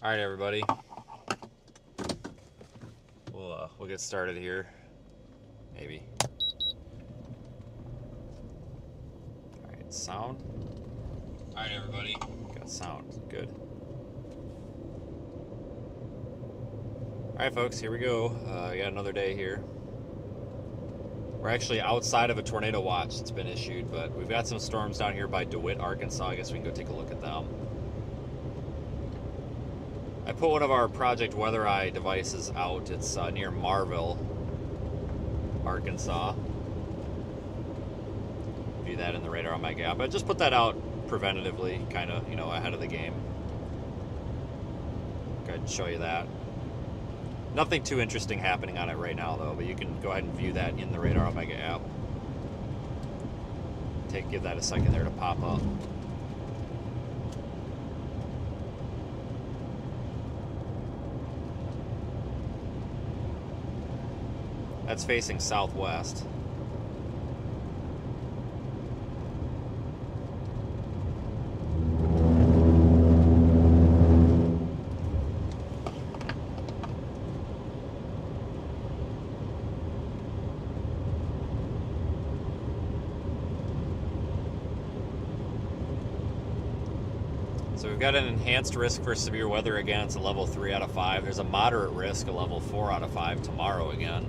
All right, everybody. We'll get started here. Maybe. All right, sound. All right, everybody. Got sound. Good. All right, folks. Here we go. We got another day here. We're actually outside of a tornado watch that's been issued, but we've got some storms down here by DeWitt, Arkansas. I guess we can go take a look at them. I put one of our Project Weather Eye devices out. It's near Marville, Arkansas. View that in the radar on my gap. I just put that out preventatively, kind of, ahead of the game. Go ahead and show you that. Nothing too interesting happening on it right now, though, but you can go ahead and view that in the radar Omega app. Give that a second there to pop up. That's facing southwest. So we've got an enhanced risk for severe weather again. It's a level 3 out of 5. There's a moderate risk, a level 4 out of 5 tomorrow again.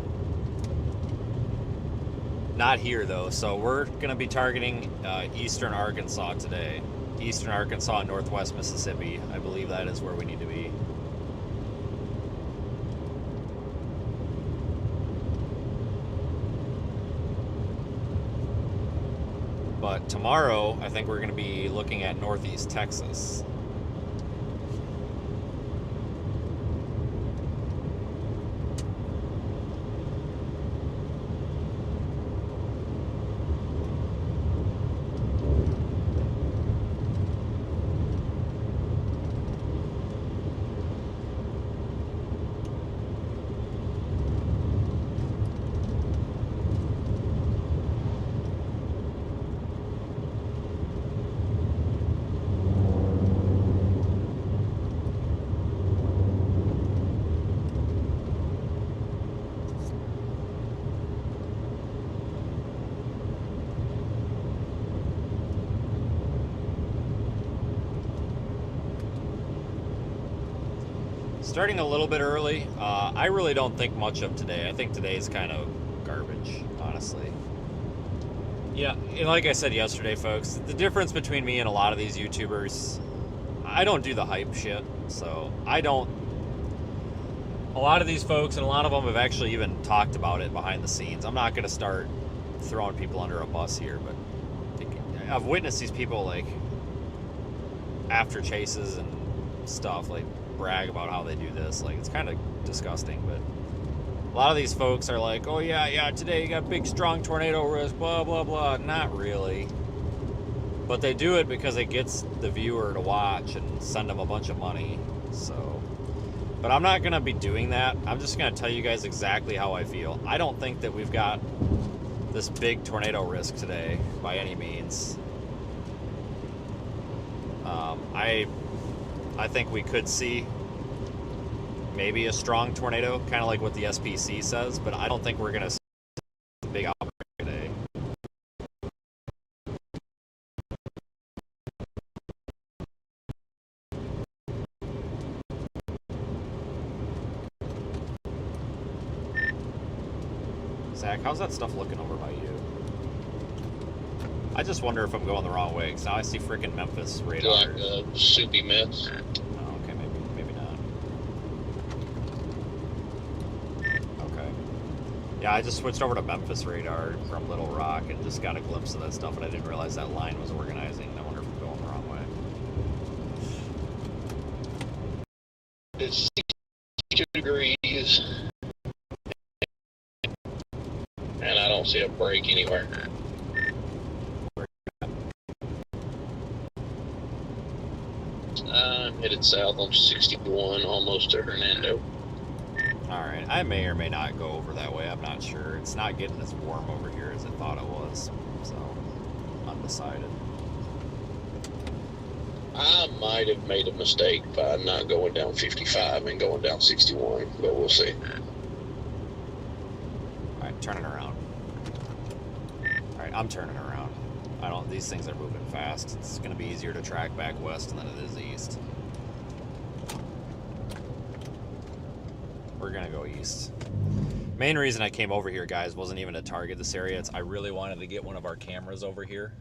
Not here though, so we're going to be targeting eastern Arkansas today. Eastern Arkansas and northwest Mississippi. I believe that is where we need to be. But tomorrow, I think we're going to be looking at northeast Texas. Starting a little bit early. I really don't think much of today. I think today's kind of garbage, honestly. Yeah, like I said yesterday, folks, the difference between me and a lot of these YouTubers, I don't do the hype shit, so I don't. A lot of these folks, and a lot of them have actually even talked about it behind the scenes. I'm not going to start throwing people under a bus here, but I've witnessed these people, like, after chases and stuff, like, brag about how they do this. Like, it's kind of disgusting, but a lot of these folks are like, oh yeah, today you got big strong tornado risk, blah blah blah. Not really, but they do it because it gets the viewer to watch and send them a bunch of money. So, but I'm not gonna be doing that. I'm just gonna tell you guys exactly how I feel. I don't think that we've got this big tornado risk today by any means. I think we could see maybe a strong tornado, kind of like what the SPC says, but I don't think we're going to see a big outbreak today. Zach, how's that stuff looking over by you? I just wonder if I'm going the wrong way, because now I see freaking Memphis radar. Like soupy mess. Oh, okay, maybe not. Okay. Yeah, I just switched over to Memphis radar from Little Rock and just got a glimpse of that stuff, and I didn't realize that line was organizing. I wonder if I'm going the wrong way. It's 62 degrees. And I don't see a break anywhere. I'm headed south on 61, almost to Hernando. Alright, I may or may not go over that way. I'm not sure. It's not getting as warm over here as I thought it was, so undecided. I might have made a mistake by not going down 55 and going down 61, but we'll see. Alright, turning around. Alright, I'm turning around. These things are moving fast. It's going to be easier to track back west than it is east. We're going to go east. Main reason I came over here, guys, wasn't even to target this area. I really wanted to get one of our cameras over here,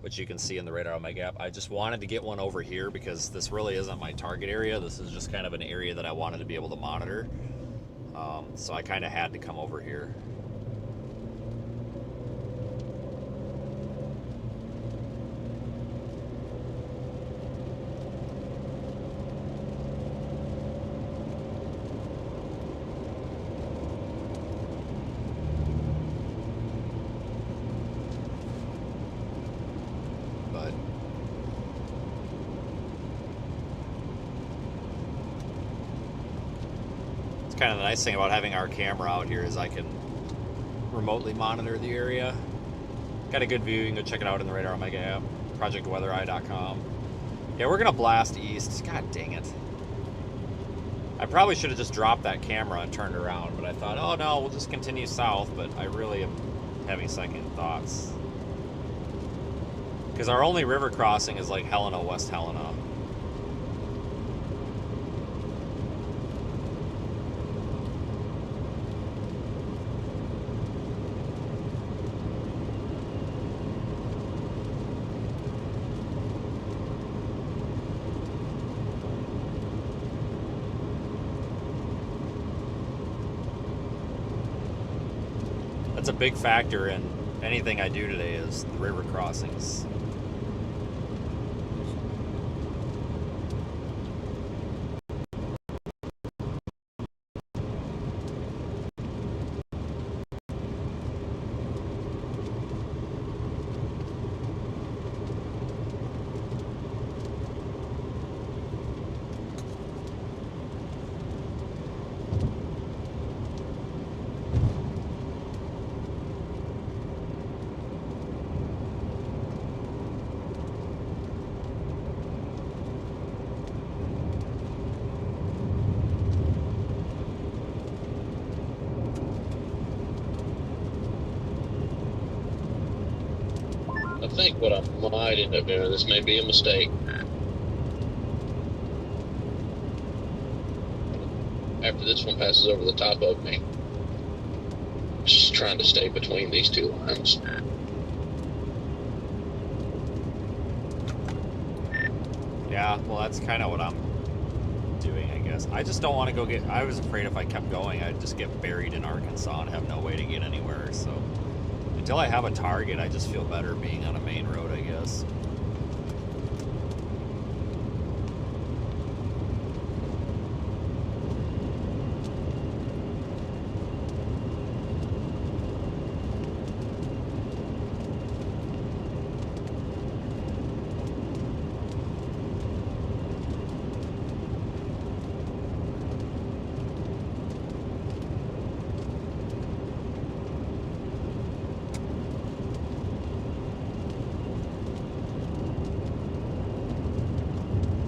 which you can see in the radar on my gap. I just wanted to get one over here because this really isn't my target area. This is just kind of an area that I wanted to be able to monitor. So I kind of had to come over here. Kind of the nice thing about having our camera out here is I can remotely monitor the area. Got a good view. You can go check it out in the radar on my app, projectweathereye.com. Yeah, we're gonna blast east. God dang it. I probably should have just dropped that camera and turned around, but I thought, oh no, we'll just continue south, but I really am having second thoughts. Because our only river crossing is like Helena, West Helena. That's a big factor in anything I do today is the river crossings. I think what I might end up doing, this may be a mistake. After this one passes over the top of me, just trying to stay between these two lines. Yeah, well, that's kind of what I'm doing, I guess. I just don't want to go get... I was afraid if I kept going, I'd just get buried in Arkansas and have no way to get anywhere, so... Until I have a target, I just feel better being on a main road, I guess.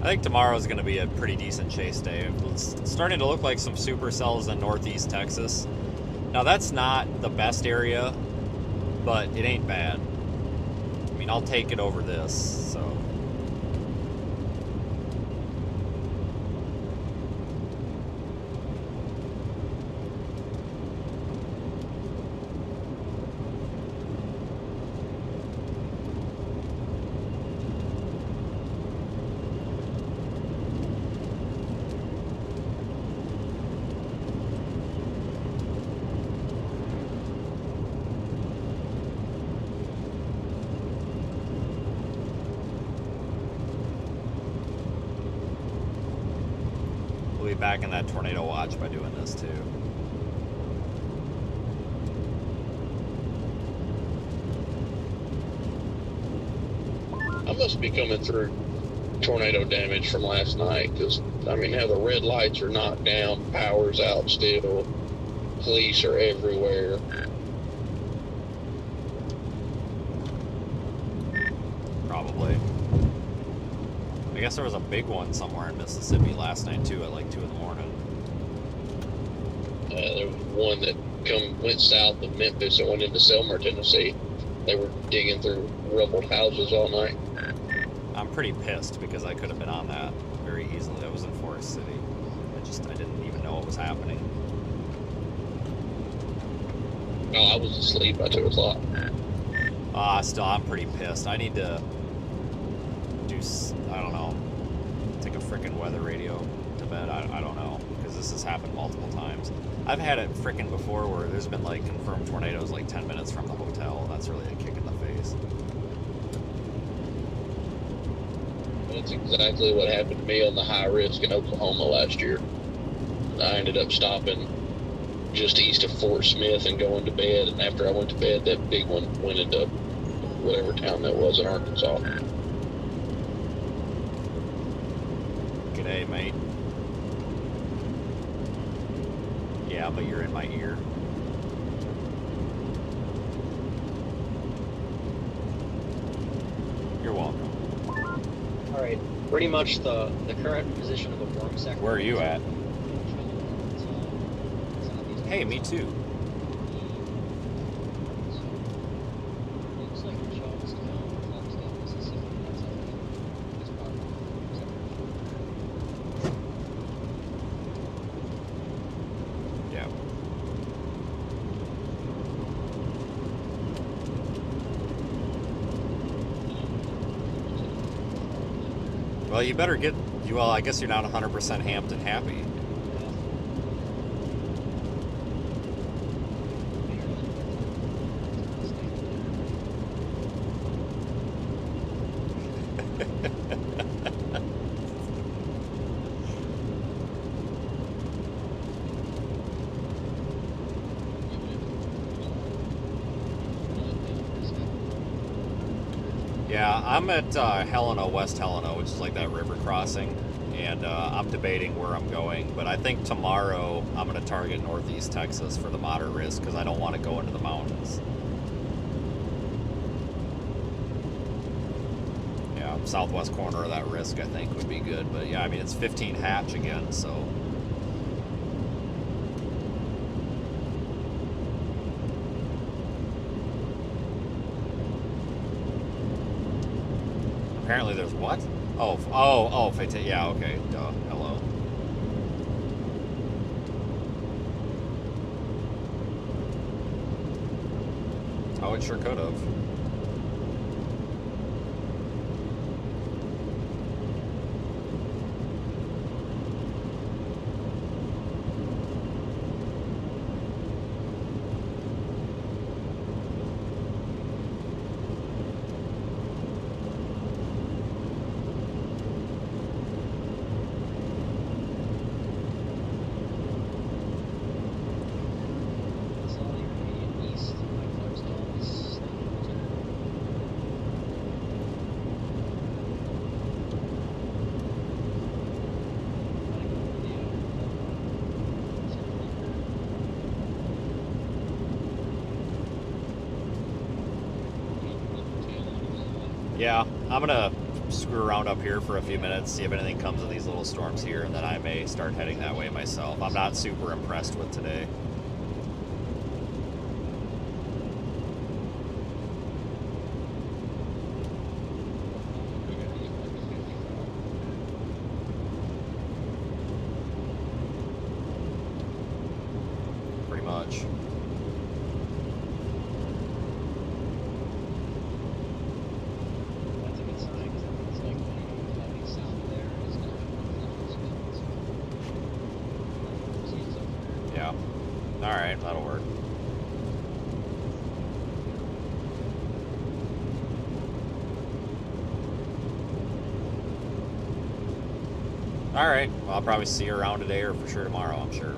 I think tomorrow's going to be a pretty decent chase day. It's starting to look like some supercells in northeast Texas. Now, that's not the best area, but it ain't bad. I mean, I'll take it over this, so... We'll be back in that tornado watch by doing this too. I must be coming through tornado damage from last night because, I mean, how the red lights are knocked down, power's out still, police are everywhere. Probably. I guess there was a big one somewhere in Mississippi last night too, at like 2 in the morning. There was one that went south of Memphis and went into Selmer, Tennessee. They were digging through rubbled houses all night. I'm pretty pissed because I could have been on that very easily. I was in Forest City. I didn't even know what was happening. No, I was asleep by 2 o'clock. Still, I'm pretty pissed. I need to do, I don't know, take a freaking weather radio to bed. I don't know, because this has happened multiple times. I've had it freaking before where there's been like confirmed tornadoes like 10 minutes from the hotel. That's really a kick in the face. That's exactly what happened to me on the high risk in Oklahoma last year. I ended up stopping just east of Fort Smith and going to bed, and after I went to bed, that big one went into whatever town that was in Arkansas. G'day, mate. Yeah, but you're in my ear. You're welcome. All right, pretty much the current position of the warm sector. Where are you at? Hey, me too. Looks like Charlestown, Clarksdale, Mississippi. That's probably. Yeah. Well, you better get. Well, I guess you're not 100% Hampton happy. Yeah, I'm at Helena, West Helena, which is like that river crossing, and I'm debating where I'm going, but I think tomorrow I'm going to target Northeast Texas for the moderate risk because I don't want to go into the mountains. Yeah, southwest corner of that risk I think would be good, but yeah, I mean it's 15 hatch again, so... Apparently there's what? Oh, yeah, okay, duh, hello. Oh, it sure could have. Yeah, I'm gonna screw around up here for a few minutes, see if anything comes of these little storms here, and then I may start heading that way myself. I'm not super impressed with today. Pretty much. Yeah. Alright, that'll work. Alright, well, I'll probably see you around today or for sure tomorrow, I'm sure.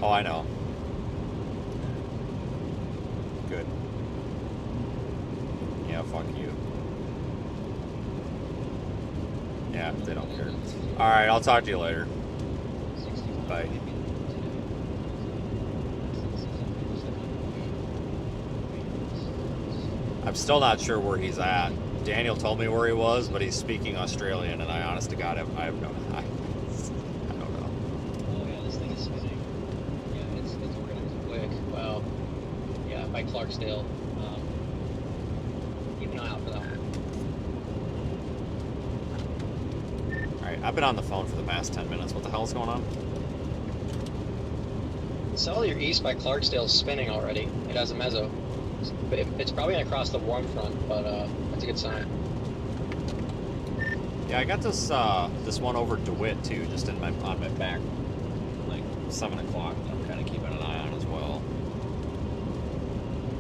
Oh, I know. Good. Yeah, fuck you. Yeah, they don't care. Alright, I'll talk to you later. Bye. I'm still not sure where he's at. Daniel told me where he was, but he's speaking Australian, and I honest to God, I have no, I don't know. Oh yeah, this thing is spinning. Yeah, it's organized quick. Wow. Yeah, by Clarksdale. Keep an eye out for that one. All right, I've been on the phone for the past 10 minutes. What the hell is going on? The cellular east by Clarksdale is spinning already. It has a mezzo. It's probably gonna cross the warm front, but that's a good sign. Yeah, I got this this one over DeWitt too, just on my back, like 7 o'clock. I'm kind of keeping an eye on as well.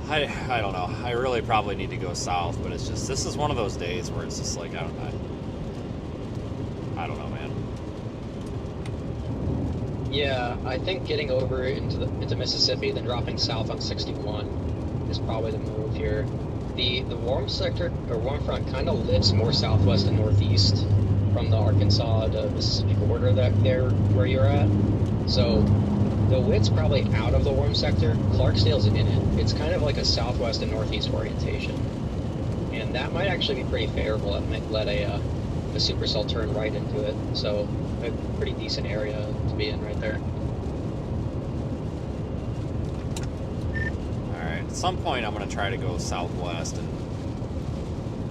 I don't know. I really probably need to go south, but it's just this is one of those days where it's just like I don't know, man. Yeah, I think getting over into Mississippi, then dropping south on 61 is probably the move here. The warm sector or warm front kind of lifts more southwest and northeast from the Arkansas to Mississippi border there where you're at. So the width's probably out of the warm sector. Clarksdale's in it. It's kind of like a southwest and northeast orientation, and that might actually be pretty favorable. It might let a supercell turn right into it. So a pretty decent area to be in right there. At some point I'm going to try to go southwest, and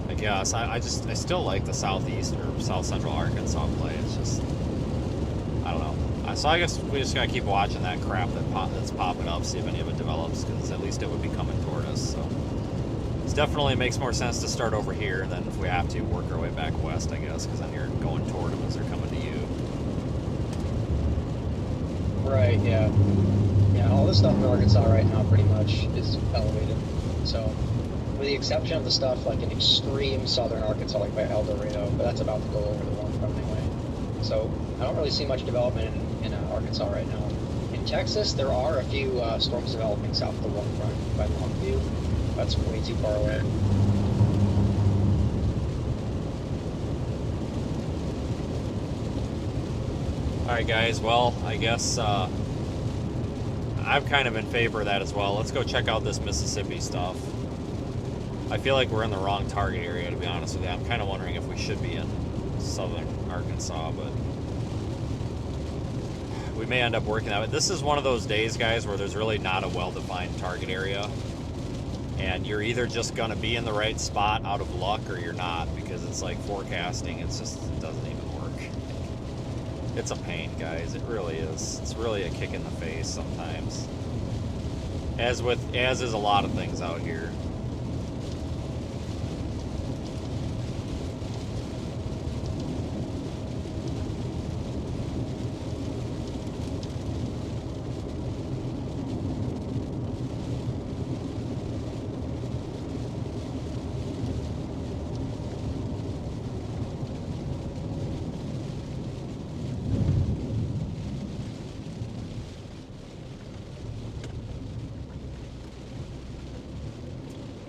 I guess I still like the southeast or south central Arkansas play. It's just I don't know. So I guess we just got to keep watching that crap that's popping up, see if any of it develops, because at least it would be coming toward us. So it definitely makes more sense to start over here, and then if we have to, work our way back west, I guess, because then you're going toward them as they're coming to you. Right, yeah. Yeah, all this stuff in Arkansas right now pretty much is elevated. So, with the exception of the stuff like in extreme southern Arkansas, like by El Dorado, but that's about to go over the warm front anyway. So, I don't really see much development in Arkansas right now. In Texas, there are a few storms developing south of the warm front by Longview. That's way too far away. Alright guys, well, I guess I'm kind of in favor of that as well. Let's go check out this Mississippi stuff. I feel like we're in the wrong target area, to be honest with you. I'm kind of wondering if we should be in southern Arkansas, but we may end up working that way. This is one of those days, guys, where there's really not a well-defined target area, and you're either just going to be in the right spot out of luck or you're not, because it's like forecasting, it doesn't even work. It's a pain, guys. It really is. It's really a kick in the face sometimes. As is a lot of things out here.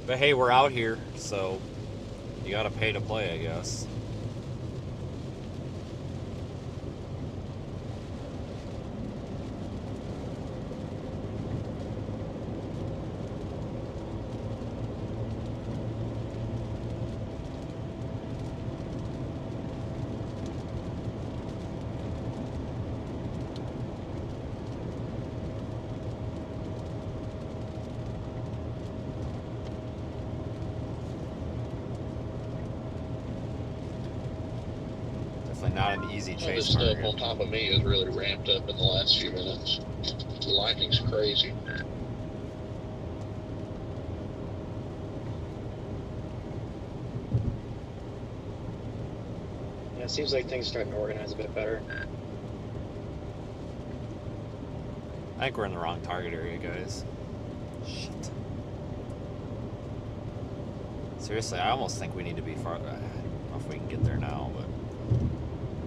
But hey, we're out here, so you gotta pay to play, I guess. Not an easy All chase this stuff target. on top of me is really ramped up in the last few minutes. The lightning's crazy. Yeah, it seems like things are starting to organize a bit better. I think we're in the wrong target area, guys. Shit. Seriously, I almost think we need to be far. I don't know if we can get there now, but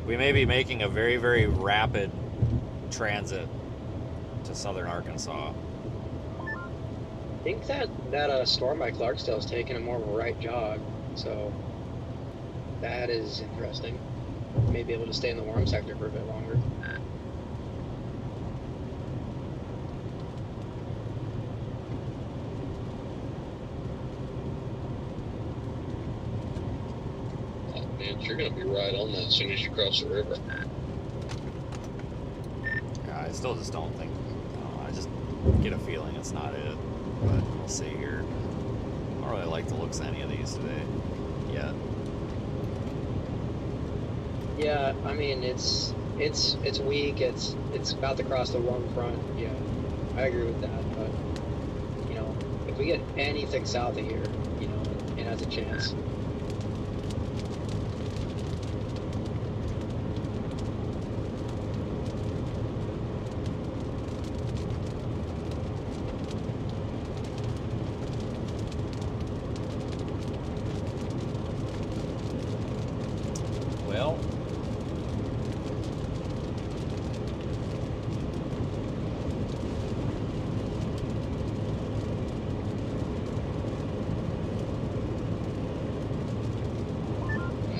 we may be making a very, very rapid transit to southern Arkansas. I think that storm by Clarksdale is taking a more of a right jog, so that is interesting. May be able to stay in the warm sector for a bit longer. chance. You're going to be right on that as soon as you cross the river. Yeah, I still just don't think. I just get a feeling it's not it. But we'll see here. I don't really like the looks of any of these today yet. Yeah, I mean it's weak. It's about to cross the warm front. Yeah, I agree with that. But you know, if we get anything south of here, you know, it has a chance. Well,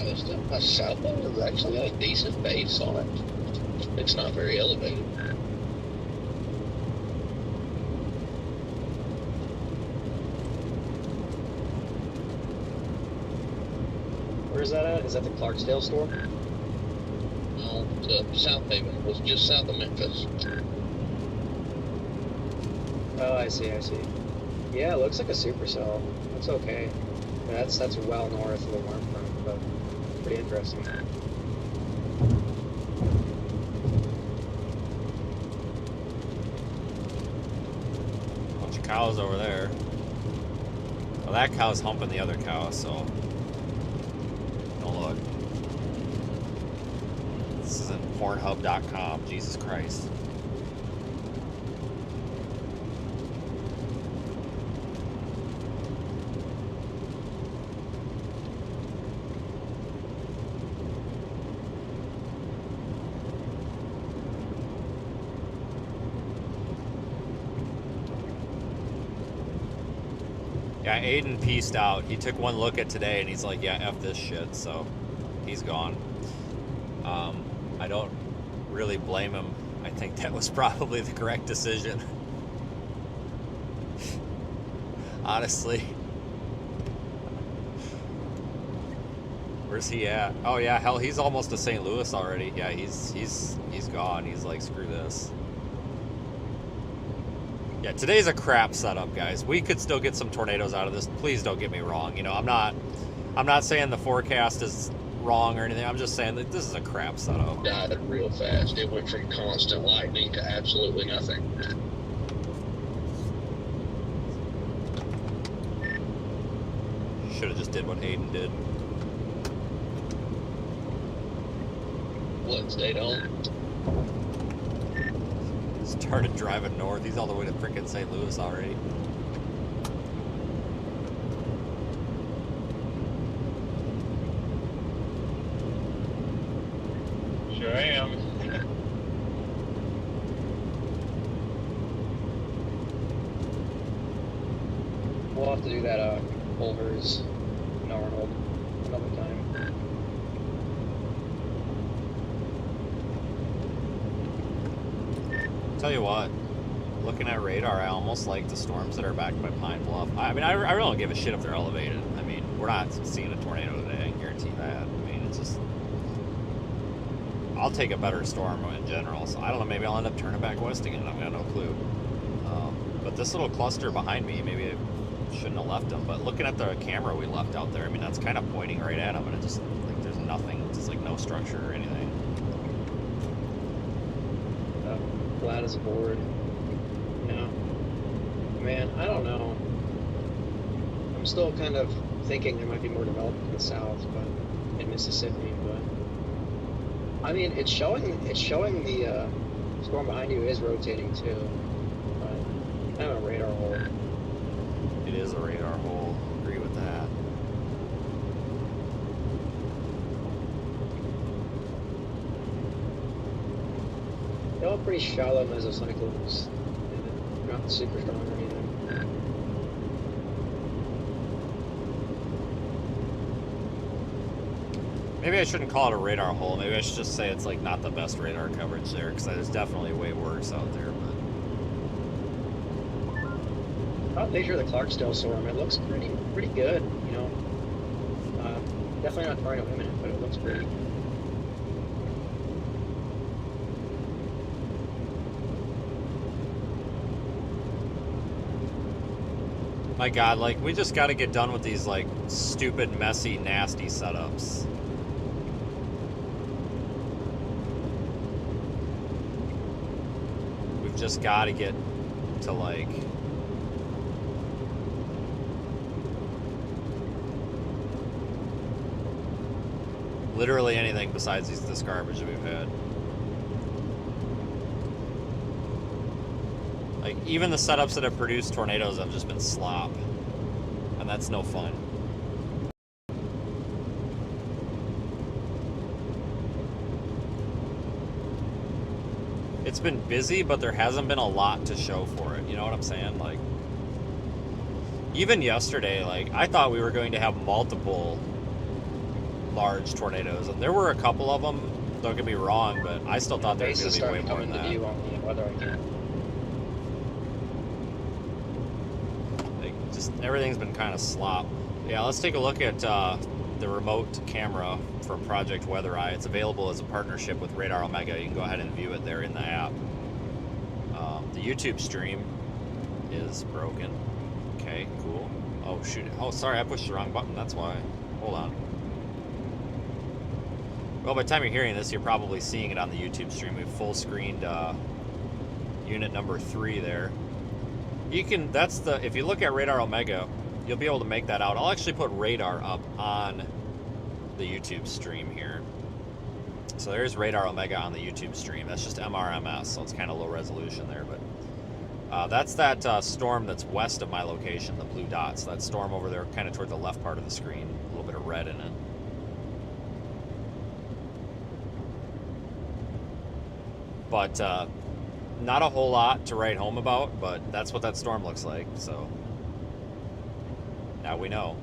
This stuff, my southbound has actually got a decent base on it. It's not very elevated. Where is that at? Is that the Clarksdale store? No, South Haven was just south of Memphis. Oh, I see. Yeah, it looks like a supercell. That's okay. That's well north of the warm front, but pretty interesting. bunch of cows over there. Well, that cow's humping the other cow, so don't look. This isn't Pornhub.com. Jesus Christ. Yeah, Aiden pieced out. He took one look at today and he's like, yeah, F this shit, so he's gone. I don't really blame him. I think that was probably the correct decision. Honestly. Where's he at? Oh yeah, hell, he's almost to St. Louis already. Yeah, he's gone. He's like, screw this. Yeah, today's a crap setup, guys. We could still get some tornadoes out of this. Please don't get me wrong. You know, I'm not saying the forecast is wrong or anything. I'm just saying that this is a crap setup. Died real fast. It went from constant lightning to absolutely nothing. Should have just did what Aiden did. What, stayed on? Started driving north. He's all the way to frickin' St. Louis already. Sure am. We'll have to do that Culver's and Arnold another time. Tell you what, looking at radar, I almost like the storms that are back by Pine Bluff. I mean, I really don't give a shit if they're elevated. I mean, we're not seeing a tornado today, I can guarantee that. I mean, it's just... I'll take a better storm in general, so I don't know, maybe I'll end up turning back west again. I've got no clue. But this little cluster behind me, maybe I shouldn't have left them, but looking at the camera we left out there, I mean, that's kind of pointing right at them, and it just, like, there's nothing. It's just, like, no structure or anything. Flat as a board. Yeah. Man, I don't know. I'm still kind of thinking there might be more development in the south, but in Mississippi. But I mean, it's showing the storm behind you is rotating too. But kind of a radar hole. It is a radar hole. Agree with that. They're all pretty shallow mesocyclones. They're not super strong or anything. Maybe I shouldn't call it a radar hole. Maybe I should just say it's like not the best radar coverage there, because there's definitely way worse out there. But Top picture of the Clarksdale storm. It looks pretty good. You know, Definitely not tornado imminent, but it looks pretty. My God, like, we just got to get done with these, like, stupid, messy, nasty setups. We've just got to get to, like... literally anything besides this garbage that we've had. Like, even the setups that have produced tornadoes have just been slop. And that's no fun. It's been busy, but there hasn't been a lot to show for it. You know what I'm saying? Like, even yesterday, like, I thought we were going to have multiple large tornadoes. And there were a couple of them, don't get me wrong, but I still thought there was going to be way more than that. View on the weather again. Just everything's been kind of slop. Yeah, let's take a look at the remote camera from Project Weather Eye. It's available as a partnership with Radar Omega. You can go ahead and view it there in the app. The YouTube stream is broken. Okay, cool. Oh, shoot. Oh, sorry, I pushed the wrong button. That's why. Hold on. Well, by the time you're hearing this, you're probably seeing it on the YouTube stream. We've full screened unit number 3 there. You can, that's the, if you look at Radar Omega, you'll be able to make that out. I'll actually put radar up on the YouTube stream here. So there's Radar Omega on the YouTube stream. That's just MRMS, so it's kind of low resolution there. But that's that storm that's west of my location, the blue dots. That storm over there, kind of toward the left part of the screen. A little bit of red in it. But not a whole lot to write home about, but that's what that storm looks like, so now we know.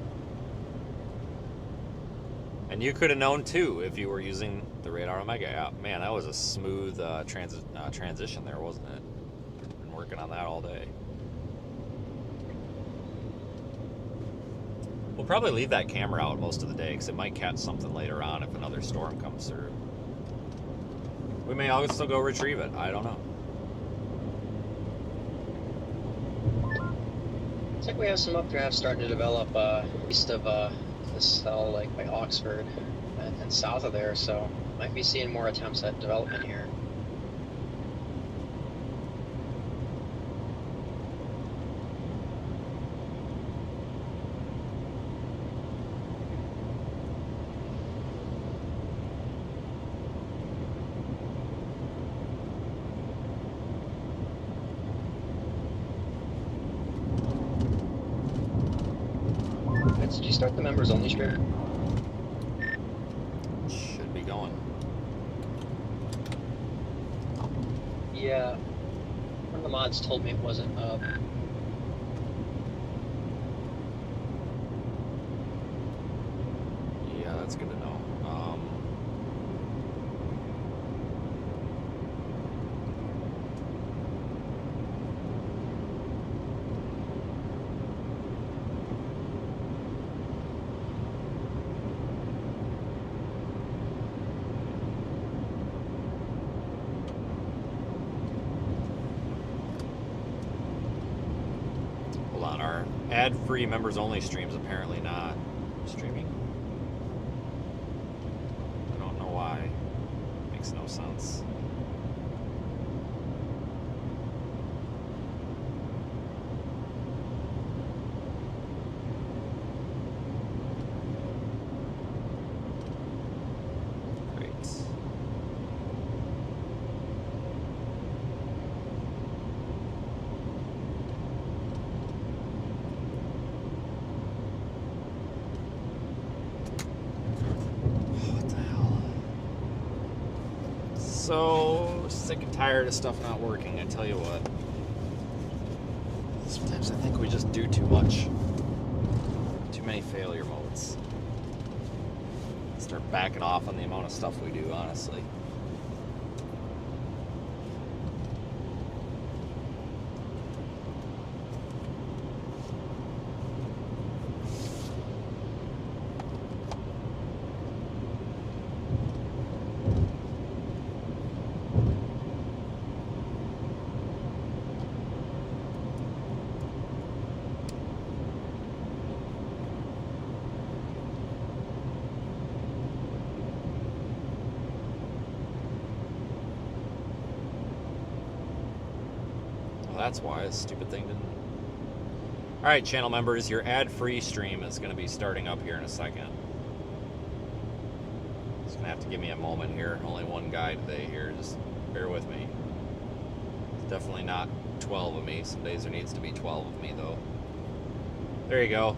And you could have known too if you were using the Radar Omega app. Man, that was a smooth transition there, wasn't it? Been working on that all day. We'll probably leave that camera out most of the day because it might catch something later on if another storm comes through. We may also go retrieve it. I don't know. Looks like we have some updrafts starting to develop east of this cell, like by Oxford and south of there, so might be seeing more attempts at development here. Did you start the members only stream? Should be going. Yeah. One of the mods told me it wasn't up. Yeah, that's good to know. Hold on, our ad-free members-only stream's apparently not streaming. I don't know why. Makes no sense. Great. What the hell? So sick and tired of stuff not working, I tell you what. Sometimes I think we just do too much. Too many failure modes. Start backing off on the amount of stuff we do, honestly. Well, that's why this stupid thing didn't. All right, channel members, your ad-free stream is going to be starting up here in a second. Just going to have to give me a moment here. Only one guy today here. Just bear with me. It's definitely not 12 of me. Some days there needs to be 12 of me, though. There you go.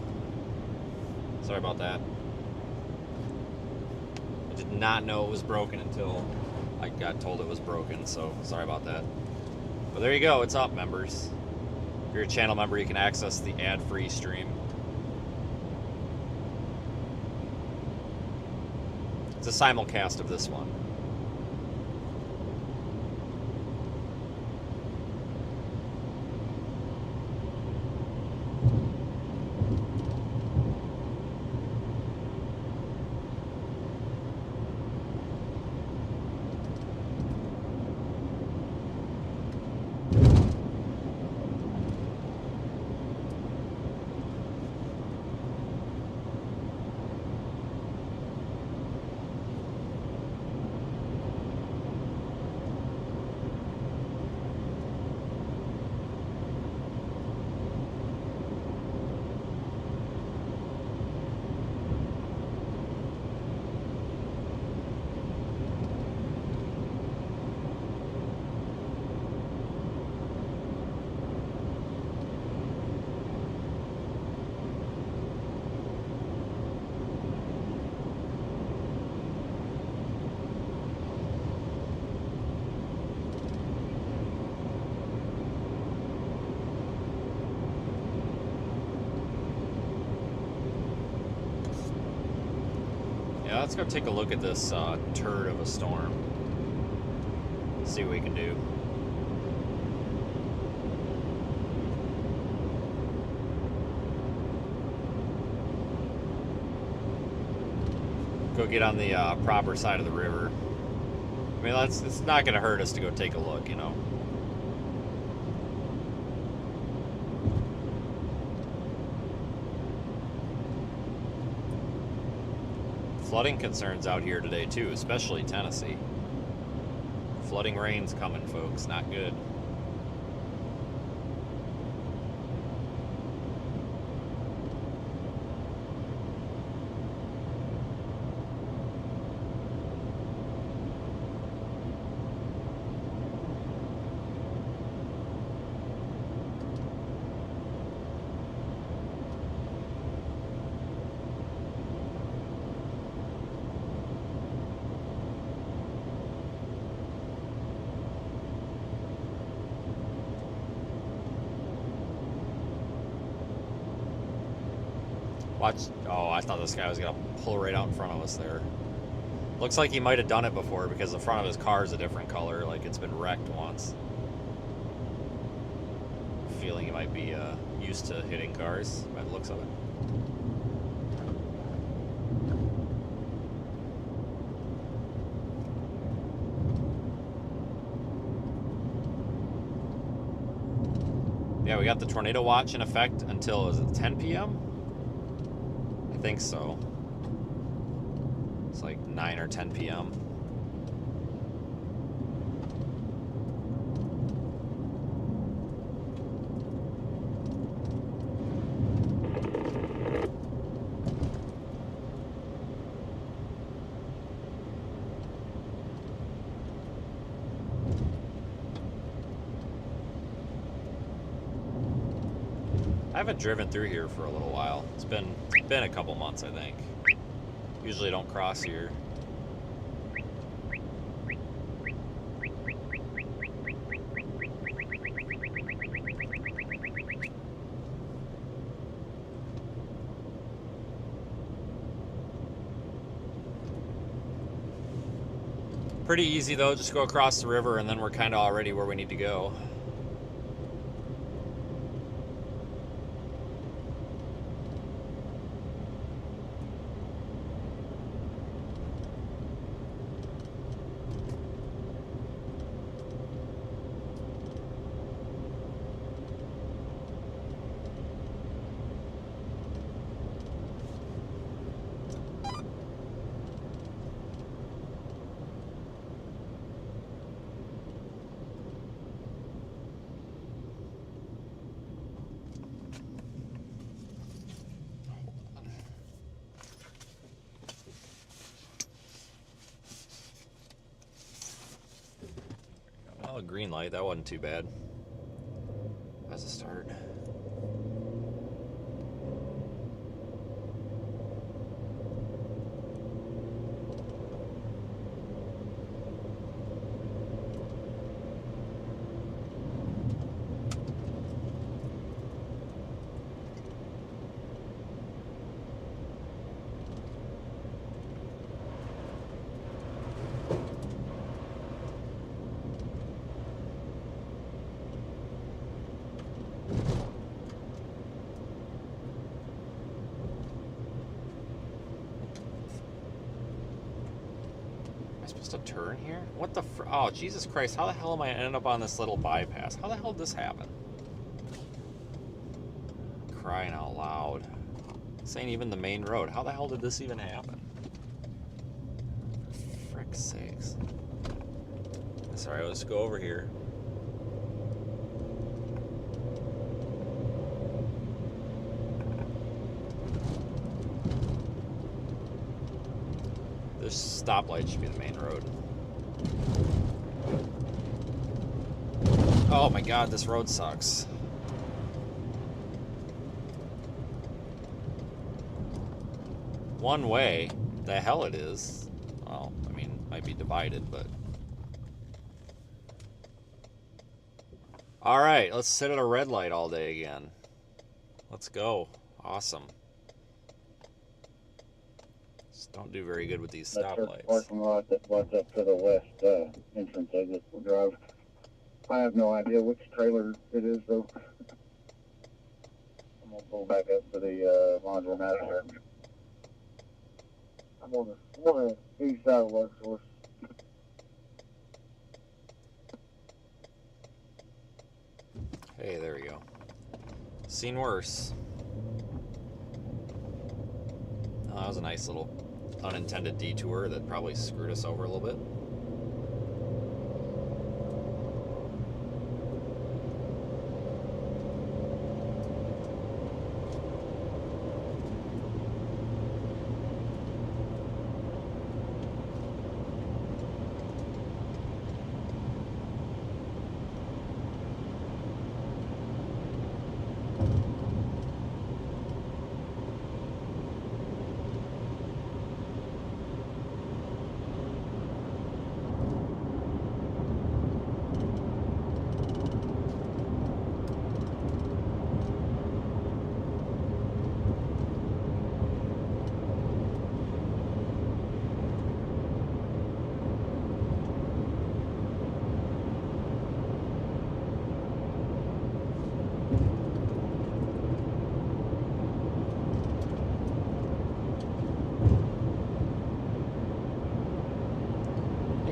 Sorry about that. I did not know it was broken until I got told it was broken, so sorry about that. But there you go. It's up, members. If you're a channel member, you can access the ad-free stream. It's a simulcast of this one. Yeah, let's go take a look at this turd of a storm. See what we can do. Go get on the proper side of the river. I mean, it's not going to hurt us to go take a look, you know. Flooding concerns out here today too, especially Tennessee. Flooding rain's coming, folks. Not good. Watch. Oh, I thought this guy was going to pull right out in front of us there. Looks like he might have done it before because the front of his car is a different color, like it's been wrecked once. Feeling he might be used to hitting cars by the looks of it. Yeah, we got the tornado watch in effect until, is it 10 p.m.? I think so. It's like 9 or 10 p.m. I haven't driven through here for a little while. It's been a couple months, I think. Usually don't cross here. Pretty easy though, just go across the river and then we're kind of already where we need to go. green light. That wasn't too bad. As it started. To turn here? What the oh, Jesus Christ, how the hell am I ending up on this little bypass? How the hell did this happen? Crying out loud. This ain't even the main road. How the hell did this even happen? For frick's sakes. Sorry, let's go over here. This stoplight should be the main road. Oh my god, this road sucks. One way. The hell it is. Well, I mean, might be divided, but... Alright, let's sit at a red light all day again. Let's go. Awesome. Don't do very good with these stoplights. Parking lot that butts up to the west entrance exit will drive. I have no idea which trailer it is, though. I'm gonna pull back up to the laundromat here. I'm on the east side of Workforce. Hey, there we go. Seen worse. Oh, that was a nice little unintended detour that probably screwed us over a little bit.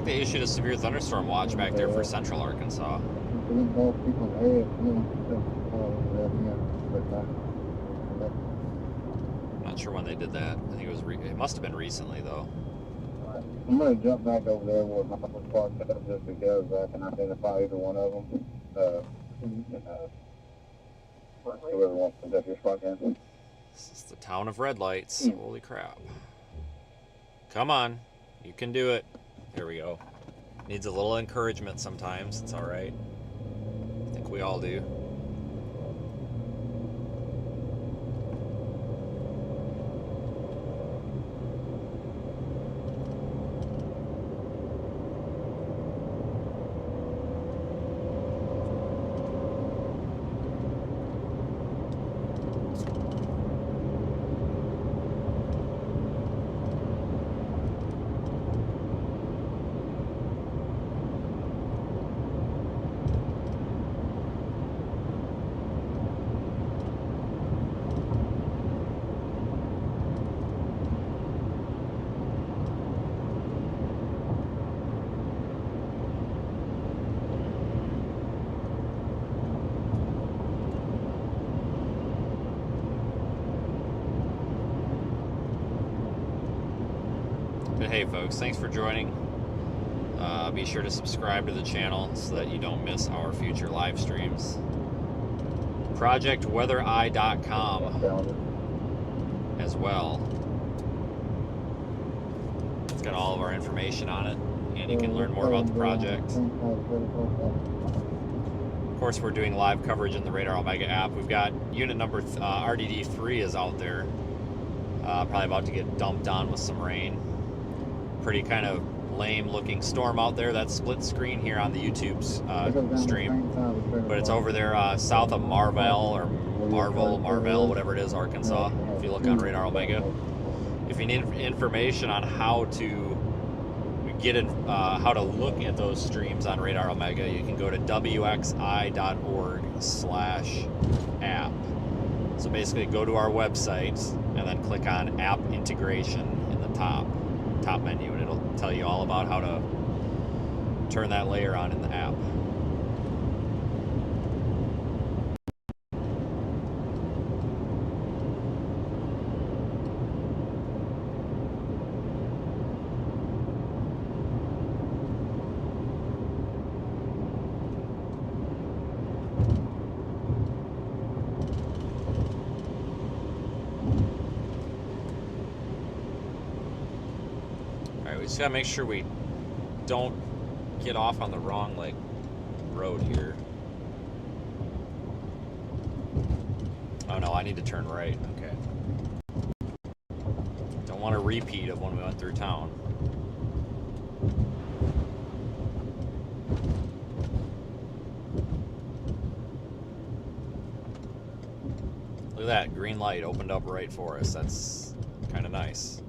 They issued a severe thunderstorm watch back there for central Arkansas. Not sure when they did that. I think it was it must have been recently though. I'm gonna jump back over there where my was parked up just because I can identify either one of them. Whoever wants to duck your spot in. This is the town of red lights. Holy crap! Come on, you can do it. There we go. Needs a little encouragement sometimes. It's all right. I think we all do. But hey folks, thanks for joining. Be sure to subscribe to the channel so that you don't miss our future live streams. ProjectWeatherEye.com as well. It's got all of our information on it. and you can learn more about the project. Of course, we're doing live coverage in the Radar Omega app. We've got unit number RDD3 is out there, probably about to get dumped on with some rain. Pretty kind of lame looking storm out there. That's split screen here on the YouTube's stream, but it's over there south of Marvell, whatever it is, Arkansas, if you look on Radar Omega. If you need information on how to get in, how to look at those streams on Radar Omega, you can go to wxi.org/app. So basically go to our website and then click on app integration in the top menu, and it'll tell you all about how to turn that layer on in the app. We just gotta make sure we don't get off on the wrong road here. Oh no, I need to turn right. Okay. Don't want a repeat of when we went through town. Look at that, green light opened up right for us. That's kind of nice.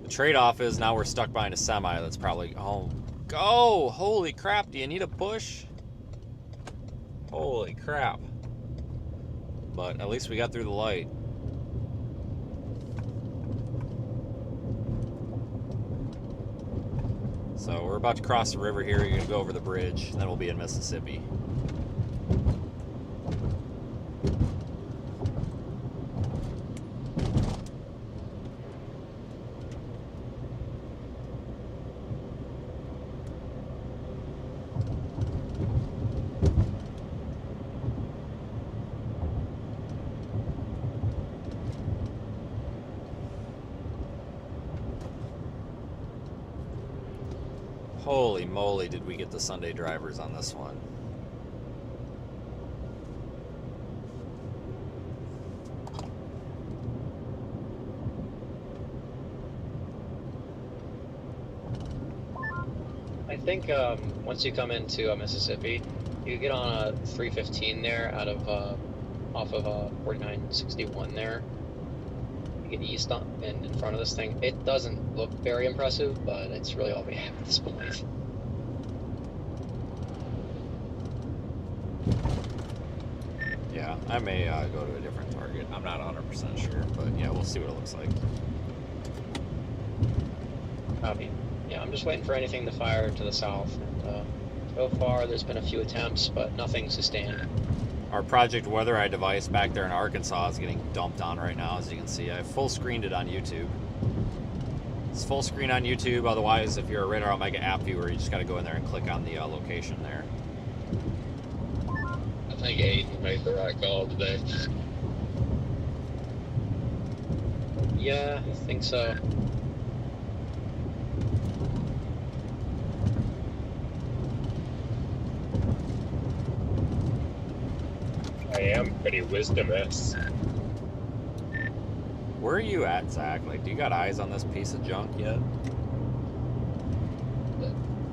The trade-off is now we're stuck behind a semi that's probably... Oh, go! Holy crap, do you need a push? Holy crap. But at least we got through the light. So we're about to cross the river here. You're going to go over the bridge, and then we'll be in Mississippi. Holy moly, did we get the Sunday drivers on this one. I think once you come into Mississippi, you get on a 315 there out of off of 4961 there. You get east on, and in front of this thing. It doesn't look very impressive, but it's really all we have at this point. Yeah, I may go to a different target. I'm not 100% sure, but yeah, we'll see what it looks like. Copy. Yeah, I'm just waiting for anything to fire to the south. And, so far, there's been a few attempts, but nothing sustained. Our Project Weather Eye device back there in Arkansas is getting dumped on right now, as you can see. I full screened it on YouTube. It's full screen on YouTube. Otherwise, if you're a Radar Omega app viewer, you just got to go in there and click on the location there. I think Aiden made the right call today. Yeah, I think so. I am pretty wisdomous. Where are you at, Zach? Like, do you got eyes on this piece of junk yet?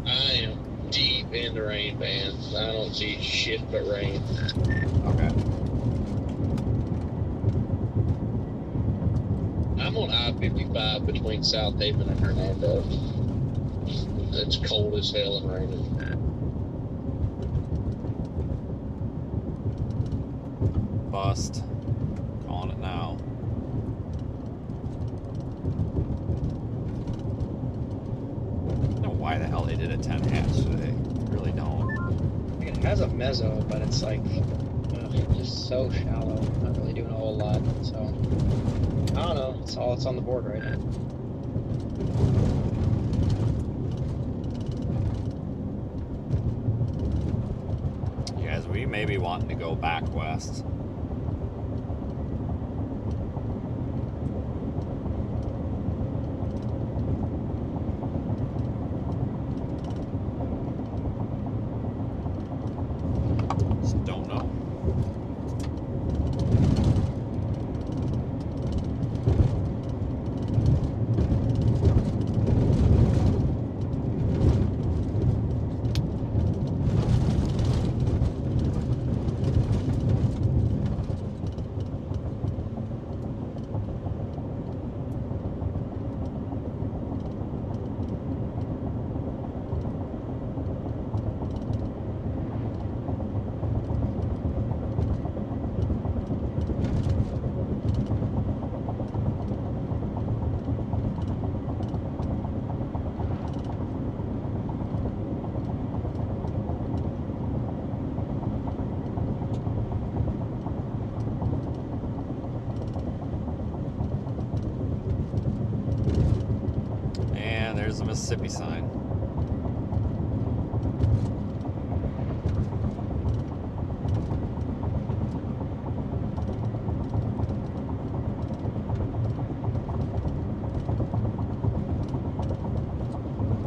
I am deep in the rain bands. I don't see shit but rain. Okay. I'm on I-55 between South Haven and Hernando. It's cold as hell and raining. Bust. Calling it now. I don't know why the hell they did a 10 hatch today. I really don't. It has a mezzo, but it's like just so shallow. Not really doing a whole lot. So I don't know. It's all that's on the board right now. You guys, we may be wanting to go back west. Mississippi sign.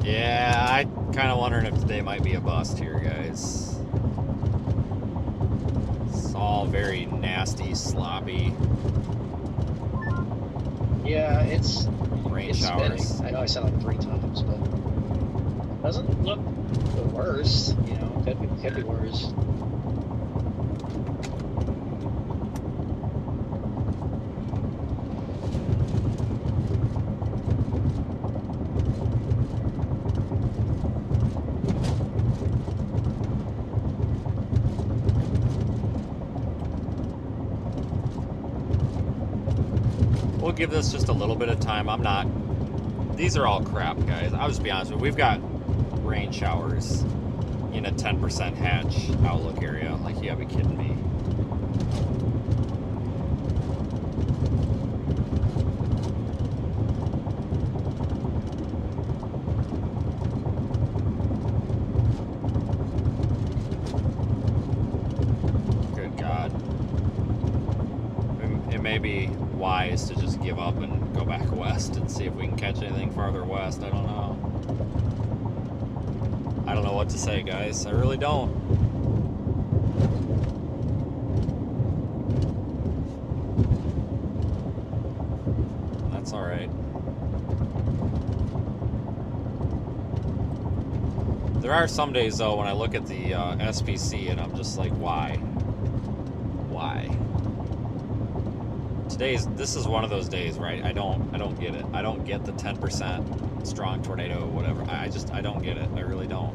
Yeah, I kind of wondering if today might be a bust here, guys. It's all very nasty, sloppy. Yeah, it's Rain it's showers. spinning. I know I said like 3 times, but it doesn't look the worst. You know, could be worse. We'll give this just a little bit of time. These are all crap, guys. I'll just be honest with you. We've got rain showers in a 10% hatch outlook area. Like, you gotta be kidding me. Good God. It may be wise to just give up and go back west and see if we can catch anything farther west. I don't know. I don't know what to say, guys. I really don't. That's all right. There are some days, though, when I look at the SPC and I'm just like, why? Why? This is one of those days, right? I don't get it. I don't get the 10% strong tornado, whatever. I don't get it. I really don't.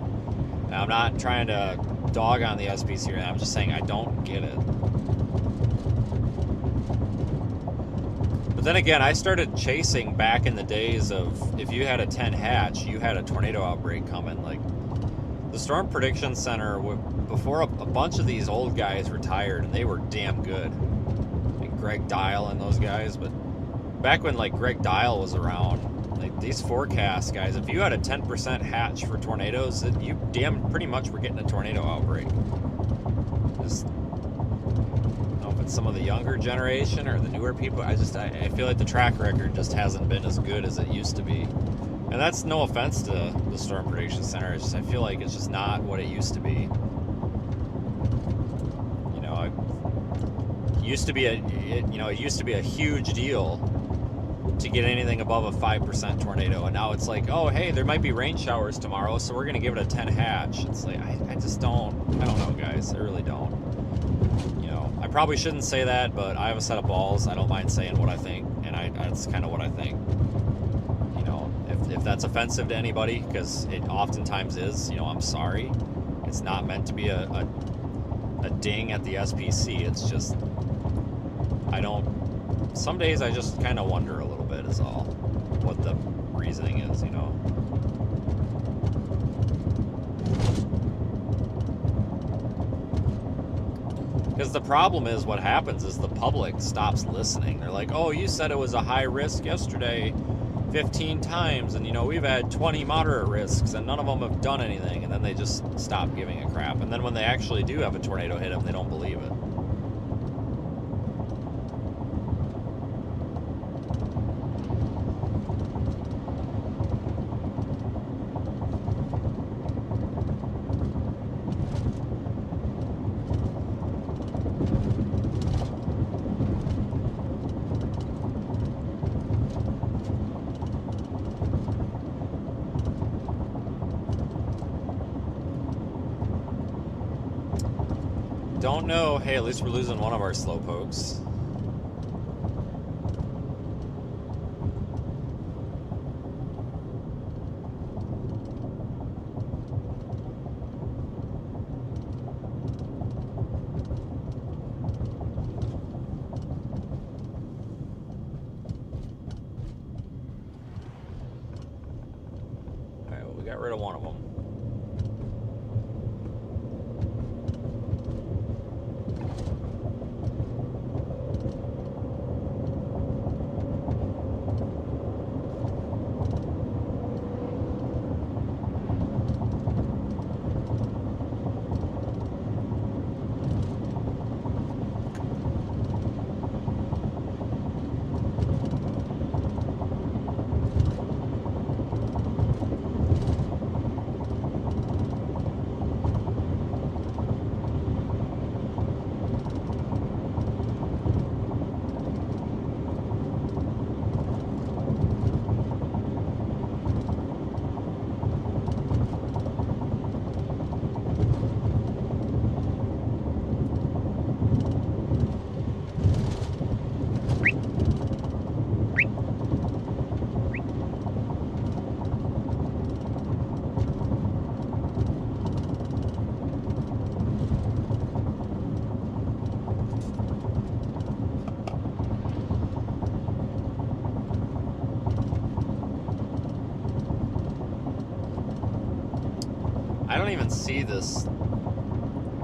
And I'm not trying to dog on the SPC here. I'm just saying I don't get it. But then again, I started chasing back in the days of if you had a 10 hatch, you had a tornado outbreak coming. Like, the Storm Prediction Center, before a bunch of these old guys retired, and they were damn good. Greg Dial and those guys, but back when like Greg Dial was around, like these forecast guys, if you had a 10% hatch for tornadoes, you pretty much were getting a tornado outbreak. Just, I don't know if it's some of the younger generation or the newer people. I feel like the track record just hasn't been as good as it used to be. And that's no offense to the Storm Prediction Center. It's just, I feel like it's just not what it used to be. It used to be a huge deal to get anything above a 5% tornado, and now it's like, oh hey, there might be rain showers tomorrow, so we're gonna give it a 10 hatch. It's like I just don't know, guys. I really don't. I probably shouldn't say that, but I have a set of balls. I don't mind saying what I think, and that's kind of what I think. If that's offensive to anybody, because it oftentimes is, I'm sorry. It's not meant to be a ding at the SPC. It's just, some days I just kind of wonder a little bit is all, what the reasoning is, Because the problem is, what happens is the public stops listening. They're like, oh, you said it was a high risk yesterday 15 times, and we've had 20 moderate risks, and none of them have done anything, and then they just stop giving a crap. And then when they actually do have a tornado hit them, they don't believe it. Don't know. Hey, at least we're losing one of our slowpokes. Alright, well, we got rid of one of them. even see this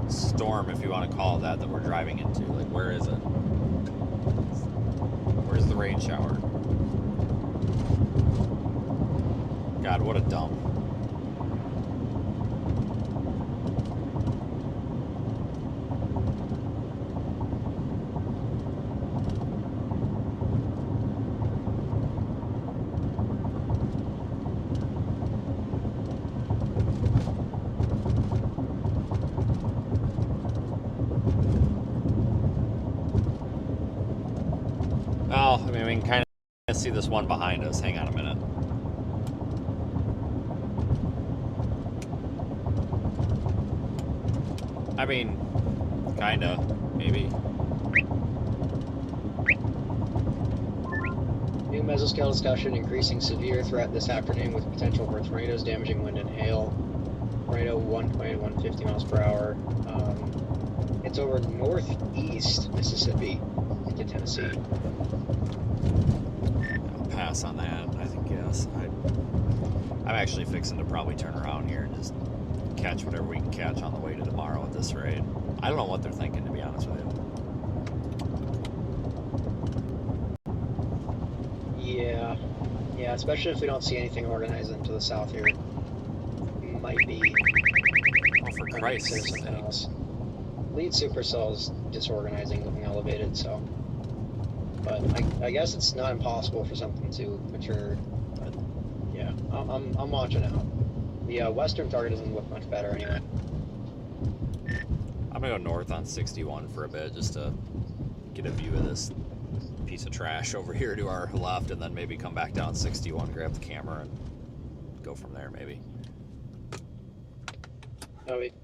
storm, if you want to call it that we're driving into. Like, where is it? Where's the rain shower? God, what a dump. Well, I mean, we can kind of see this one behind us. Hang on a minute. I mean, kinda, maybe. New mesoscale discussion, increasing severe threat this afternoon with potential for tornadoes, damaging wind and hail. Tornado 120 to 150 miles per hour. It's over northeast Mississippi into Tennessee. I'll pass on that, I think, yes. I'm actually fixing to probably turn around here and just catch whatever we can catch on the way to tomorrow at this rate. I don't know what they're thinking, to be honest with you. Yeah, especially if we don't see anything organized into the south here. Might be. Oh, for Christ's sake. sake. Something else. Lead supercell's disorganizing, looking elevated, so. But I guess it's not impossible for something to mature. But yeah, I'm watching out. The western target doesn't look much better anyway. I'm gonna go north on 61 for a bit just to get a view of this piece of trash over here to our left, and then maybe come back down 61, grab the camera, and go from there maybe. Oh, wait.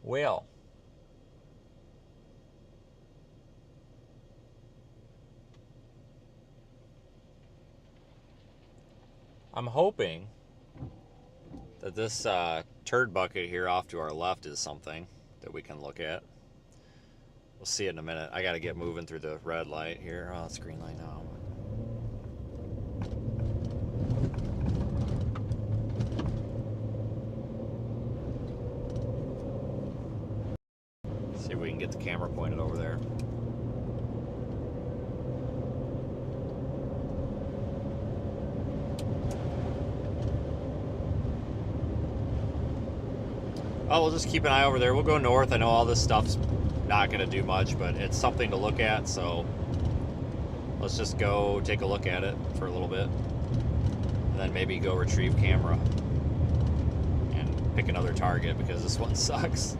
Well, I'm hoping that this turd bucket here off to our left is something that we can look at. We'll see it in a minute. I got to get moving through the red light here. Oh, it's green light now. See if we can get the camera pointed over there. Oh, we'll just keep an eye over there. We'll go north. I know all this stuff's not going to do much, but it's something to look at, so let's just go take a look at it for a little bit, and then maybe go retrieve camera and pick another target, because this one sucks.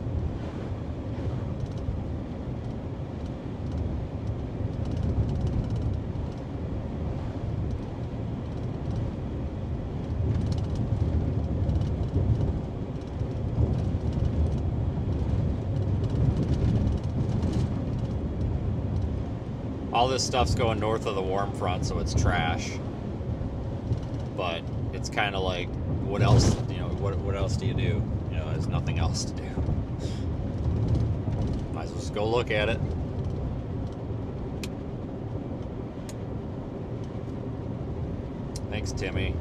All this stuff's going north of the warm front, so it's trash. But it's kind of like, what else? You know, what else do you do? You know, there's nothing else to do. Might as well just go look at it. Thanks, Timmy.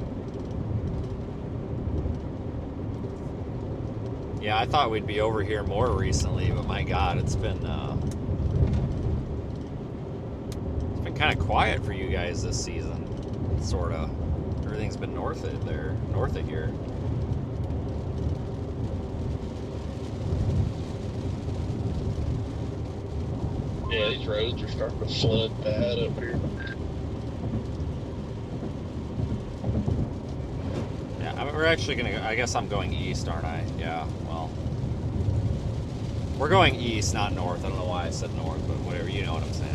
Yeah, I thought we'd be over here more recently, but my God, it's been kind of quiet for you guys this season, sort of. Everything's been north of here. Yeah, these roads are starting to flood bad up here. Yeah, we're actually gonna. I guess I'm going east, aren't I? Yeah. Well, we're going east, not north. I don't know why I said north, but whatever. You know what I'm saying.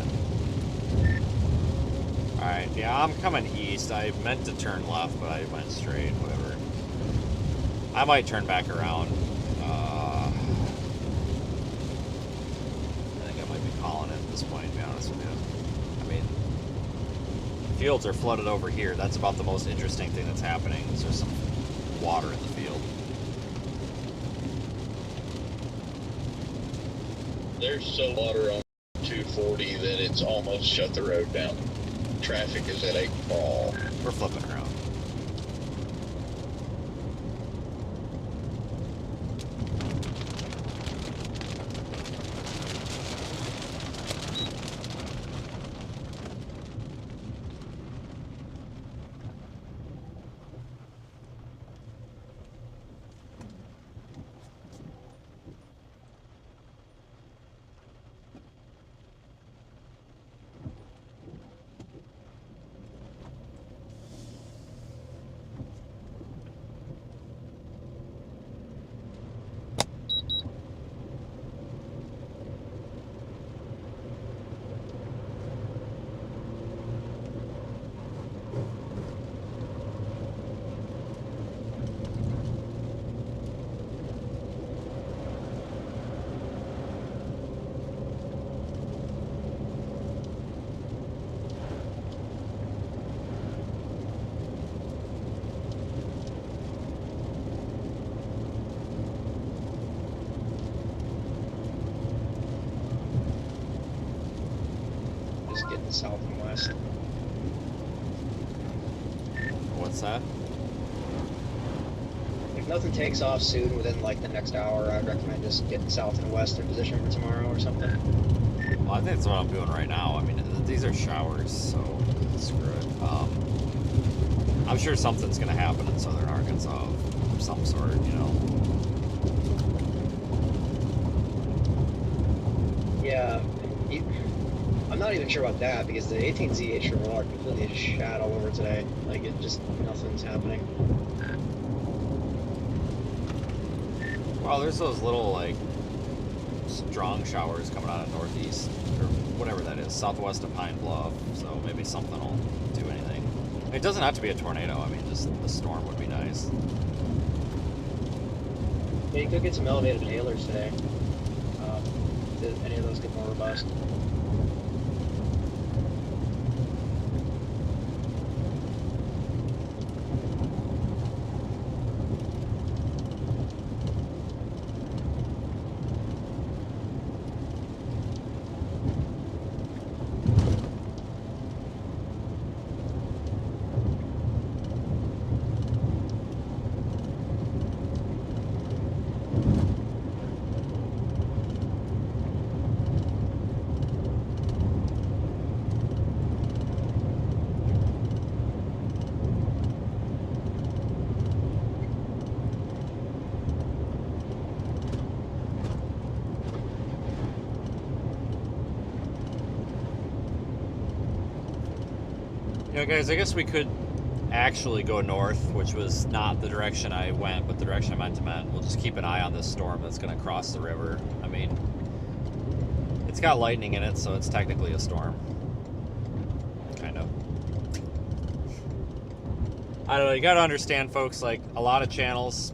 Alright, yeah, I'm coming east. I meant to turn left, but I went straight, whatever. I might turn back around. I think I might be calling it at this point, to be honest with you. I mean, fields are flooded over here. That's about the most interesting thing that's happening. Is there's some water in the field. there's so water on 240 that it's almost shut the road down. Traffic is at a crawl. We're flipping around. Just getting south and west. What's that? If nothing takes off soon within like the next hour, I'd recommend just getting south and west in position for tomorrow or something. Well, I think that's what I'm doing right now. I mean, these are showers, so screw it. I'm sure something's going to happen in southern Arkansas of some sort, you know. Yeah, I'm not even sure about that because the 18ZH from are completely shot all over today. Like, it just, nothing's happening. Well, there's those little, like, strong showers coming out of northeast, or whatever that is, southwest of Pine Bluff, so maybe something will do anything. It doesn't have to be a tornado, I mean, just a storm would be nice. Yeah, you could get some elevated inhalers today. If any of those get more robust. You know, guys, I guess we could actually go north, which was not the direction I went, but the direction I meant to went. We'll just keep an eye on this storm that's going to cross the river. I mean, it's got lightning in it, so it's technically a storm. Kind of. I don't know, you got to understand, folks, like, a lot of channels,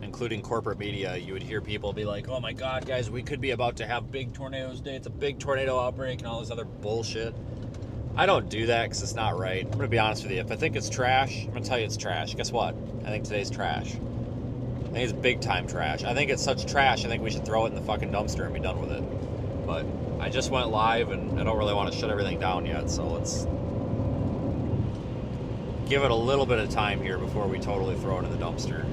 including corporate media, you would hear people be like, oh my god, guys, we could be about to have big tornadoes today. It's a big tornado outbreak and all this other bullshit. I don't do that because it's not right. I'm going to be honest with you. If I think it's trash, I'm going to tell you it's trash. Guess what? I think today's trash. I think it's big time trash. I think it's such trash, I think we should throw it in the fucking dumpster and be done with it. But I just went live and I don't really want to shut everything down yet, so let's give it a little bit of time here before we totally throw it in the dumpster.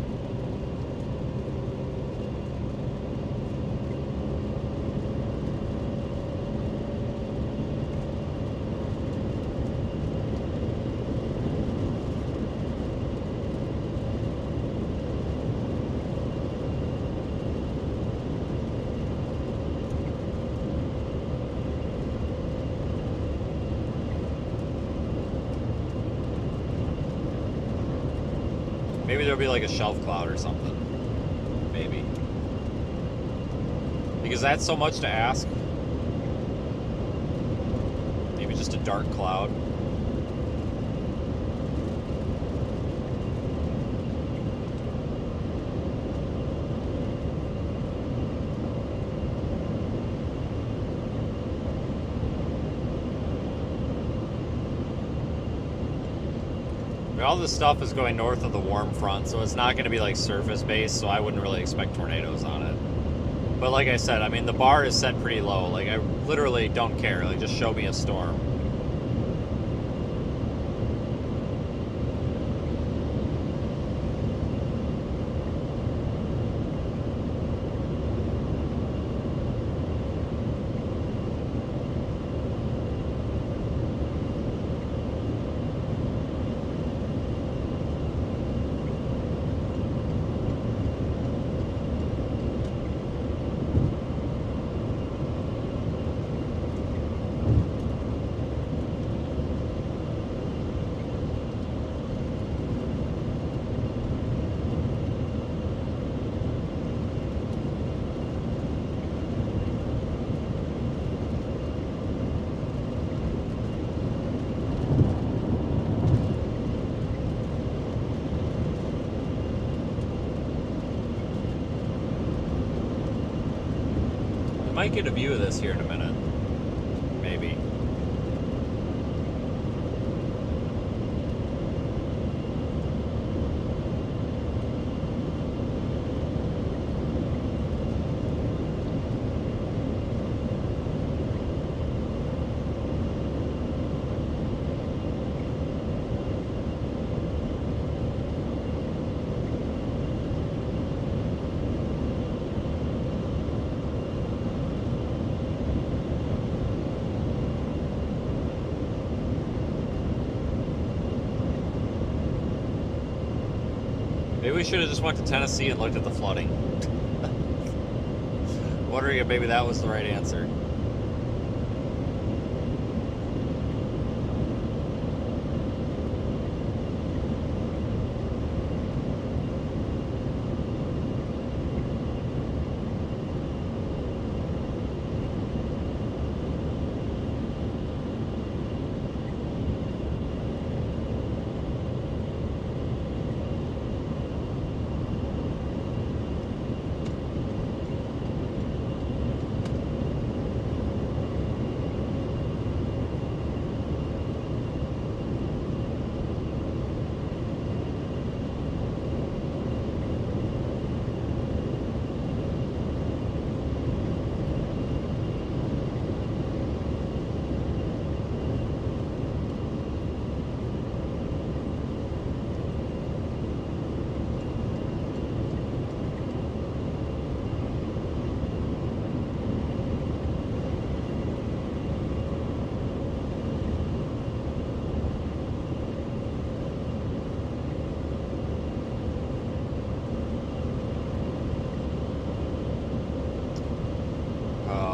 Maybe there'll be like a shelf cloud or something. Maybe. Because that's so much to ask. Maybe just a dark cloud. All this stuff is going north of the warm front, so it's not going to be like surface based, so I wouldn't really expect tornadoes on it. But like I said, I mean, the bar is set pretty low. Like, I literally don't care. Like, just show me a storm. I might get a view of this here in a minute. Maybe. Maybe we should have just went to Tennessee and looked at the flooding. Wondering if maybe that was the right answer.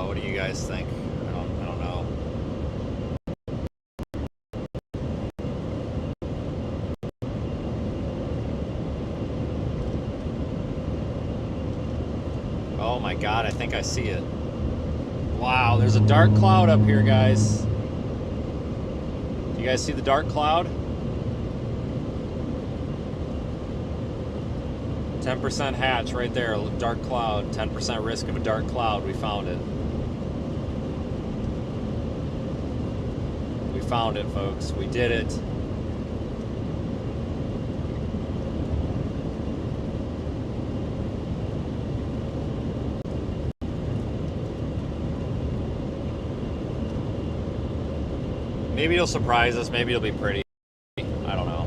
What do you guys think? I don't know. Oh my God, I think I see it. Wow, there's a dark cloud up here, guys. Do you guys see the dark cloud? 10% hatch right there, a dark cloud, 10% risk of a dark cloud. We found it. We found it, folks. We did it. Maybe it'll surprise us. Maybe it'll be pretty. I don't know.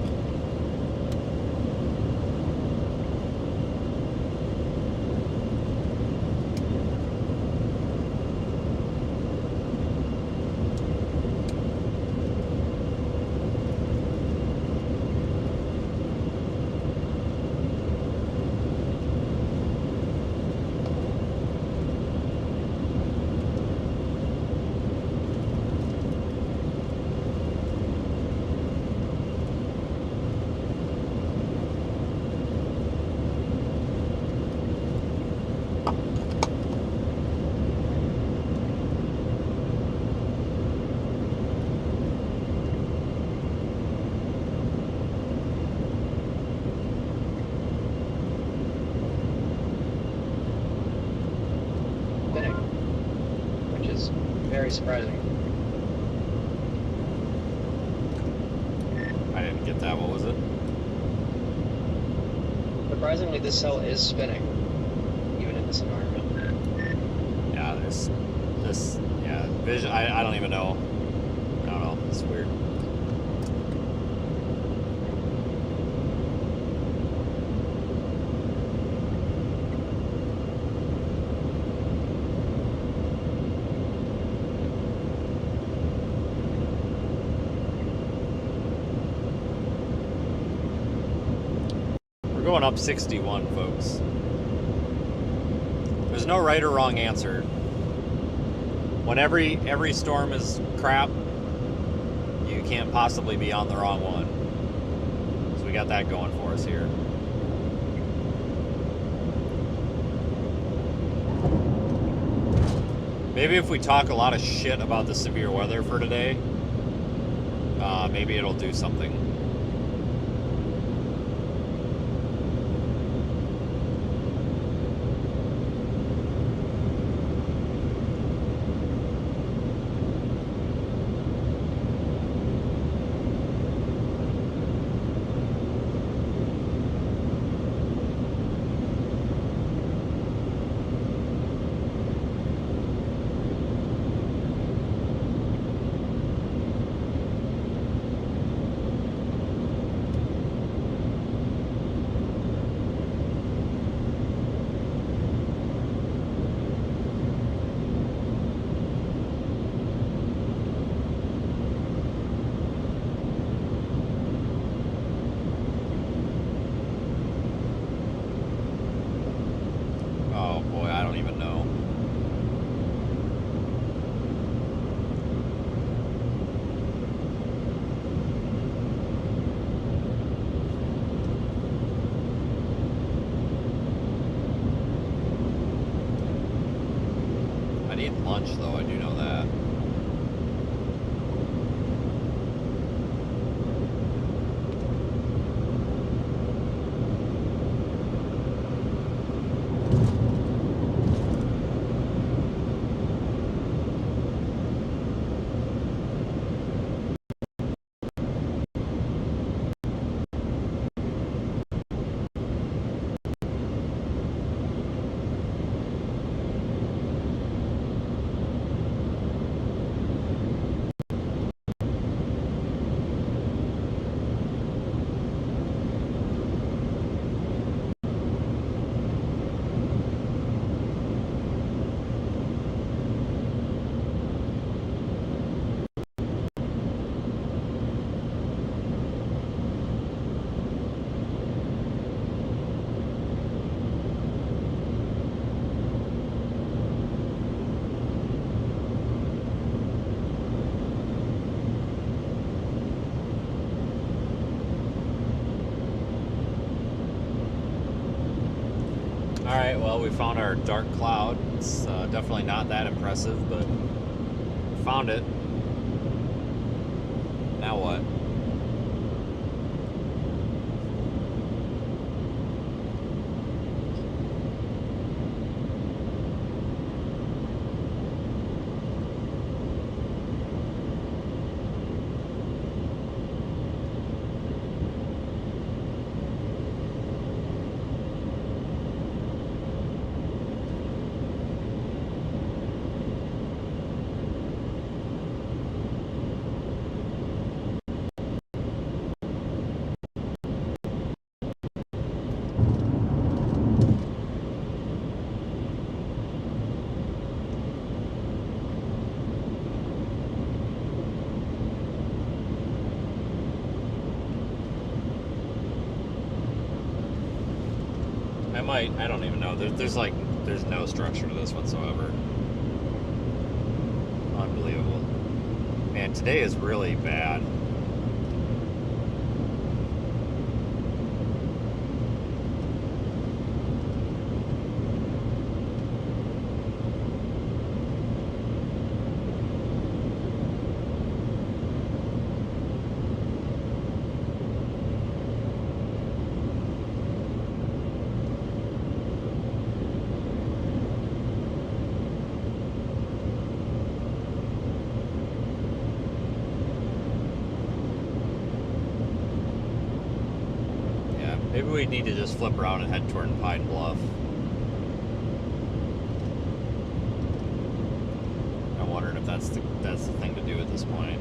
Very surprising. I didn't get that. What was it? Surprisingly, this cell is spinning, even in this environment. Just this, yeah, vision. I don't even know. I don't know. It's weird. We're going up 61, folks. There's no right or wrong answer. When every storm is crap, you can't possibly be on the wrong one. So we got that going for us here. Maybe if we talk a lot of shit about the severe weather for today, maybe it'll do something. Oh boy, I don't even know. I need lunch though, I do know that. Alright, well, we found our dark cloud. It's definitely not that impressive, but we found it. Now what? I don't even know. There's no structure to this whatsoever. Unbelievable. Man, today is really bad. Maybe we need to just flip around and head toward Pine Bluff. if that's the thing to do at this point.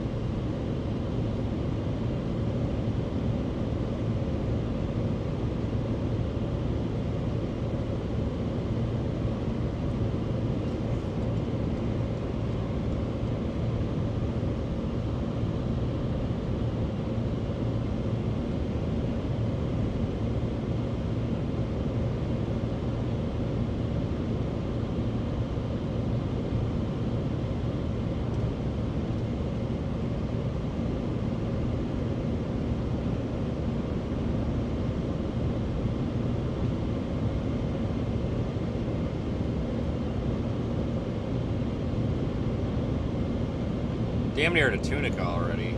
Damn near to Tunica already.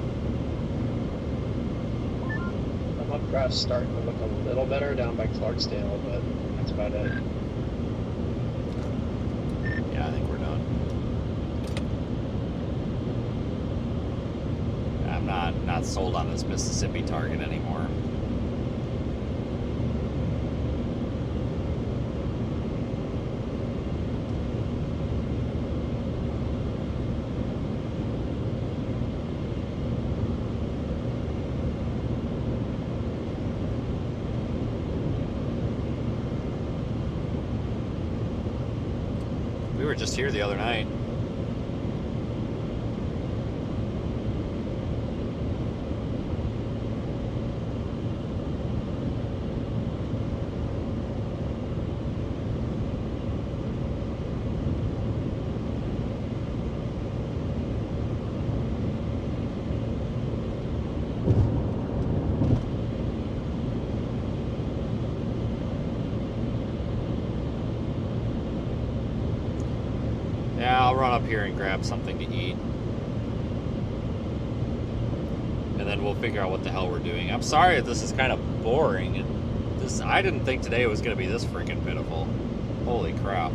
The hump graph's starting to look a little better down by Clarksdale, but that's about it. Yeah, I think we're done. I'm not sold on this Mississippi target anymore. We were just here the other night. Yeah, I'll run up here and grab something to eat. And then we'll figure out what the hell we're doing. I'm sorry if this is kind of boring. I didn't think today was going to be this freaking pitiful. Holy crap.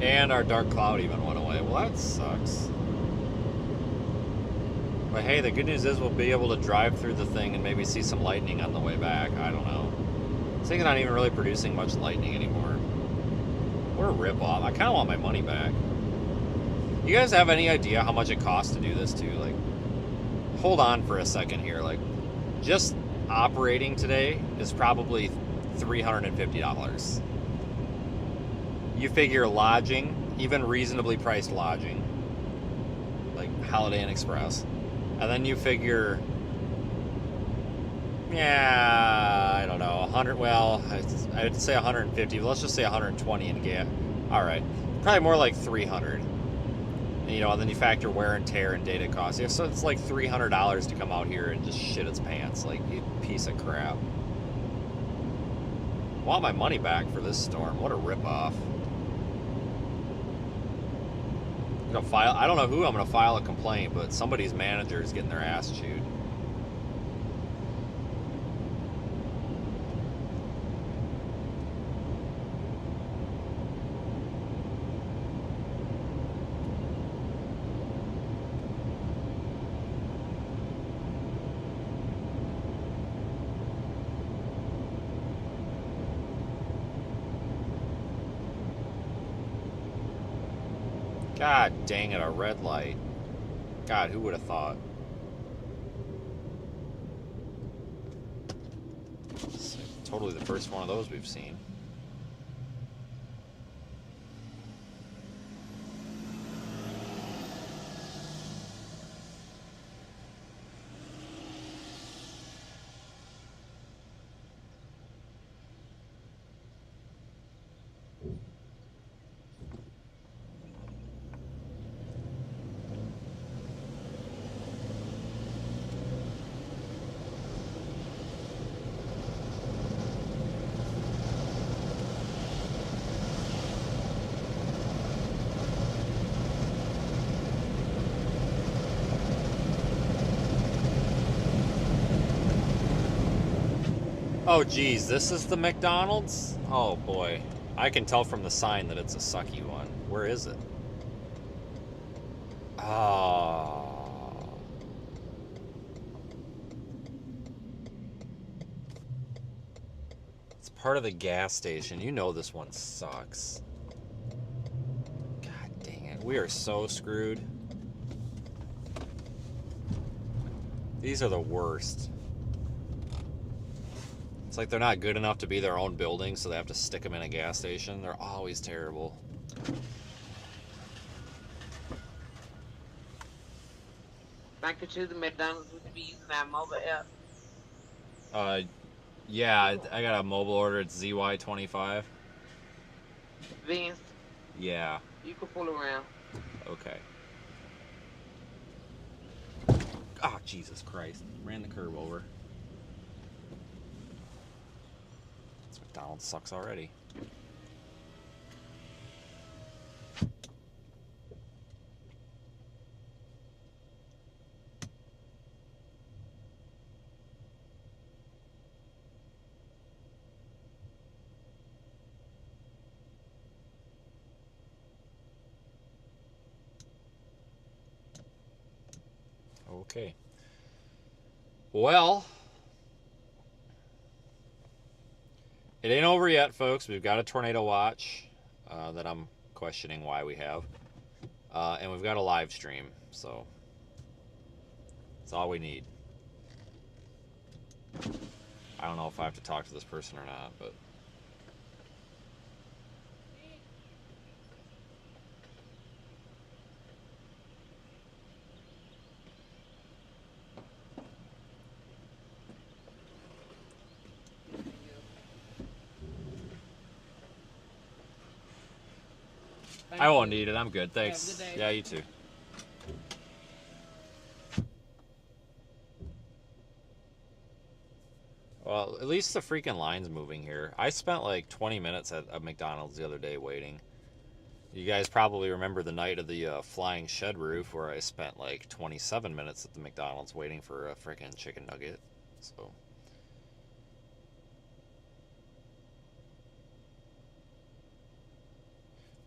And our dark cloud even went away. Well, that sucks. But hey, the good news is we'll be able to drive through the thing and maybe see some lightning on the way back. I don't know. This thing's not even really producing much lightning anymore. What a rip-off. I kind of want my money back. You guys have any idea how much it costs to do this too? Like, hold on for a second here. Like, just operating today is probably $350. You figure lodging, even reasonably priced lodging, like Holiday Inn Express, and then you figure, yeah, I don't know, 100. Well, I'd say 150. But let's just say 120 in gas. All right, probably more like 300. And, and then you factor wear and tear and data costs. Yeah, so it's like $300 to come out here and just shit its pants, like you piece of crap. I want my money back for this storm. What a ripoff. I don't know who I'm going to file a complaint, but somebody's manager is getting their ass chewed. God dang it, a red light. God, who would have thought? It's totally the first one of those we've seen. Oh, geez, this is the McDonald's? Oh, boy. I can tell from the sign that it's a sucky one. Where is it? Oh. It's part of the gas station. You know this one sucks. God dang it. We are so screwed. These are the worst. It's like they're not good enough to be their own building, so they have to stick them in a gas station. They're always terrible. Back to the McDonald's, would you be using that mobile app? Yeah, I got a mobile order. It's ZY25. Vince, Yeah, you can pull around. okay. Oh, Jesus Christ. Ran the curb over. This McDonald's sucks already. Okay. Well, it ain't over yet, folks. We've got a tornado watch that I'm questioning why we have. And we've got a live stream, so that's all we need. I don't know if I have to talk to this person or not, but... I won't need it. I'm good. Thanks. Have a good day. Yeah, you too. Well, at least the freaking line's moving here. I spent like 20 minutes at a McDonald's the other day waiting. You guys probably remember the night of the flying shed roof where I spent like 27 minutes at the McDonald's waiting for a freaking chicken nugget. So...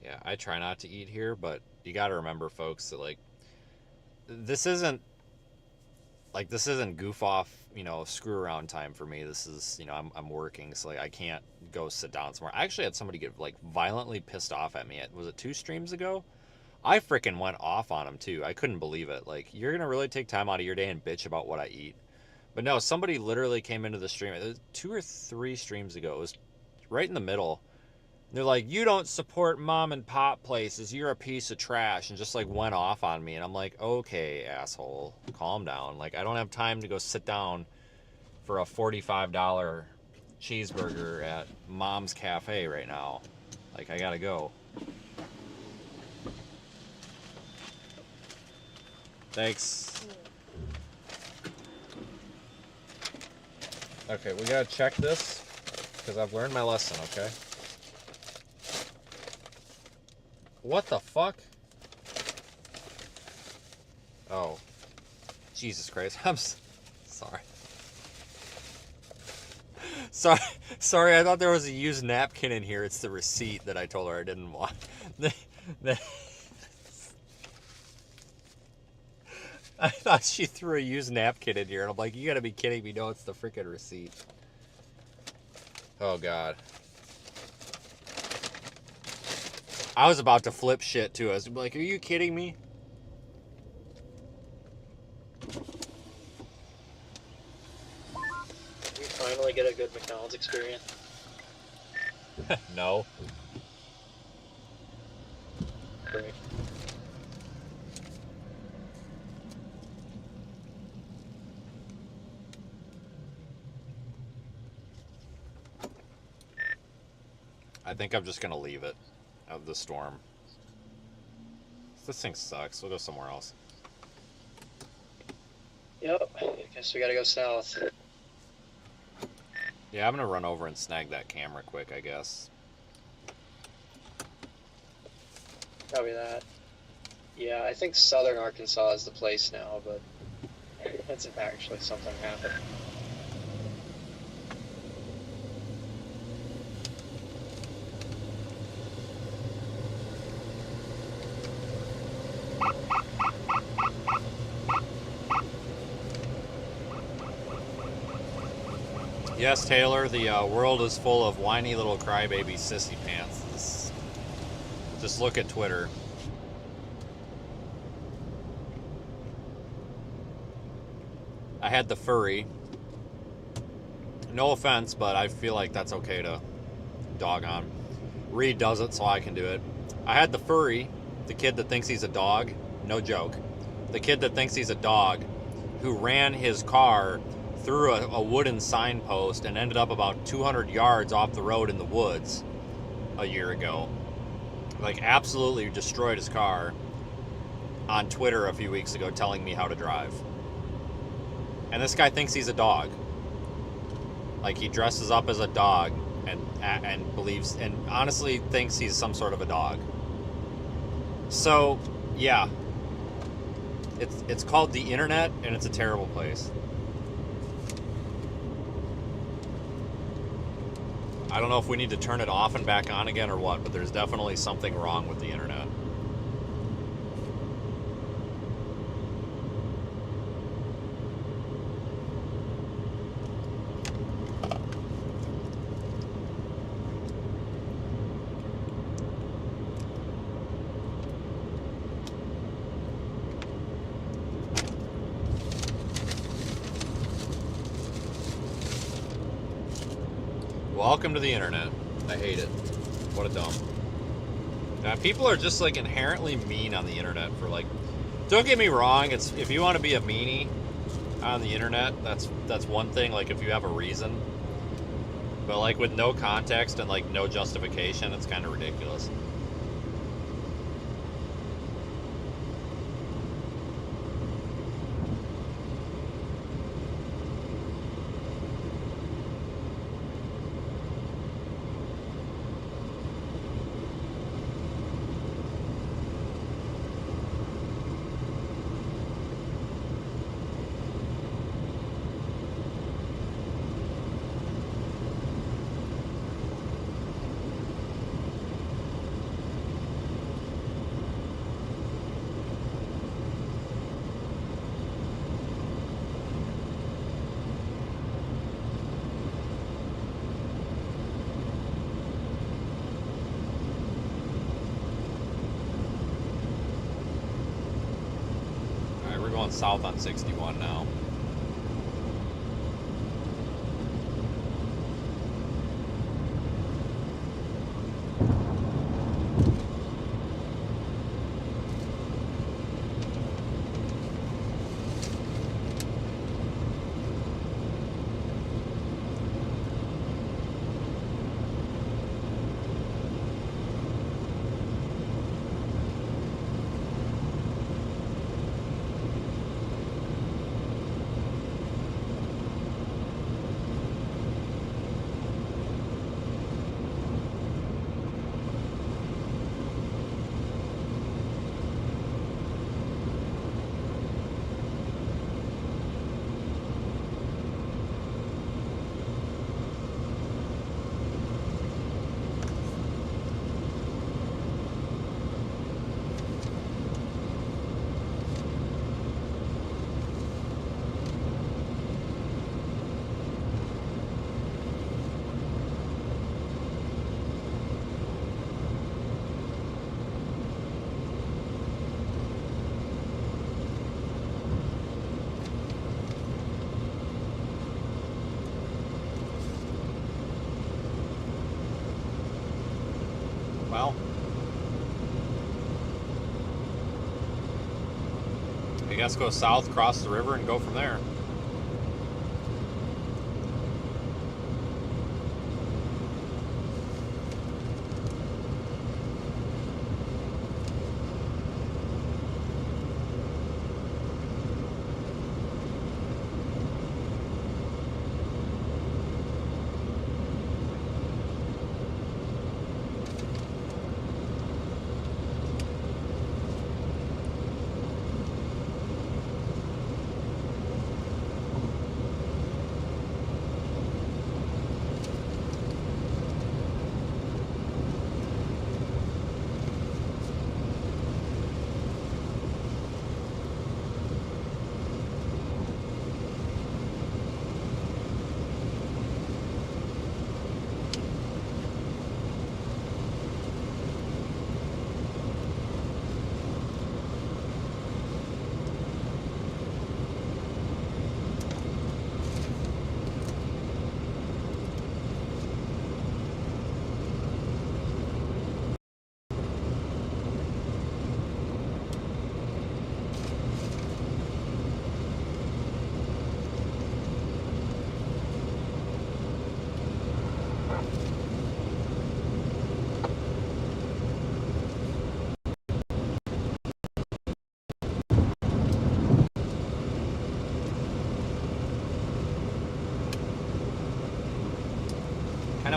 yeah, I try not to eat here, but you got to remember, folks, that like this isn't goof off, screw around time for me. This is, I'm working, so like I can't go sit down somewhere. I actually had somebody get like violently pissed off at me. Was it 2 streams ago? I freaking went off on him too. I couldn't believe it. Like, you're gonna really take time out of your day and bitch about what I eat? But no, somebody literally came into the stream. It was 2 or 3 streams ago. It was right in the middle. They're like, you don't support mom and pop places. You're a piece of trash. And just like went off on me. And I'm like, okay, asshole, calm down. Like, I don't have time to go sit down for a $45 cheeseburger at Mom's Cafe right now. Like, I gotta go. Thanks. Okay, we gotta check this because I've learned my lesson, okay? What the fuck? Oh. Jesus Christ. I'm sorry. Sorry, I thought there was a used napkin in here. It's the receipt that I told her I didn't want. I thought she threw a used napkin in here, and I'm like, you gotta be kidding me. No, it's the freaking receipt. Oh, God. I was about to flip shit, too. I was like, are you kidding me? Did you finally get a good McDonald's experience? No. Great. I think I'm just gonna leave it of the storm. This thing sucks. We'll go somewhere else. Yep, I guess we gotta go south. Yeah, I'm gonna run over and snag that camera quick, I guess. Probably that. Yeah, I think southern Arkansas is the place now, but that's if actually something happened. Yes, Taylor, the world is full of whiny little crybaby sissy pants. Just look at Twitter. I had the furry. No offense, but I feel like that's okay to dog on. Reed does it, so I can do it. I had the furry, the kid that thinks he's a dog. No joke. The kid that thinks he's a dog, who ran his car through a wooden signpost and ended up about 200 yards off the road in the woods a year ago. Like, absolutely destroyed his car on Twitter a few weeks ago, telling me how to drive. And this guy thinks he's a dog. Like, he dresses up as a dog and believes and honestly thinks he's some sort of a dog. So, yeah. It's called the internet, and it's a terrible place. I don't know if we need to turn it off and back on again or what, but there's definitely something wrong with the internet. Welcome to the internet. I hate it. What a dump. People are just like inherently mean on the internet for like. Don't get me wrong. It's if you want to be a meanie on the internet, that's one thing. Like if you have a reason. But like with no context and like no justification, it's kind of ridiculous. South on 61 now. Well, I guess go south, cross the river, and go from there.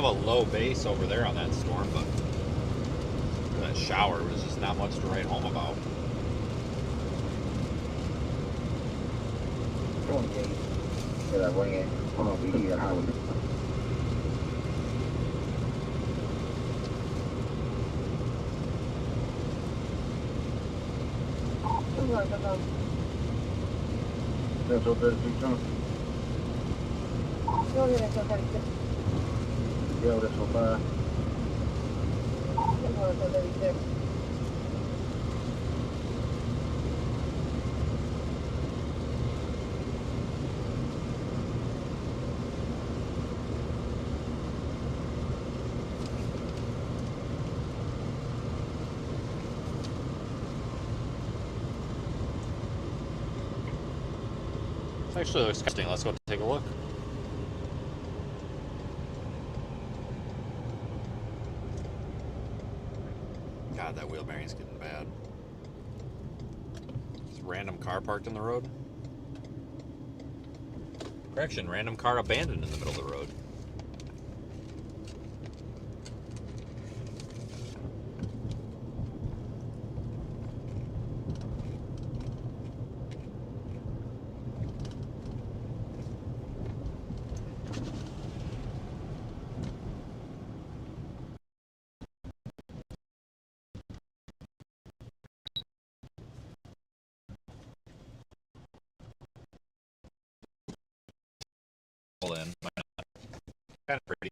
a low base over there on that storm, but that shower was just not much to write home about. 28. Did I bring it? I'm gonna be here. How would That's what 36 on. Yeah, this will buy. Actually looks interesting. Let's go take a look. God, that wheel bearing's getting bad. Just random car parked in the road. Correction, random car abandoned in the middle of the road. Pull in. Kind of pretty.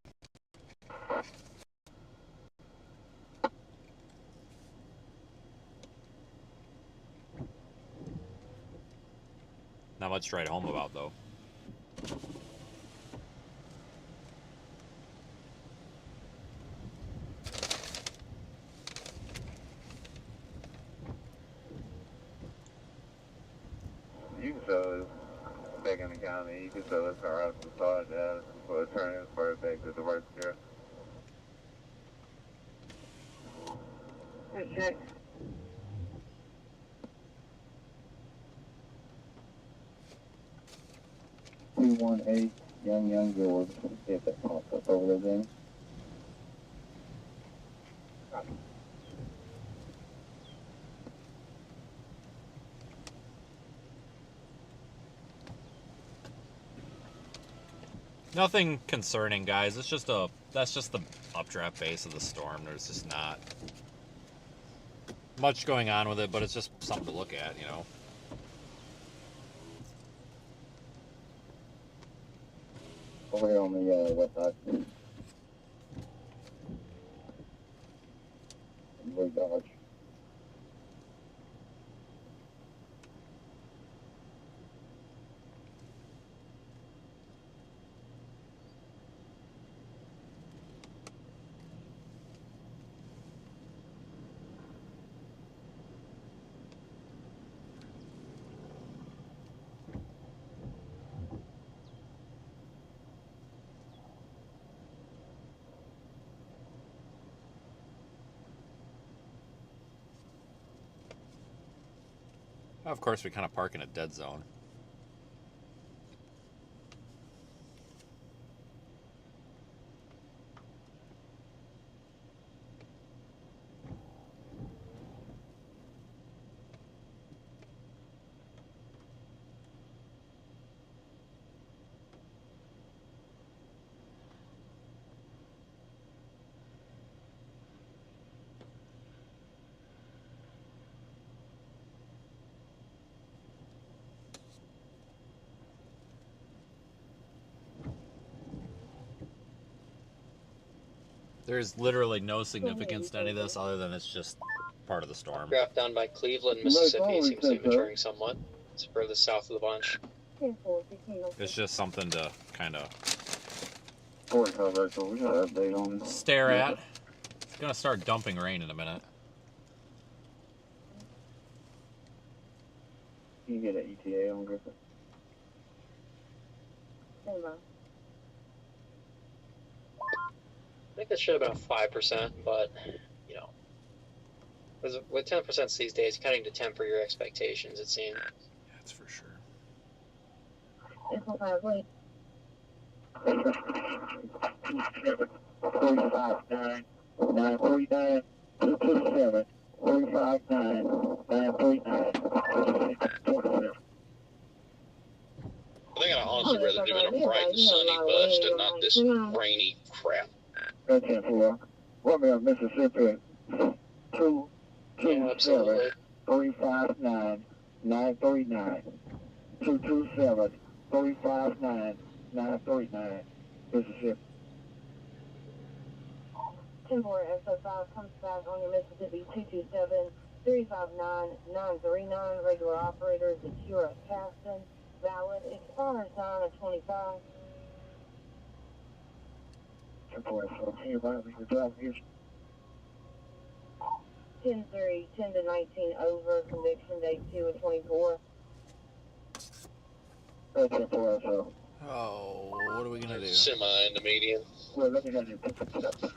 Not much to write home about, though. You can sell this back in the county. You can sell this car out to the side for a transfer back to the work here. Okay. 218 Young George. See if that pops up over there, Danny. Nothing concerning, guys. It's just that's just the updraft base of the storm. There's just not much going on with it, but it's just something to look at, you know. Over here on the west side. Blue Dodge. Of course, we kind of park in a dead zone. There's literally no significance to any of this other than it's just part of the storm. Draft down by Cleveland, Mississippi seems to be maturing somewhat. It's further south of the bunch. It's just something to kind of Stare at. It's gonna start dumping rain in a minute. You get an ETA on Griffin? I think that should have been a 5%, but, you know, with 10% these days, you kind of need to temper your expectations, it seems. That's for sure. 359 939 227 359 939. I think I'd honestly rather do it in a bright and sunny bust and not this rainy crap. 10-4. Romeo, Mississippi. 227 359 939. 227 359 939. Mississippi. 10-4 SO5 comes back on your Mississippi 227 359 939. Regular operators at Cura Caston. Valid. Expires 9 of 25. 10-4 SO10. Right, your drive here. 10-3, 10 to 19 over. Conviction date 2 of 24. 10-4 SO. Oh, what are we gonna do? Semi in the median. Well, let me have you.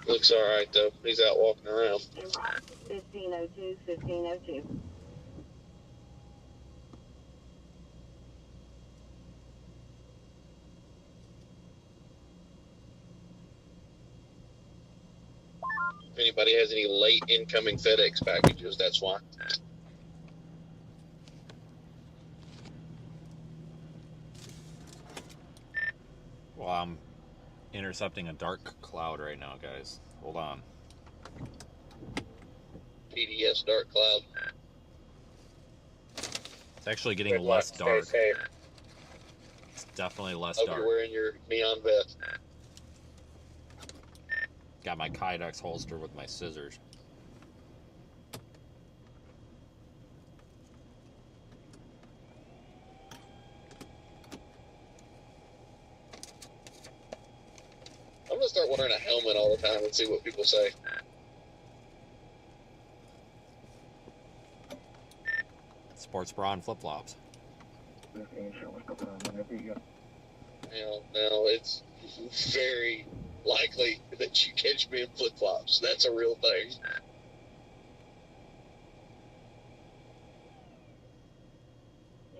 Looks all right though. He's out walking around. 1502, 1502. If anybody has any late incoming FedEx packages, that's why. Well, I'm intercepting a dark cloud right now, guys. Hold on. PDS dark cloud. It's actually getting Good less luck. dark. Stay safe. It's definitely less Hope dark. you're wearing your neon vest. Got my Kydex holster with my scissors. I'm gonna start wearing a helmet all the time and see what people say. Sports bra and flip-flops. Now, it's very likely that you catch me in flip-flops. That's a real thing.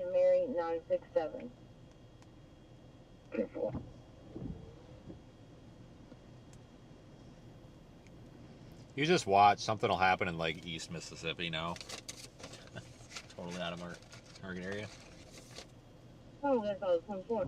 And Mary 967. 10-4. You just watch. Something will happen in like East Mississippi now. Totally out of our target area. Oh, that's all 24.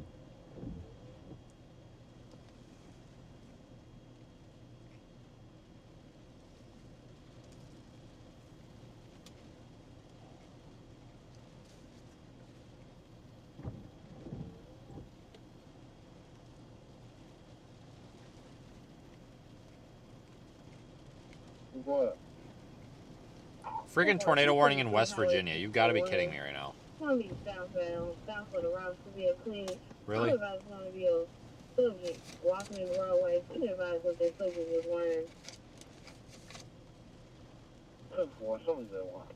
What? Friggin' tornado warning in West Virginia. You've got to be kidding me right now. It's going to be southbound. Southward around to be a clean. Really? Otherwise, it's going to be a subject walking in the roadway. Couldn't advise what their subject was wearing. 10-4. Something's that one.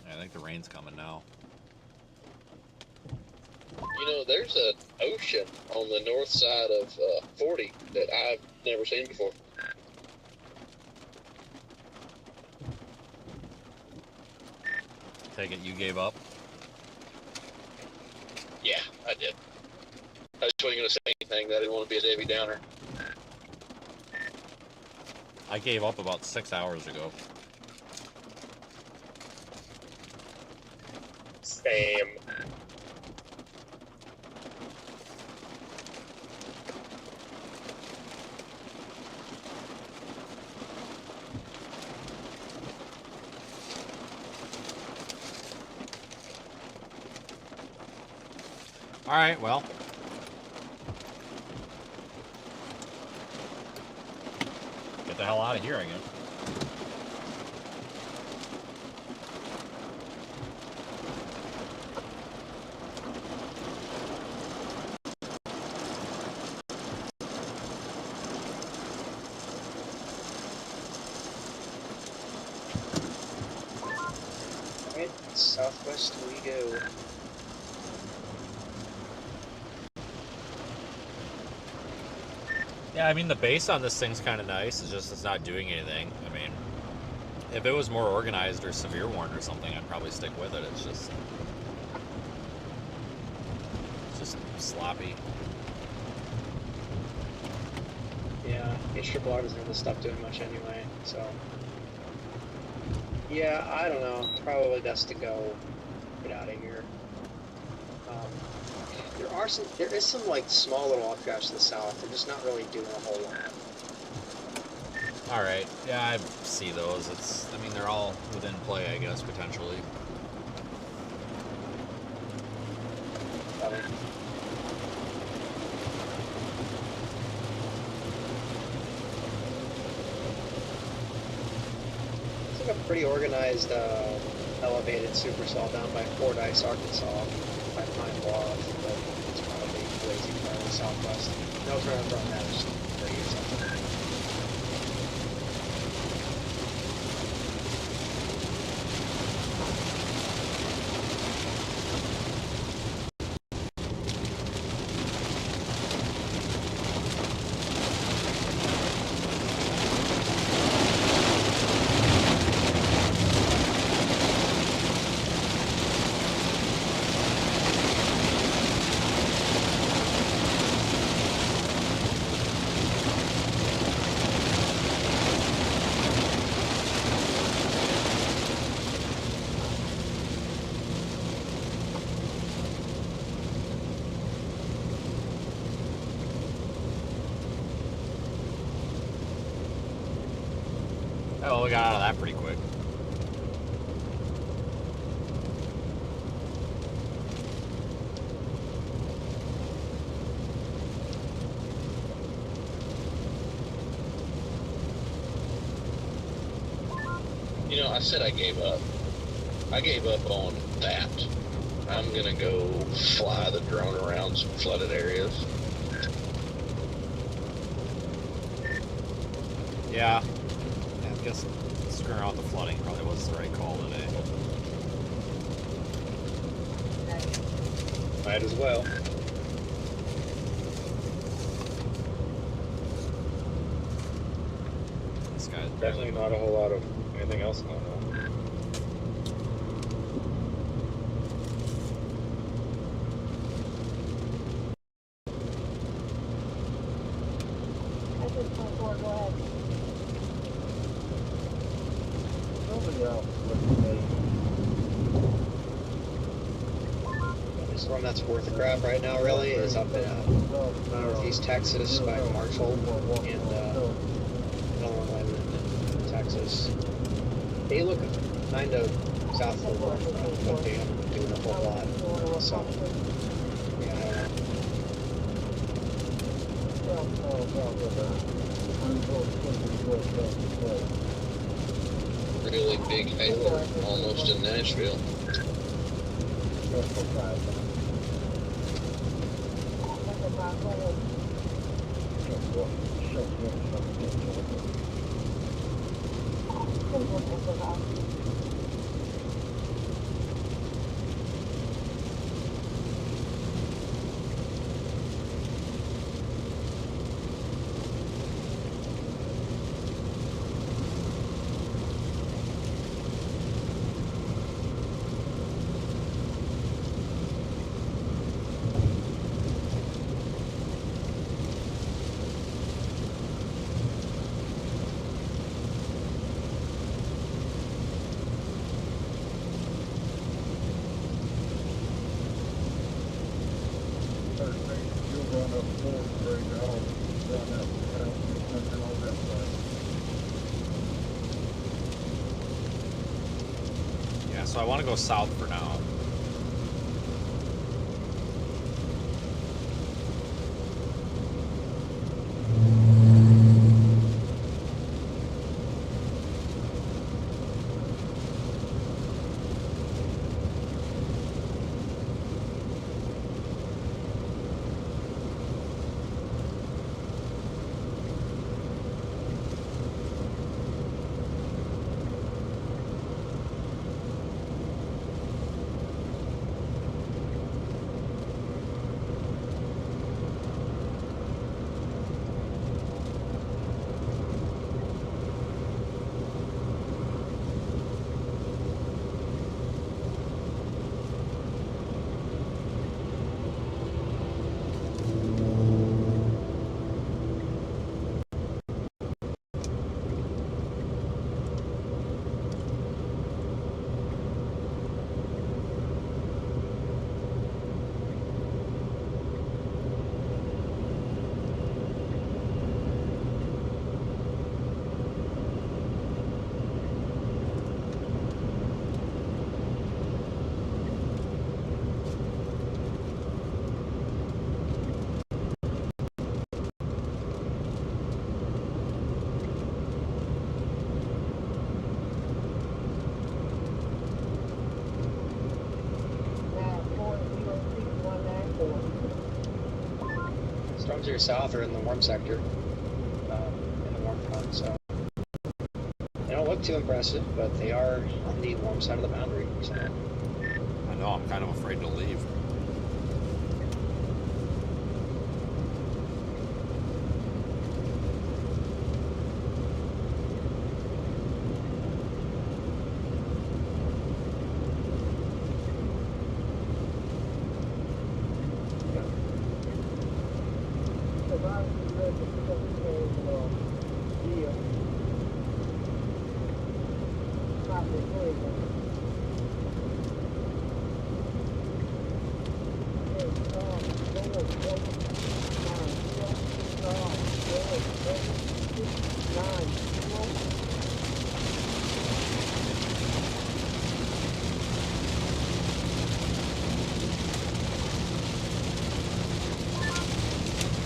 I think the rain's coming now. You know, there's an ocean on the north side of 40 that I've never seen before. Take it you gave up? Yeah, I did. I just wasn't going to say anything. I didn't want to be a Debbie Downer. I gave up about 6 hours ago. Same. All right, well. Get the hell out of here, I guess. Alright, southwest we go. Yeah, I mean, the base on this thing's kind of nice. It's just it's not doing anything. I mean, if it was more organized or severe warned or something, I'd probably stick with it. It's just sloppy. Yeah, H-triple-R doesn't have this stuff doing much anyway, so... Yeah, I don't know. It's probably best to go get out of here. There is some like small little updrafts to the south. They're just not really doing a whole lot. All right, yeah, I see those. I mean, they're all within play, I guess, potentially. It's like a pretty organized, elevated supercell down by Fordyce, Arkansas, by Pine Bluff, but it's probably way too far to the southwest. No turn from that is 3 or something. Oh, we got out of that pretty quick. You know, I said I gave up. I gave up on that. I'm gonna go fly the drone around some flooded areas. Yeah. I guess screwing around with the flooding probably was the right call today. Might as well. This guy's Definitely not a whole lot of anything else going on. This one that's worth the grab right now, really, is up in northeast Texas by Marshall and another one landed in Texas. They look kind of south of the waterfront, but they aren't doing a whole lot. So, yeah, I don't know. Really big hailer, almost in Nashville. Yeah, so I want to go south for now. From to your south are in the warm sector, in the warm front, so they don't look too impressive, but they are on the warm side of the boundary. So. I know, I'm kind of afraid to leave.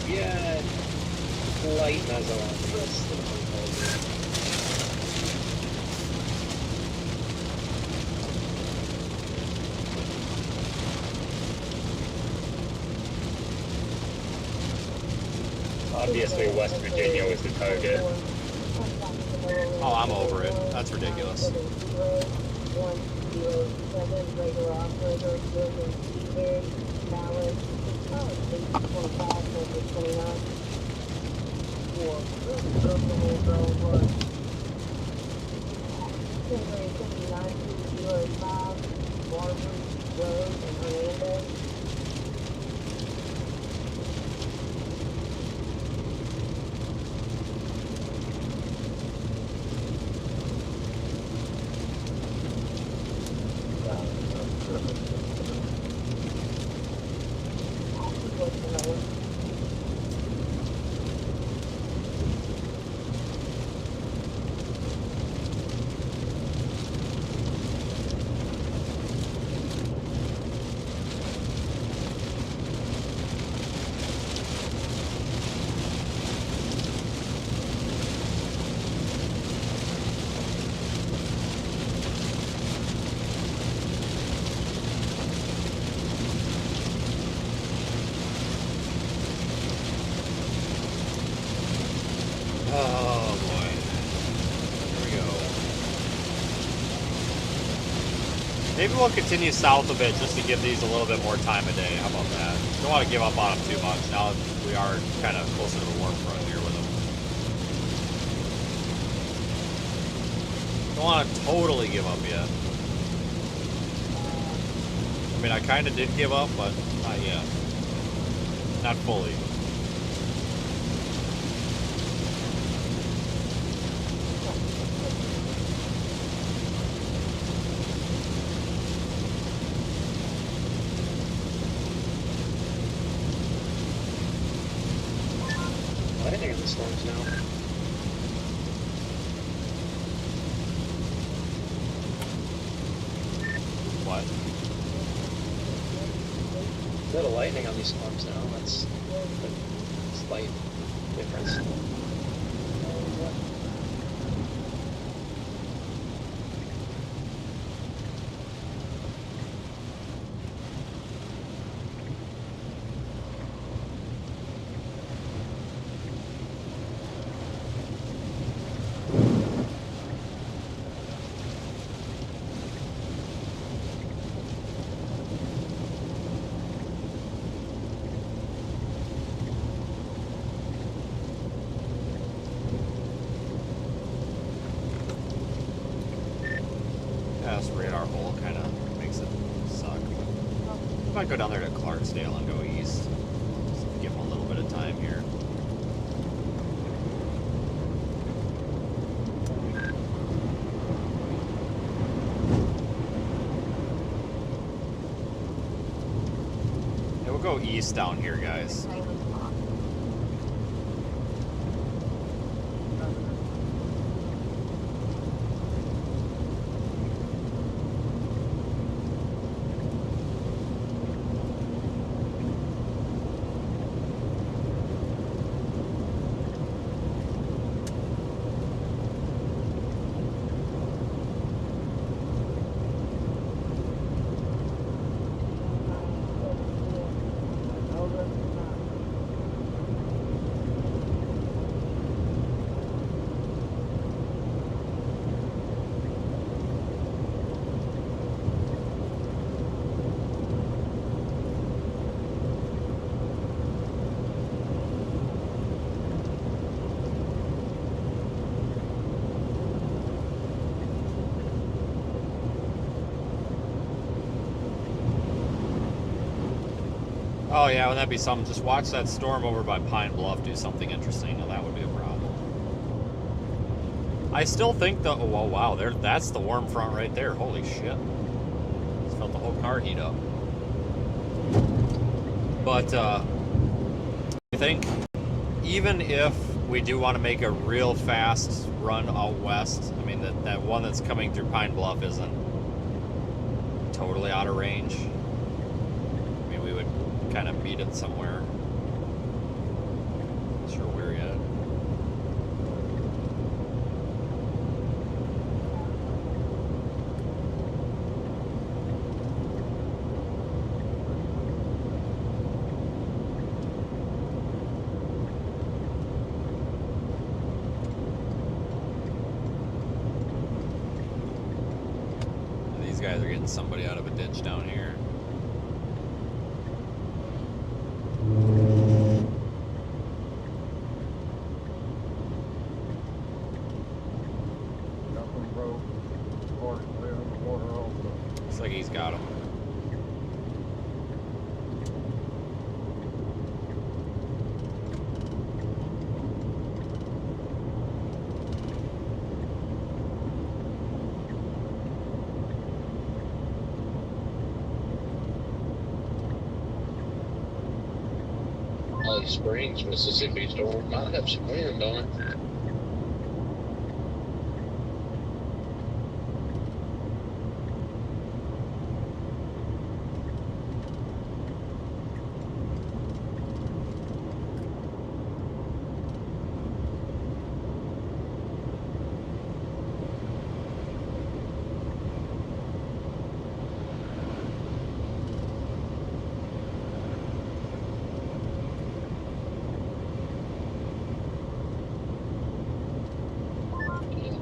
Yeah, light muzzle on this. Obviously, West Virginia was the target. Oh, I'm over it. That's ridiculous. Oh boy. Here we go. Maybe we'll continue south a bit just to give these a little bit more time of day. How about that? Don't want to give up on them too much now that we are kind of closer to the warm front here with them. Don't want to totally give up yet. I mean, I kind of did give up, but not yet. Not fully. Lightning in the storms now. What? Little lightning on these storms now. That's a slight difference. Yeah, this radar hole kind of makes it suck. Might go down there to Clarksdale and go east. Just give them a little bit of time here. Yeah, we'll go east down here, guys. Oh yeah, wouldn't that be something? Just watch that storm over by Pine Bluff do something interesting. Now that would be a problem. I still think the, oh wow, that's the warm front right there. Holy shit. Just felt the whole car heat up. But I think even if we do want to make a real fast run out west, I mean that one that's coming through Pine Bluff isn't totally out of range. I mean we would kind of meet it somewhere. Not sure where yet. These guys are getting somebody out of a ditch down here. Looks like he's got him. Holly Springs, Mississippi storm might have some wind on it.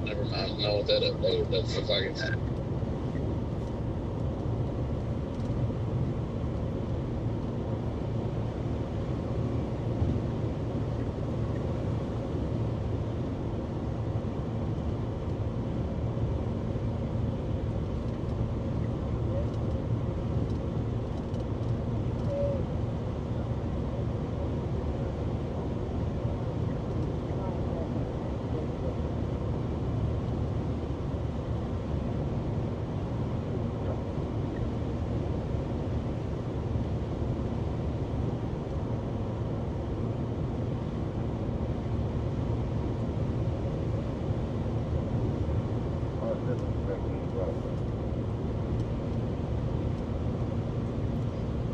Never mind, I don't know what that update does look like. It's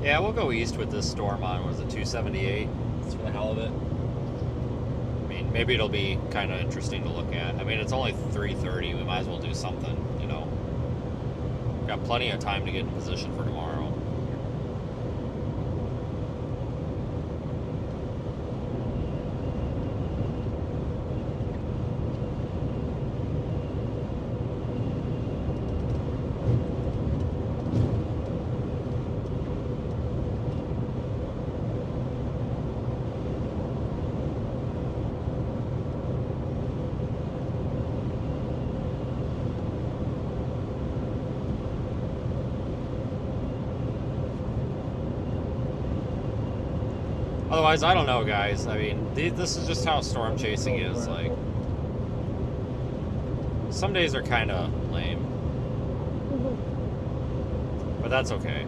Yeah, we'll go east with this storm on, what is it, 278? Just for the hell of it. I mean, maybe it'll be kind of interesting to look at. I mean, it's only 3:30. We might as well do something, you know. We've got plenty of time to get in position for tomorrow. Otherwise, I don't know, guys. I mean, this is just how storm chasing is. Like, some days are kind of lame, but that's okay.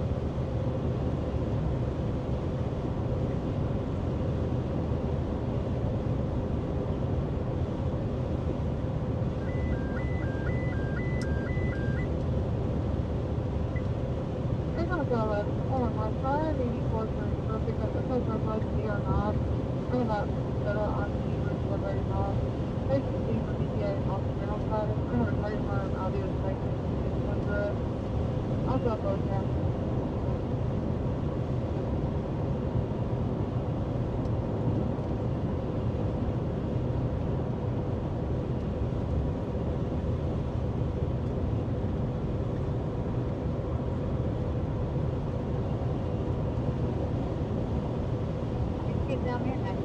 Down here next.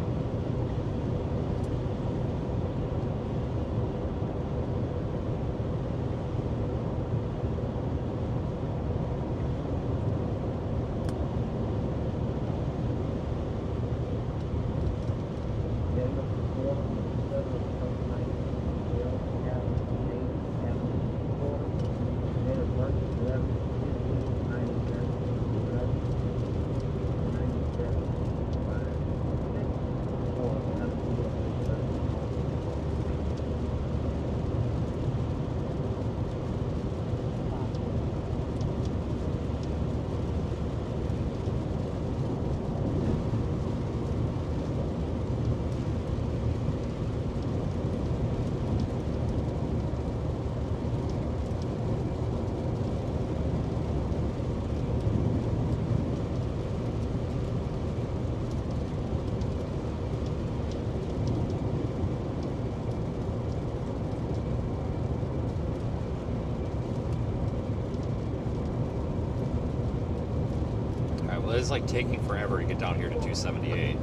Well, it's like taking forever to get down here to 278.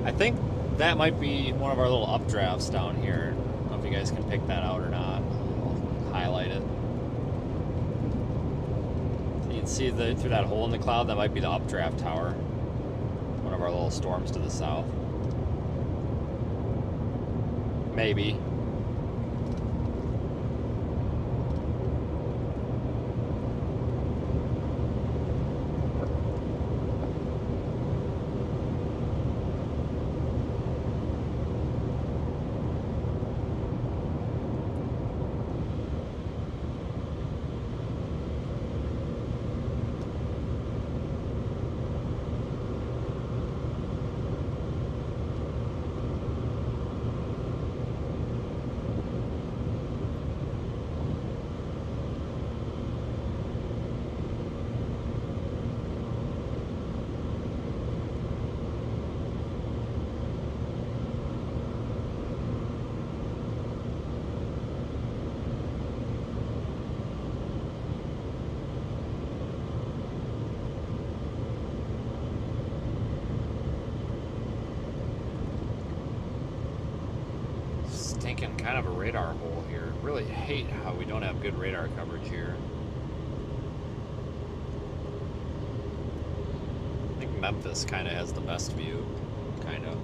I think that might be one of our little updrafts down here. I don't know if you guys can pick that out or not. I'll highlight it. You can see through that hole in the cloud, that might be the updraft tower. One of our little storms to the south. Maybe. Stinking kind of a radar hole here. Really hate how we don't have good radar coverage here. I think Memphis kind of has the best view, kind of.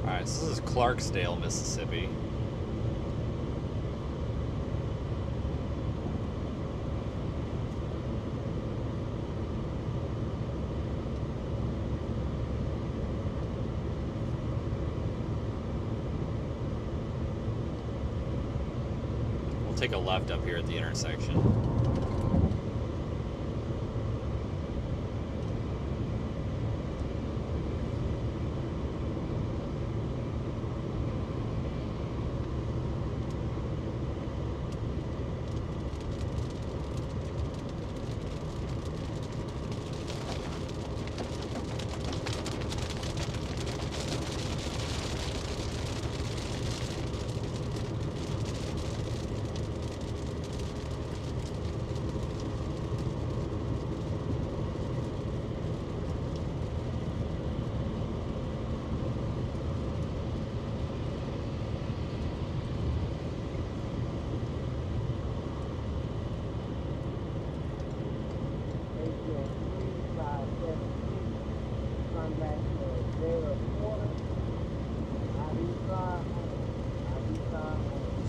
Alright, so this is Clarksdale, Mississippi. We'll take a left up here at the intersection.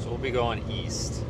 So we'll be going east.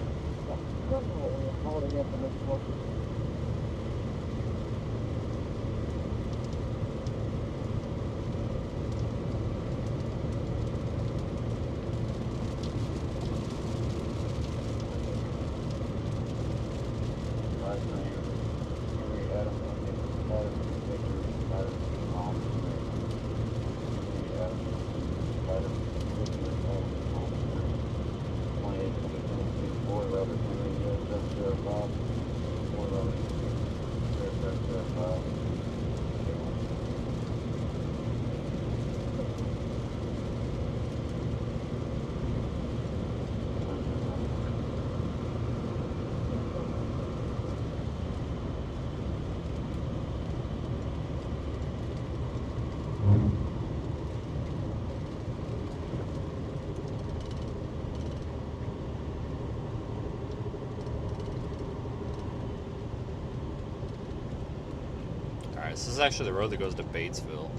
Alright, so this is actually the road that goes to Batesville.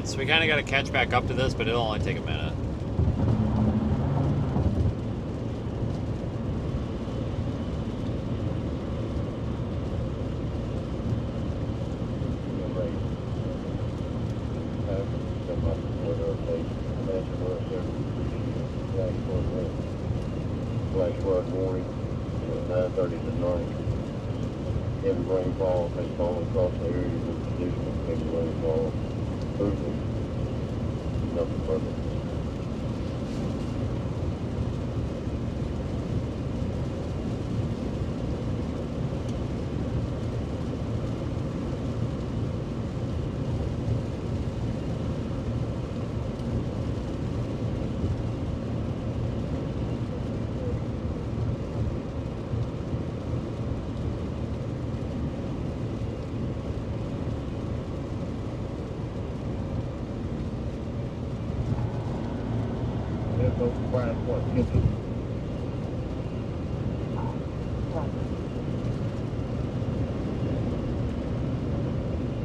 So we kind of got to catch back up to this, but it'll only take a minute. Flash flood warning, 9:30 to 9. Heavy rainfall has fallen across the area with additional heavy rainfall. Moving, nothing further.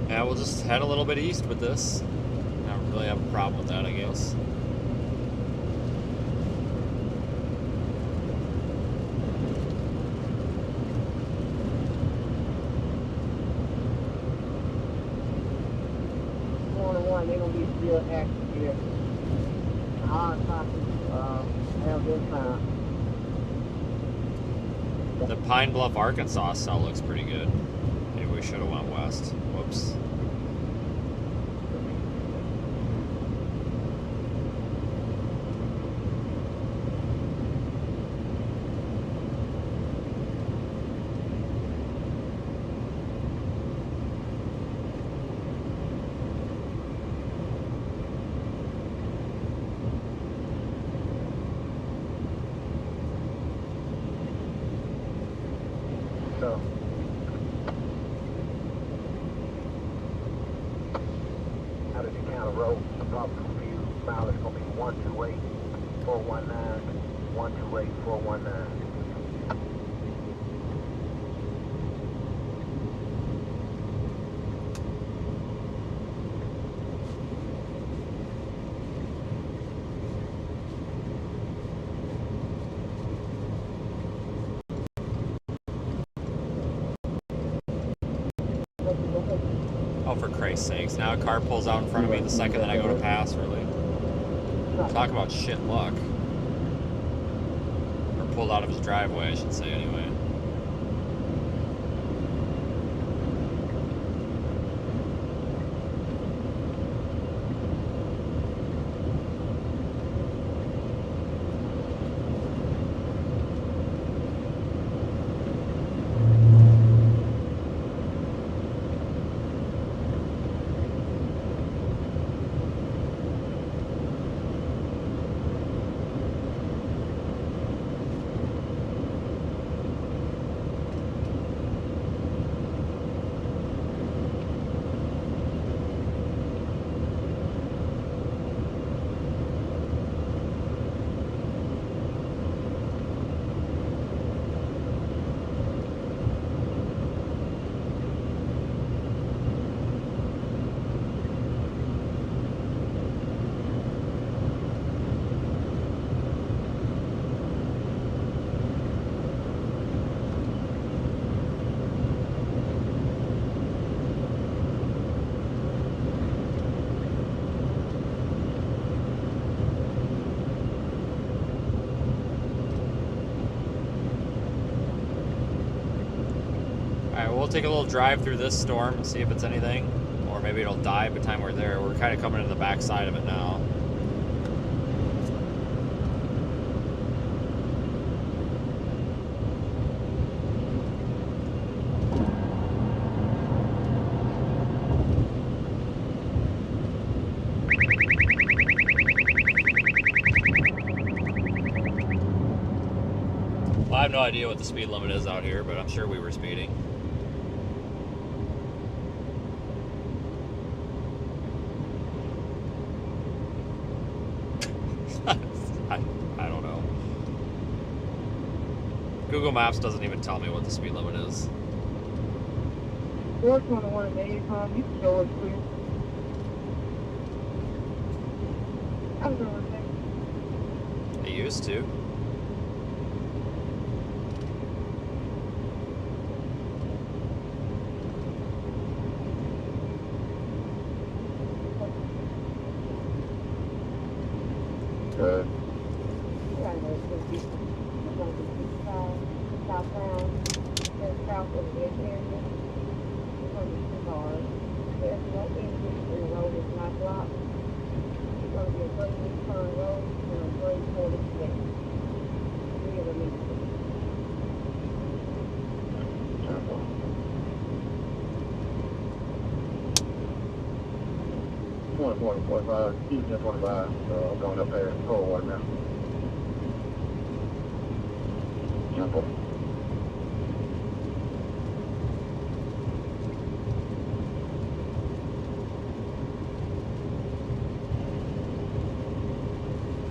Yeah, we'll just head a little bit east with this. I don't really have a problem with that, I guess. They're gonna be still active here. Hard copies have this time. The Pine Bluff, Arkansas cell looks pretty good. Maybe we should have went west. Whoops. So, out of the county road, probably gonna be mileage gonna be 128 419 128 419. Oh, for Christ's sakes. Now a car pulls out in front of me the second that I go to pass, really. Talk about shit luck. Or pulled out of his driveway, I should say, anyway. We'll take a little drive through this storm and see if it's anything, or maybe it'll die by the time we're there. We're kind of coming to the back side of it now. Well, I have no idea what the speed limit is out here, but I'm sure we were speeding. I don't know. Google Maps doesn't even tell me what the speed limit is. 421 at Mediacom, you can show us clear. I'm going to They used to. Good. southbound, just south of the area. It's going to be 2 cars. There's no increase in the road is not blocked. It's going to be a 30-turn road and a 346. 3 of them each. 45, keep 1025, so I'm going up there in cold water now. Simple.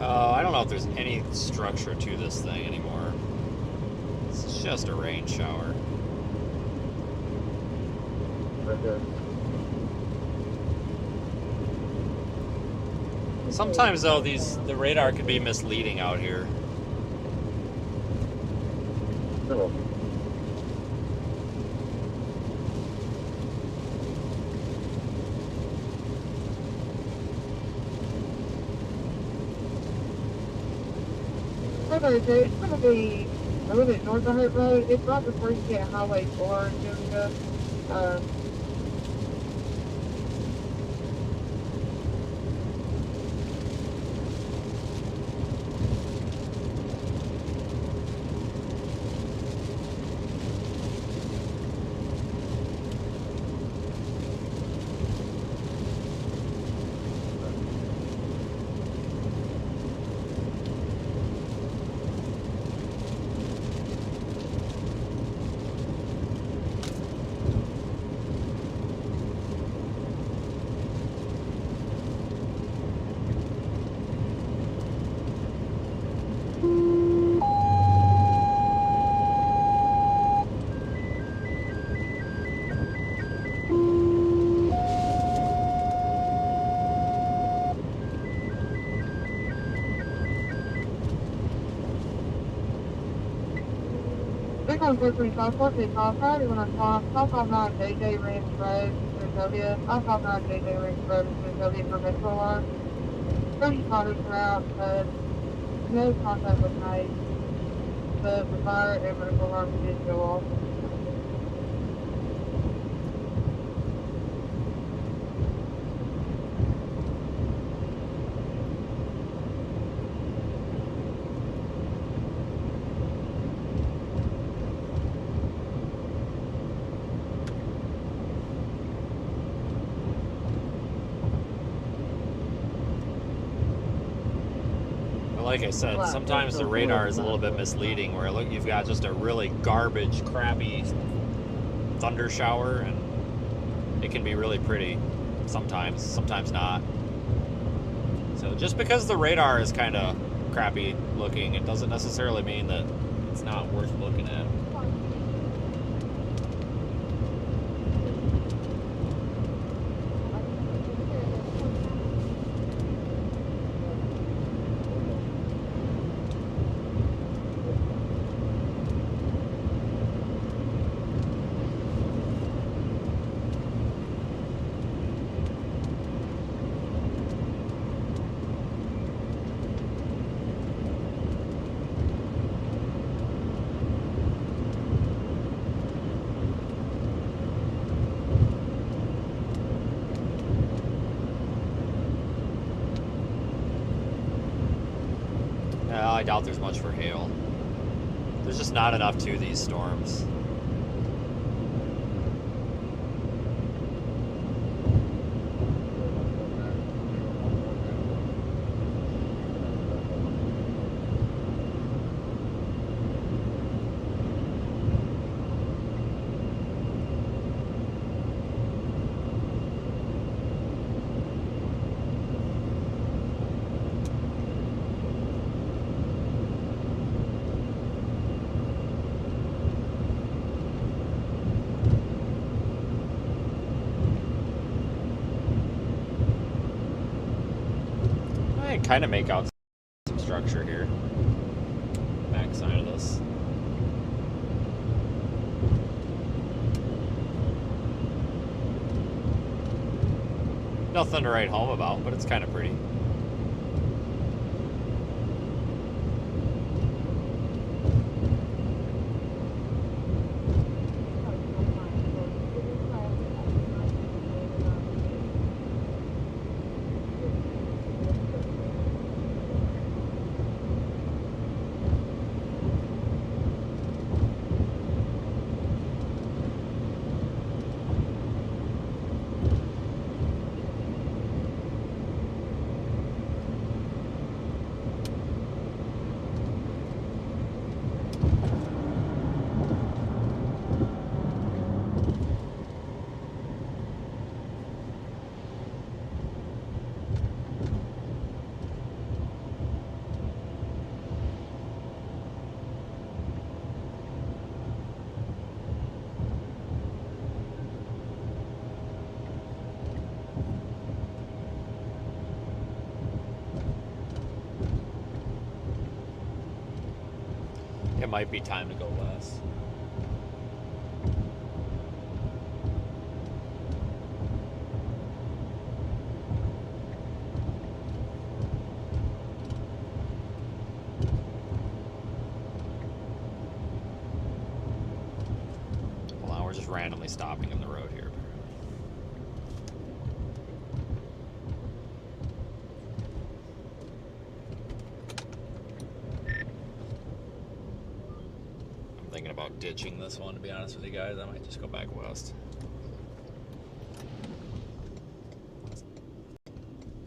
I don't know if there's any structure to this thing anymore. It's just a rain shower. Right there. Sometimes though, the radar can be misleading out here. Simple. Okay, so it's going to be a little bit north of Hurt Road. It's right before you get Highway 4 in Georgia. They're going 435, 435, Friday when I talk, 559 JJ Ranch Road, Sarasota, 559 JJ Ranch Road, Sarasota for Metro Line. 30 cars route, no contact was made. The fire and medical alarm did go off. Like I said, sometimes the radar is a little bit misleading where look, you've got just a really garbage, crappy thunder shower, and it can be really pretty sometimes not. So just because the radar is kind of crappy looking, it doesn't necessarily mean that it's not worth looking at. I doubt there's much for hail. There's just not enough to these storms. kind of make out some structure here. Back side of this. Nothing to write home about, but it's kind of pretty. It might be time to go west. Hold on, we're just randomly stopping in the road here. Thinking about ditching this one, to be honest with you guys. I might just go back west.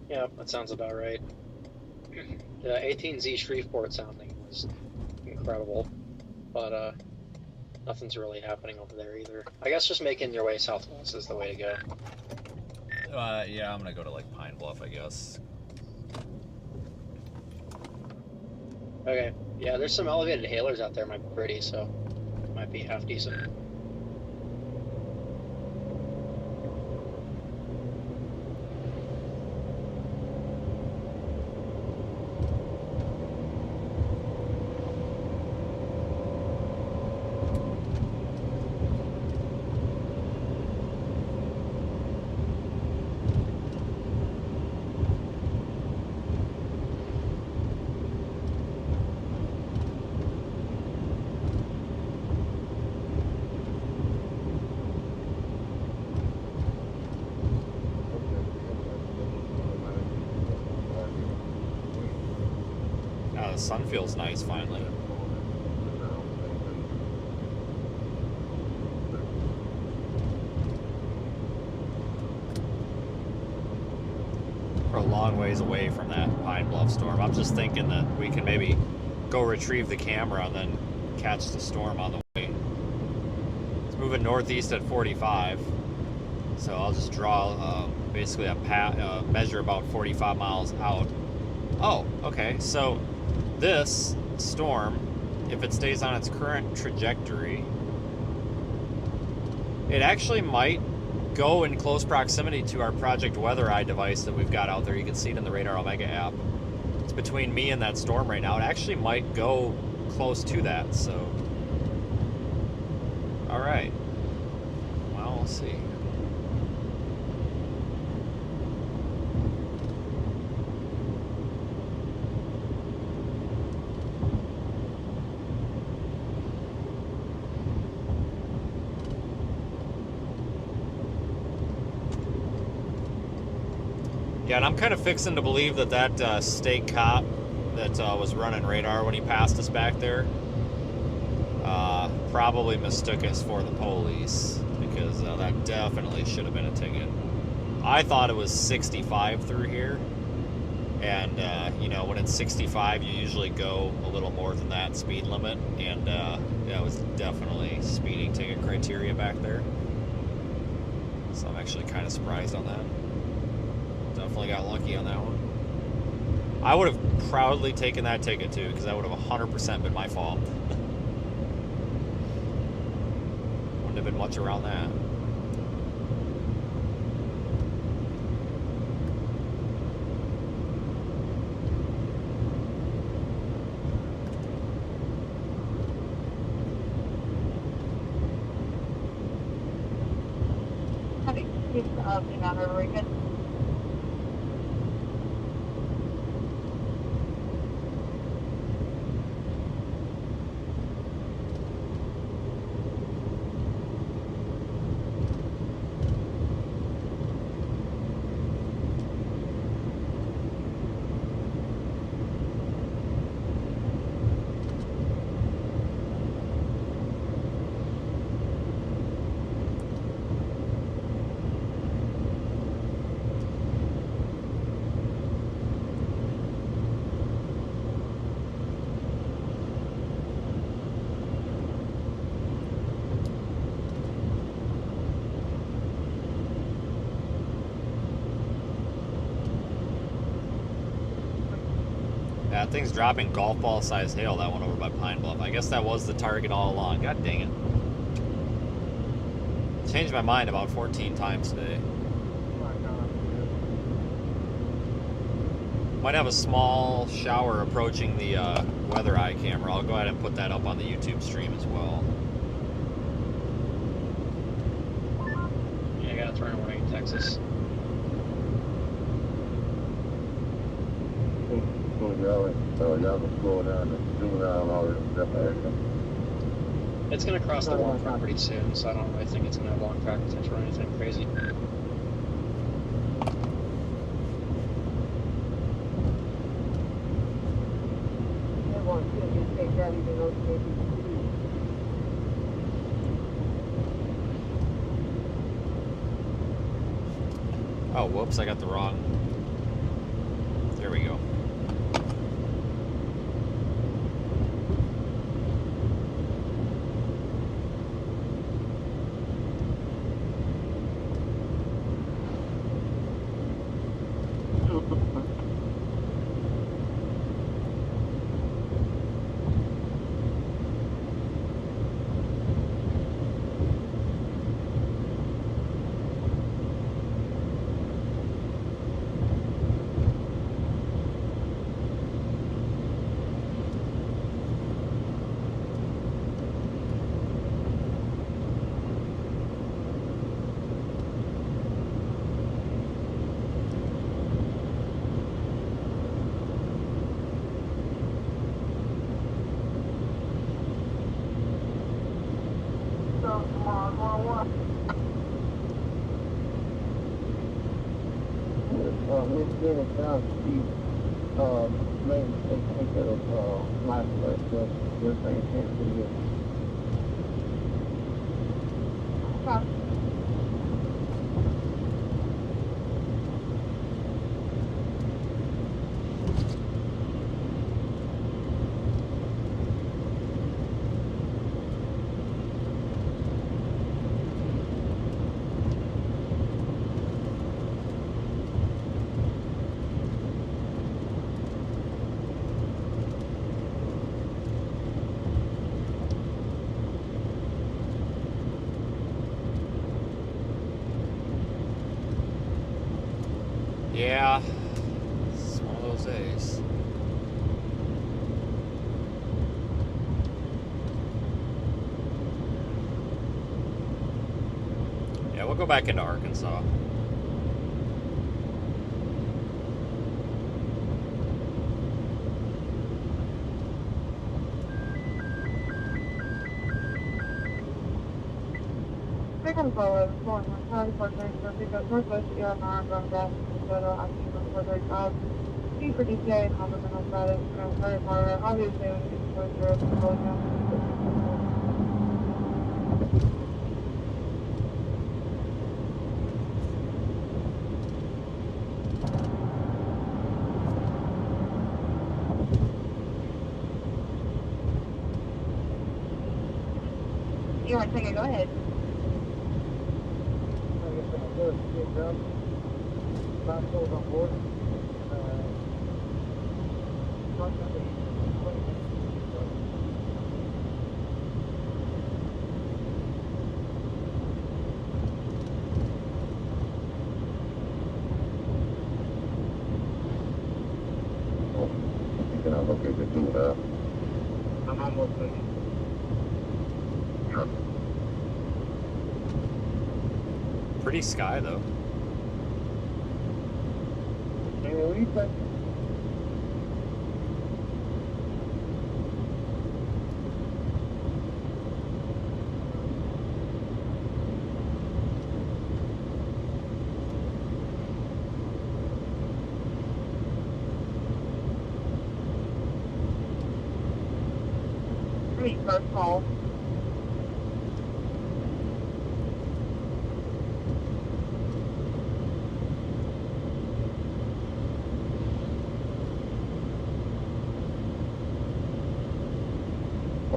Yeah, that sounds about right. The 18Z Shreveport sounding was incredible, but nothing's really happening over there either. I guess just making your way southwest is the way to go. Yeah, I'm gonna go to like Pine Bluff, I guess. Okay, yeah, there's some elevated hailers out there, might be pretty, so might be half decent. The sun feels nice finally. We're a long ways away from that Pine Bluff storm. I'm just thinking that we can maybe go retrieve the camera and then catch the storm on the way. It's moving northeast at 45, so I'll just draw basically a measure about 45 miles out. Oh, okay, so this storm, if it stays on its current trajectory, it actually might go in close proximity to our Project Weather Eye device that we've got out there. You can see it in the Radar Omega app. It's between me and that storm right now. It actually might go close to that, so. All right. Well, we'll see. Yeah, and I'm kind of fixing to believe that that state cop that was running radar when he passed us back there probably mistook us for the police, because that definitely should have been a ticket. I thought it was 65 through here, and you know, when it's 65, you usually go a little more than that speed limit, and yeah, it was definitely speeding ticket criteria back there. So I'm actually kind of surprised on that. Definitely got lucky on that one. I would have proudly taken that ticket too, because that would have 100% been my fault. Wouldn't have been much around that. River Region. That thing's dropping golf ball sized hail, that one over by Pine Bluff. I guess that was the target all along. God dang it. Changed my mind about 14 times today. Might have a small shower approaching the weather eye camera. I'll go ahead and put that up on the YouTube stream as well. Yeah, I got a tornado warning in Texas. It's going to cross the warm front pretty soon, so I don't really think it's going to have long track potential or anything crazy. Oh, whoops, I got the wrong. There we go. Yeah, it's one of those days. Yeah, we'll go back into Arkansas. Second forward, 435, because Northwest ER9 from Gas Federal Action for 35. C for DPA and fundamental status, and third forward, obviously, it's for 0 to close down. You want to take it? Go ahead. On board. I'm almost finished. Pretty sky though. Senorita. Repeat first call.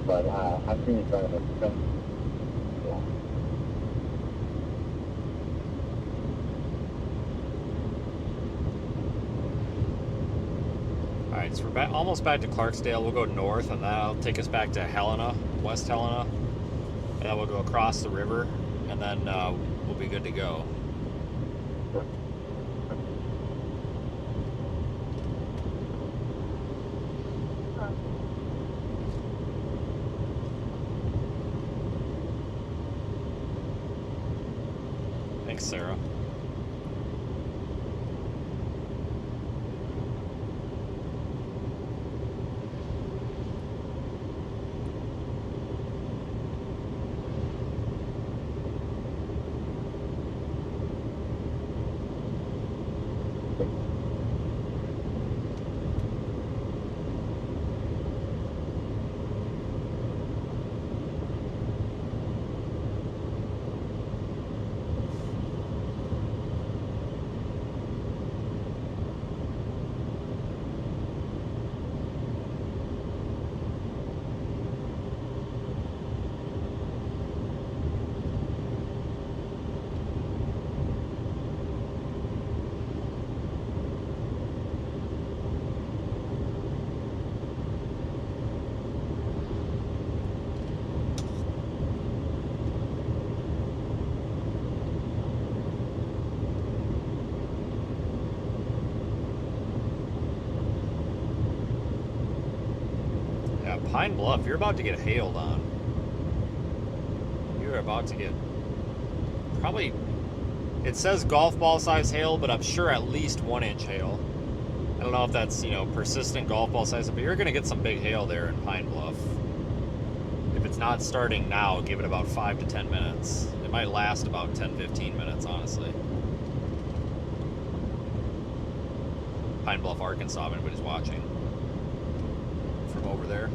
But I've seen it trying to come. Yeah. Alright, so we're almost back to Clarksdale. We'll go north, and that'll take us back to Helena, West Helena. And then we'll go across the river, and then we'll be good to go. Thanks, Sarah. Pine Bluff, you're about to get hailed on. You're about to get probably, it says golf ball size hail, but I'm sure at least 1 inch hail. I don't know if that's, you know, persistent golf ball size, but you're going to get some big hail there in Pine Bluff. If it's not starting now, give it about 5 to 10 minutes. It might last about 10-15 minutes, honestly. Pine Bluff, Arkansas, if anybody's watching from over there.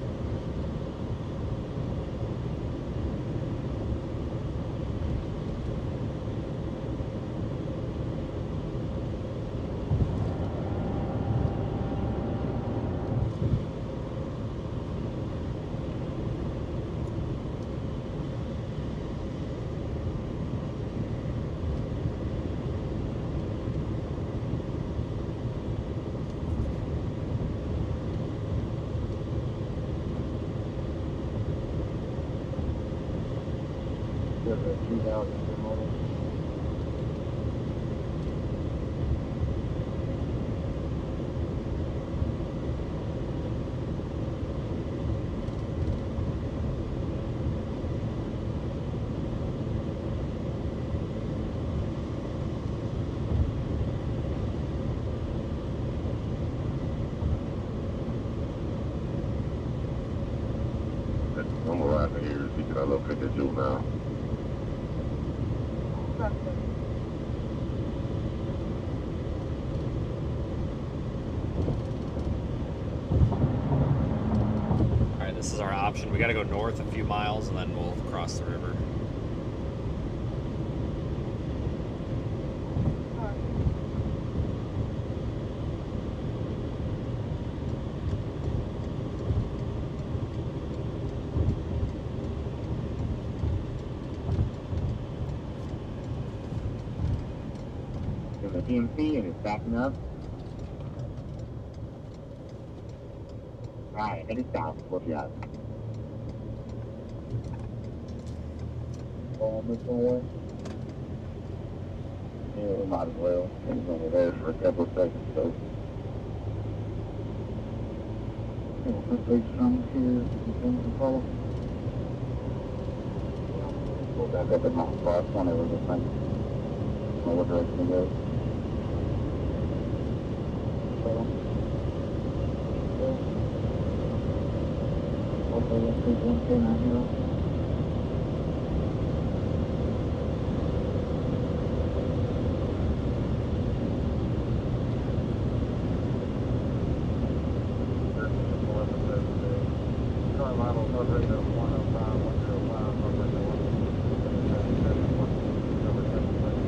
I'm around here to see can I locate the Jew now. Alright, this is our option. We gotta go north a few miles and then we'll cross the river. The DMC and it's backing up. Right, headed south. What you got? Going this way? Yeah, we might as well. It's only there for a couple of seconds, so. We'll put these strings here. Control. We'll back up at my spot whenever this thing. Know what direction it goes.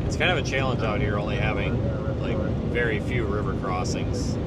It's kind of a challenge out here, only having like very few river crossings.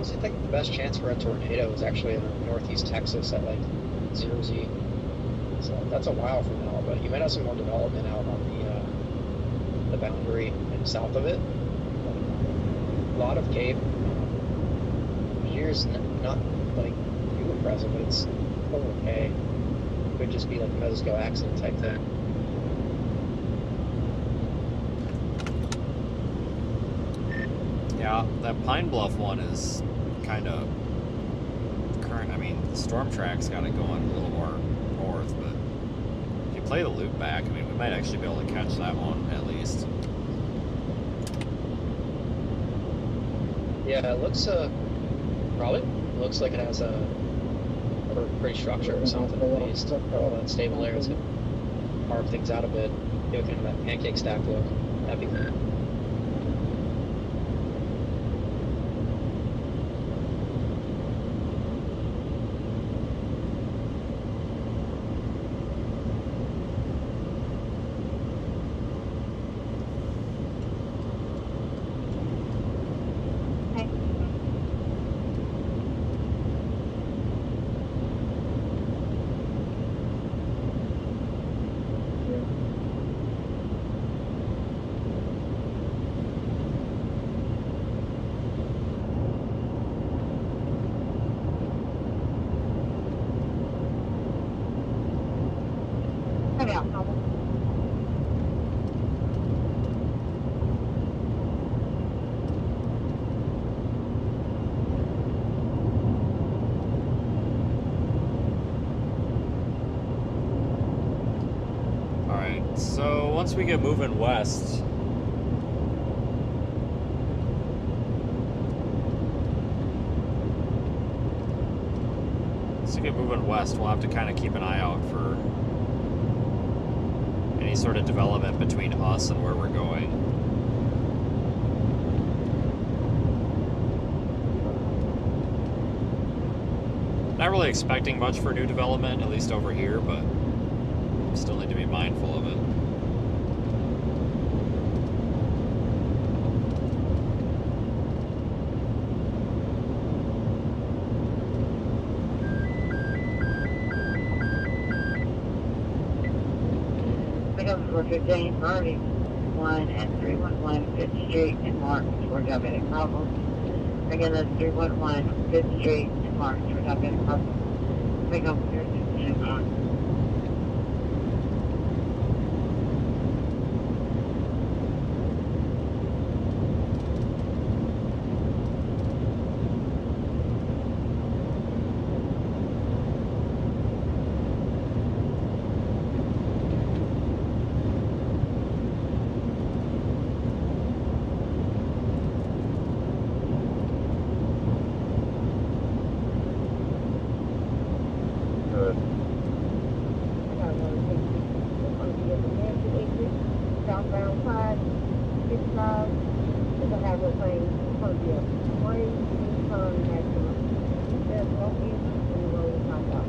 I think the best chance for a tornado is actually in northeast Texas at like 0Z. So that's a while from now, but you might have some more development out on the boundary and south of it. A lot of Cape. Here's not like too impressive, but it's okay. It could just be like a Mexico accident type thing. Yeah, that Pine Bluff one is kind of current. I mean, the storm track's got it going a little more north, but if you play the loop back, I mean, we might actually be able to catch that one at least. Yeah, it looks probably looks like it has a pretty structure or something at least. All that stable areas could carve things out a bit. Give it kind of that pancake stack look. That'd be cool. So once we get moving west, we'll have to kind of keep an eye out for any sort of development between us and where we're going. Not really expecting much for new development, at least over here, but still need to be mindful of it. James Hardy, 1 and 311 5th Street in March for diabetic problems. Again, that's 311 5th Street in March for diabetic problems. Pick up your 16 on. was saying, it's supposed to be a straight turn maximum. There's no easy in the road to find out.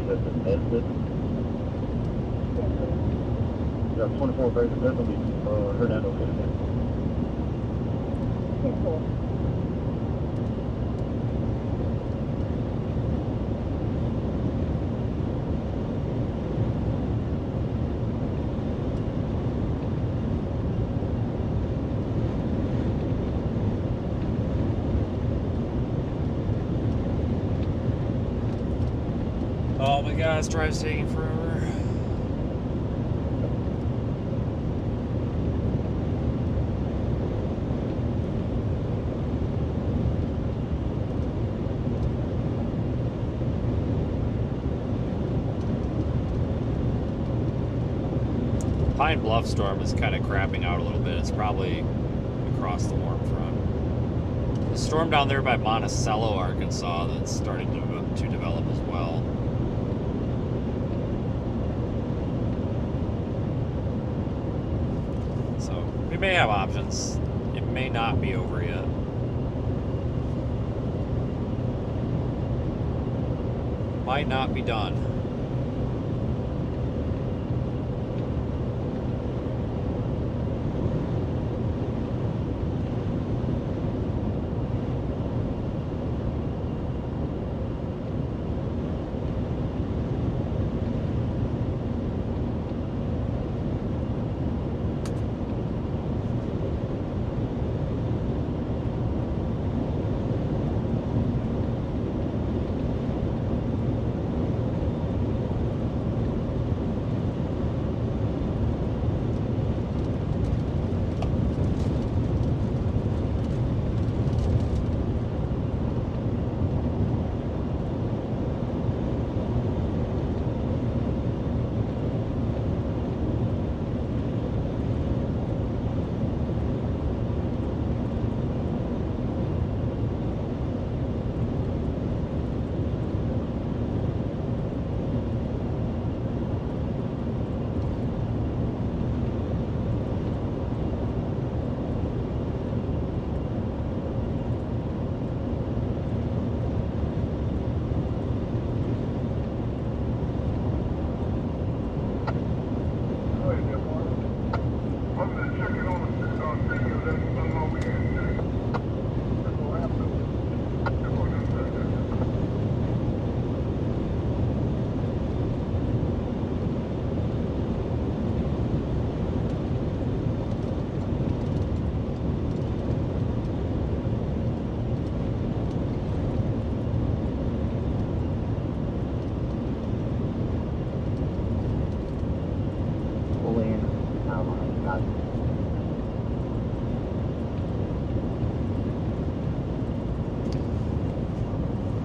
That's a method. Yeah, 24 pages, that's gonna be, Hernando Kennedy. Yes, sir. Oh my god, this drive's taking forever. Pine Bluff storm is kind of crapping out a little bit. It's probably across the warm front. The storm down there by Monticello, Arkansas, that's starting to develop as well. So we may have options. It may not be over yet. Might not be done.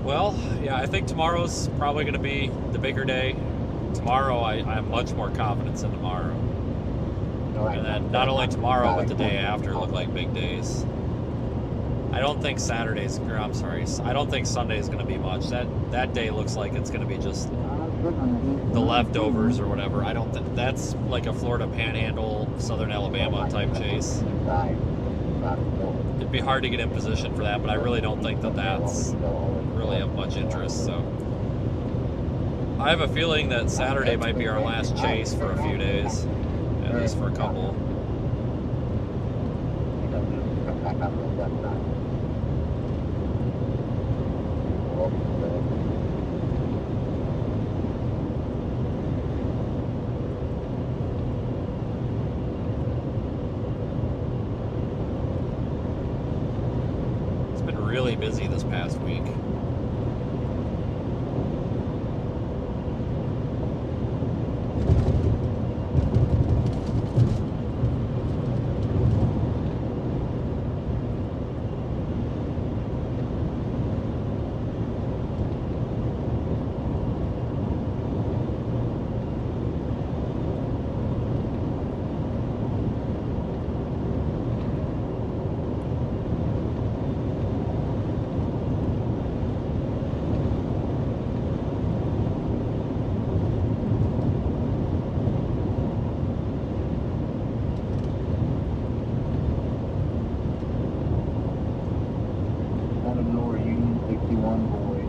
Well, yeah, I think tomorrow's probably going to be the bigger day. Tomorrow, I have much more confidence in tomorrow. And then not only tomorrow, but the day after look like big days. I don't think Saturday's, or I'm sorry, I don't think Sunday's going to be much. That day looks like it's going to be just the leftovers or whatever. I don't think that's like a Florida Panhandle, Southern Alabama type chase. It'd be hard to get in position for that, but I really don't think that that's really of much interest. So I have a feeling that Saturday might be our last chase for a few days, at least for a couple. It's been really busy this past week. convoy.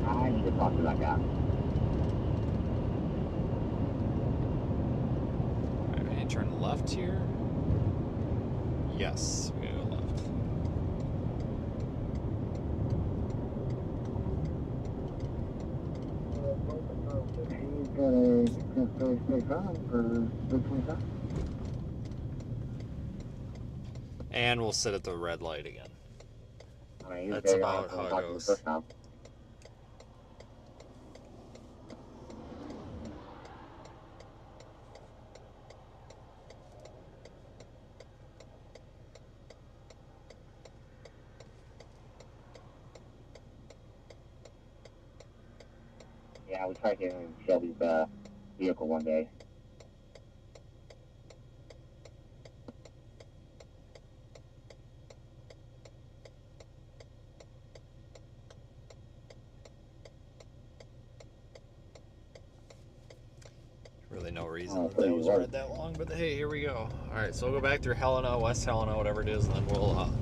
I need to talk to that guy. Alright, we need to turn left here. Yes, we gotta go left. He's got a 635 for 325. And we'll sit at the red light again. I mean, That's about how it goes. Yeah, we tried getting Shelby's vehicle one day. Really no reason that was red that long, but hey, here we go. Alright, so we'll go back through Helena, West Helena, whatever it is, and then we'll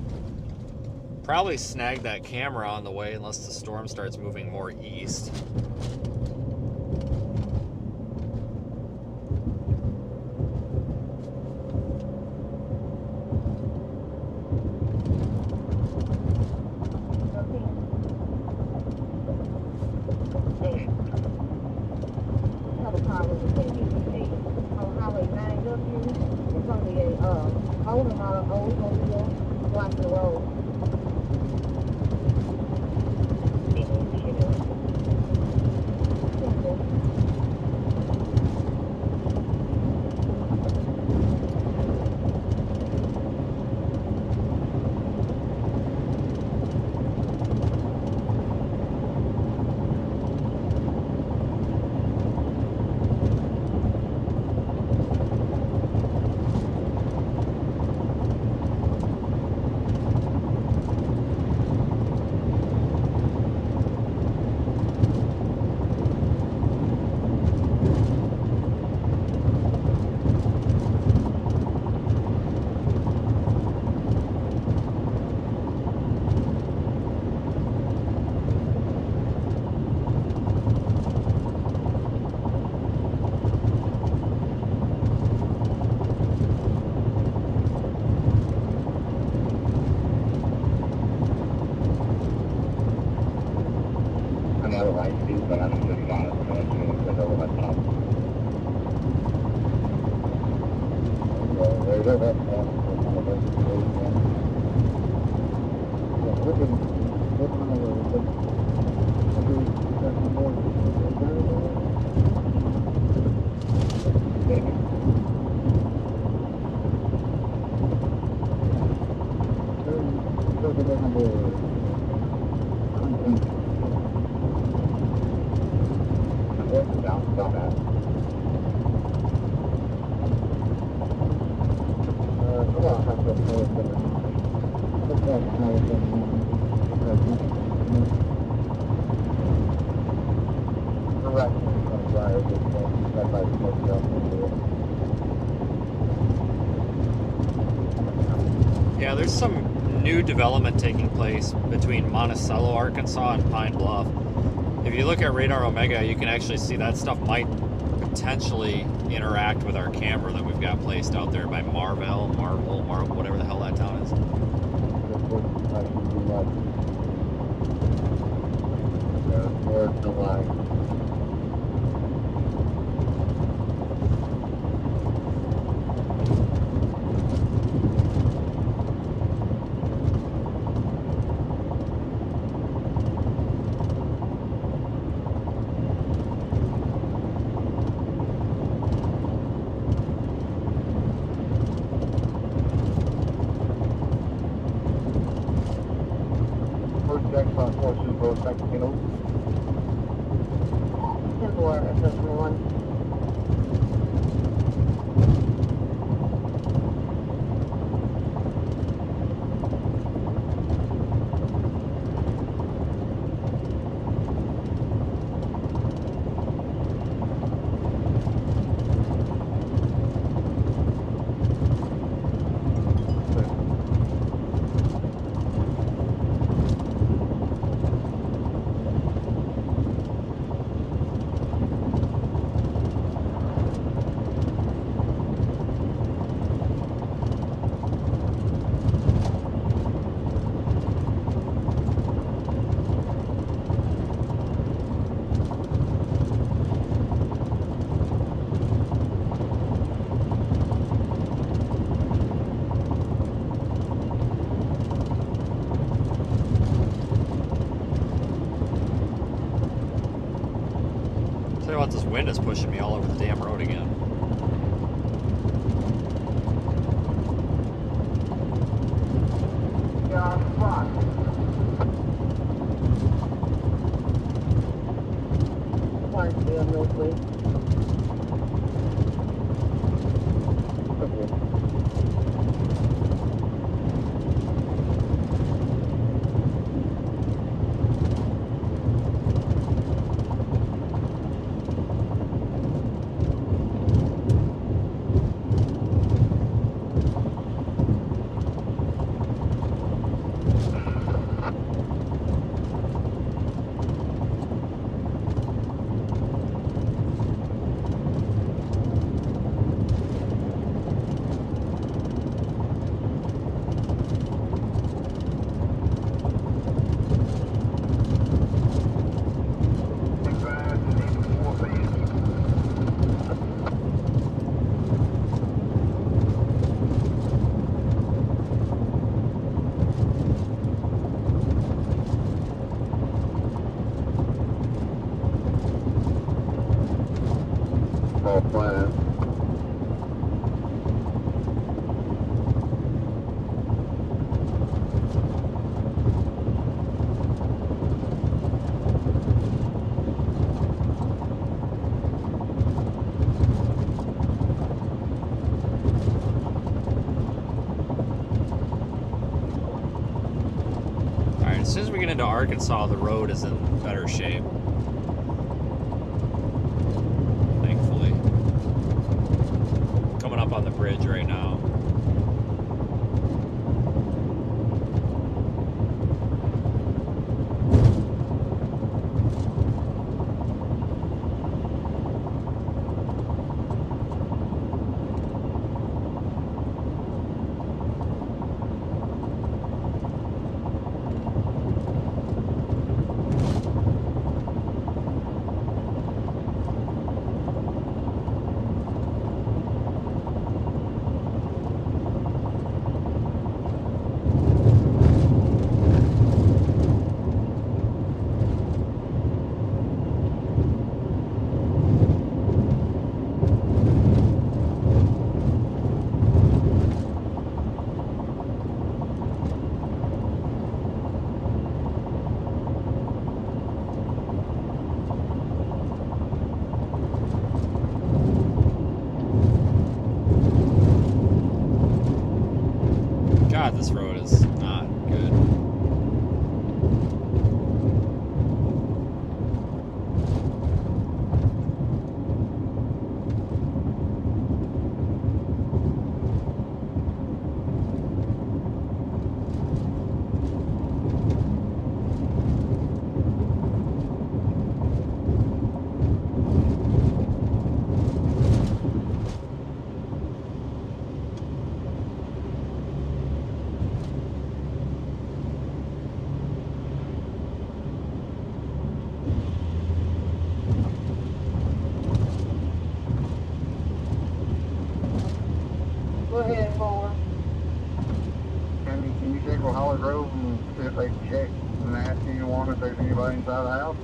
probably snag that camera on the way unless the storm starts moving more east. Yeah, there's some new development taking place between Monticello, Arkansas and Pine Bluff. If you look at Radar Omega, you can actually see that stuff might potentially interact with our camera that we've got placed out there by Marvel, whatever the hell that town is. First Jack 5-4, Super, back to Keno. 10-4, SS-1. Tell you what, this wind is pushing me all over the damn road again. Yeah, spot. Flying to the Milky. All planned. Alright, as soon as we get into Arkansas, the road is in better shape. Thankfully. Coming up on the bridge right now. God, this road is not good. Go ahead, forward. Can you check with Holly Grove and see if they can check and ask anyone if there's anybody inside the house?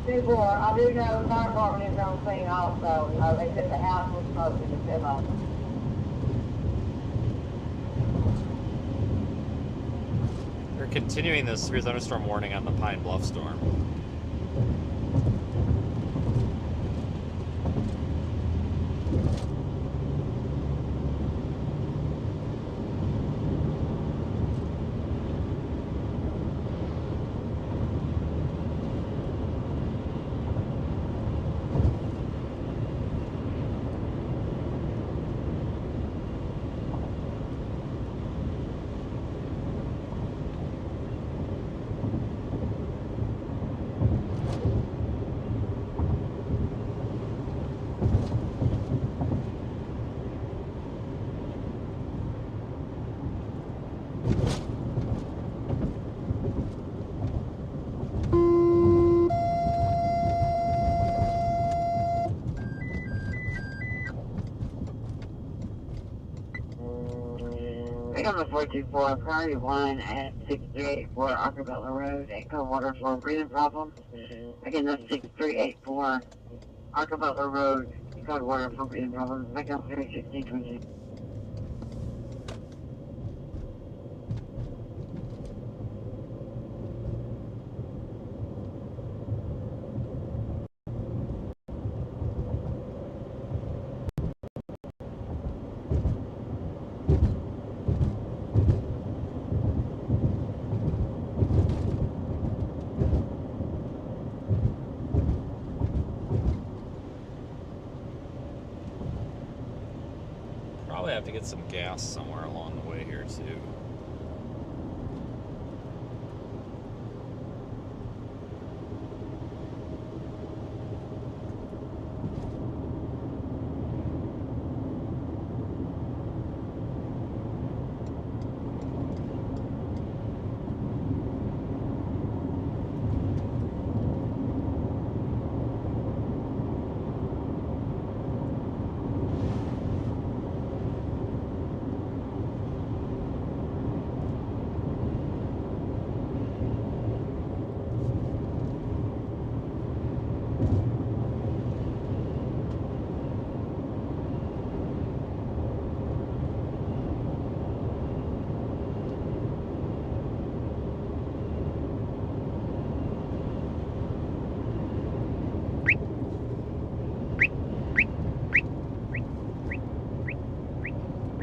2-4, I do know the fire department is on scene also. They said the house was smoking, the semi. continuing this severe thunderstorm warning on the Pine Bluff storm. On the 424, priority 1 at 6384 Acapella Road, Echo Water Flow breathing problem. Again, that's 6384 Acapella Road, Echo Water Flow breathing problem. Make up 31620. Probably have to get some gas somewhere along the way here too.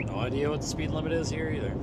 No idea what the speed limit is here either.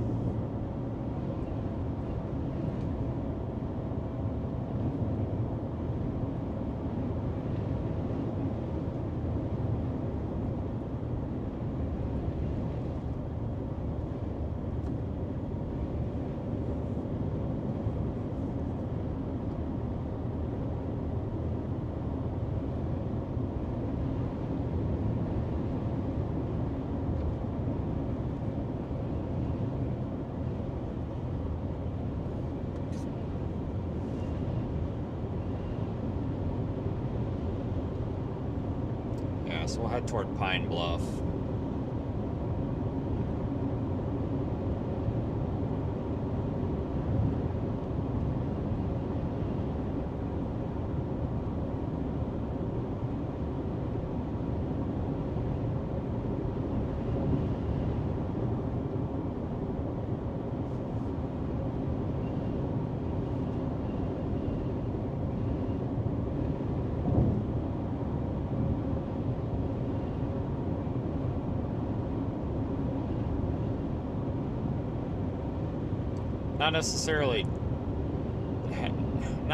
So we'll head toward Pine Bluff. Not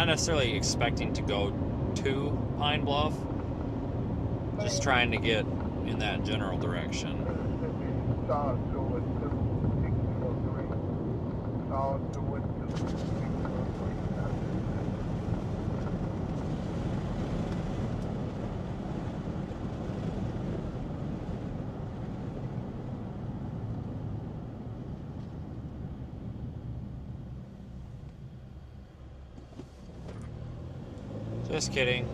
necessarily expecting to go to Pine Bluff, just trying to get in that general direction. Just kidding.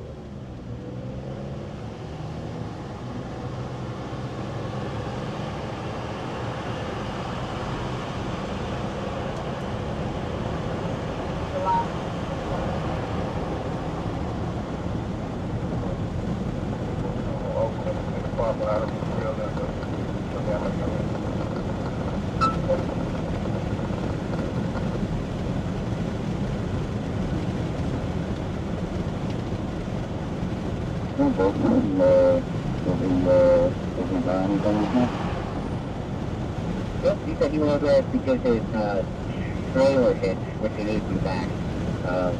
buy anything with you? Yep, he said he went over because his trailer hits, which it is in the back,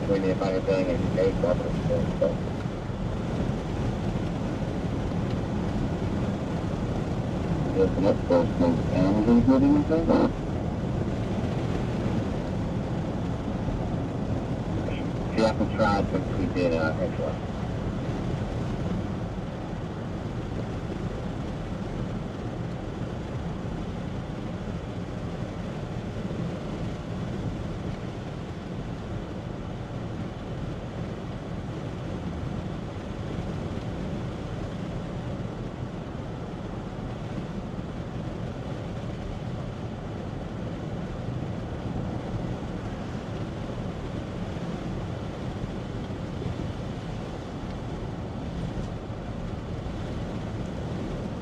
when the fire thing and they cover so. Just the next person, and he's including himself. You have to try since we did extra.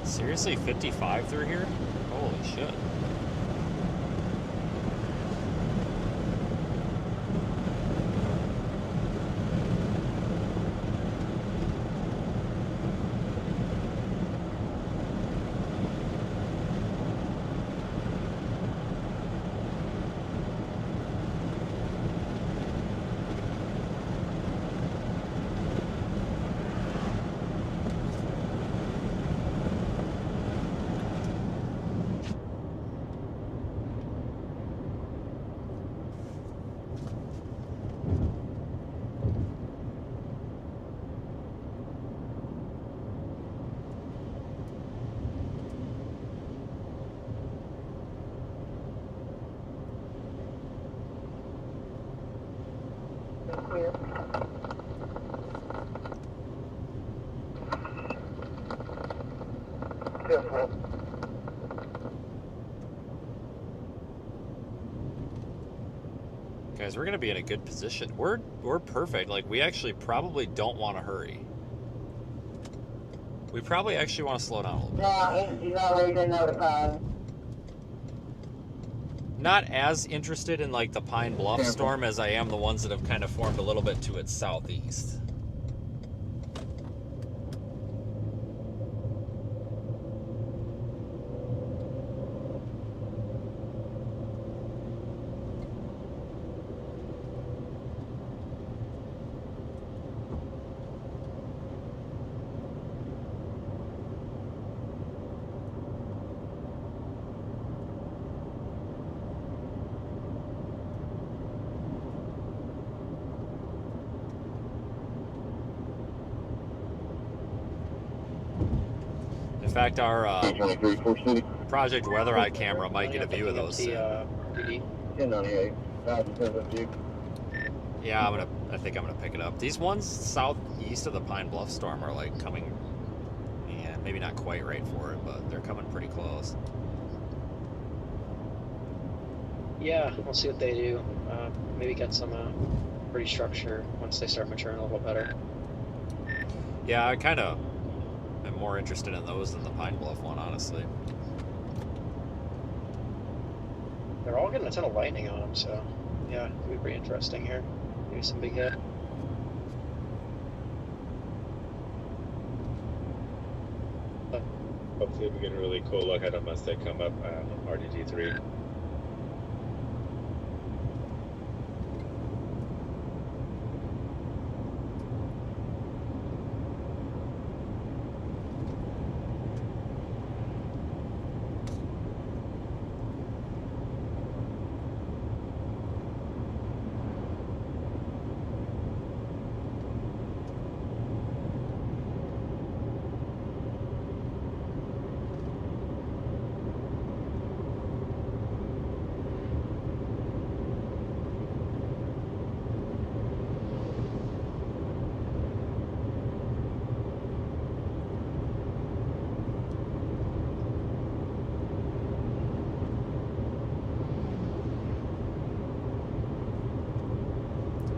Seriously, 55 through here? Holy shit. Here. Careful. Guys, we're gonna be in a good position. We're perfect. Like, we actually probably don't want to hurry. We probably actually want to slow down a little bit. No, he's already been notified. Not as interested in like the Pine Bluff storm as I am the ones that have kind of formed a little bit to its southeast. In fact, our Project Weather Eye camera might get a view of those soon. Yeah, I think I'm gonna pick it up. These ones southeast of the Pine Bluff storm are like coming, yeah, maybe not quite right for it, but they're coming pretty close. Yeah, we'll see what they do. Maybe get some pretty structure once they start maturing a little better. Yeah, I kind of am more interested in those than the Pine Bluff one, honestly. They're all getting a ton of lightning on them, so yeah, it'll be pretty interesting here. Maybe some big hit. Hopefully we get a really cool look at them as they come up on RDT3.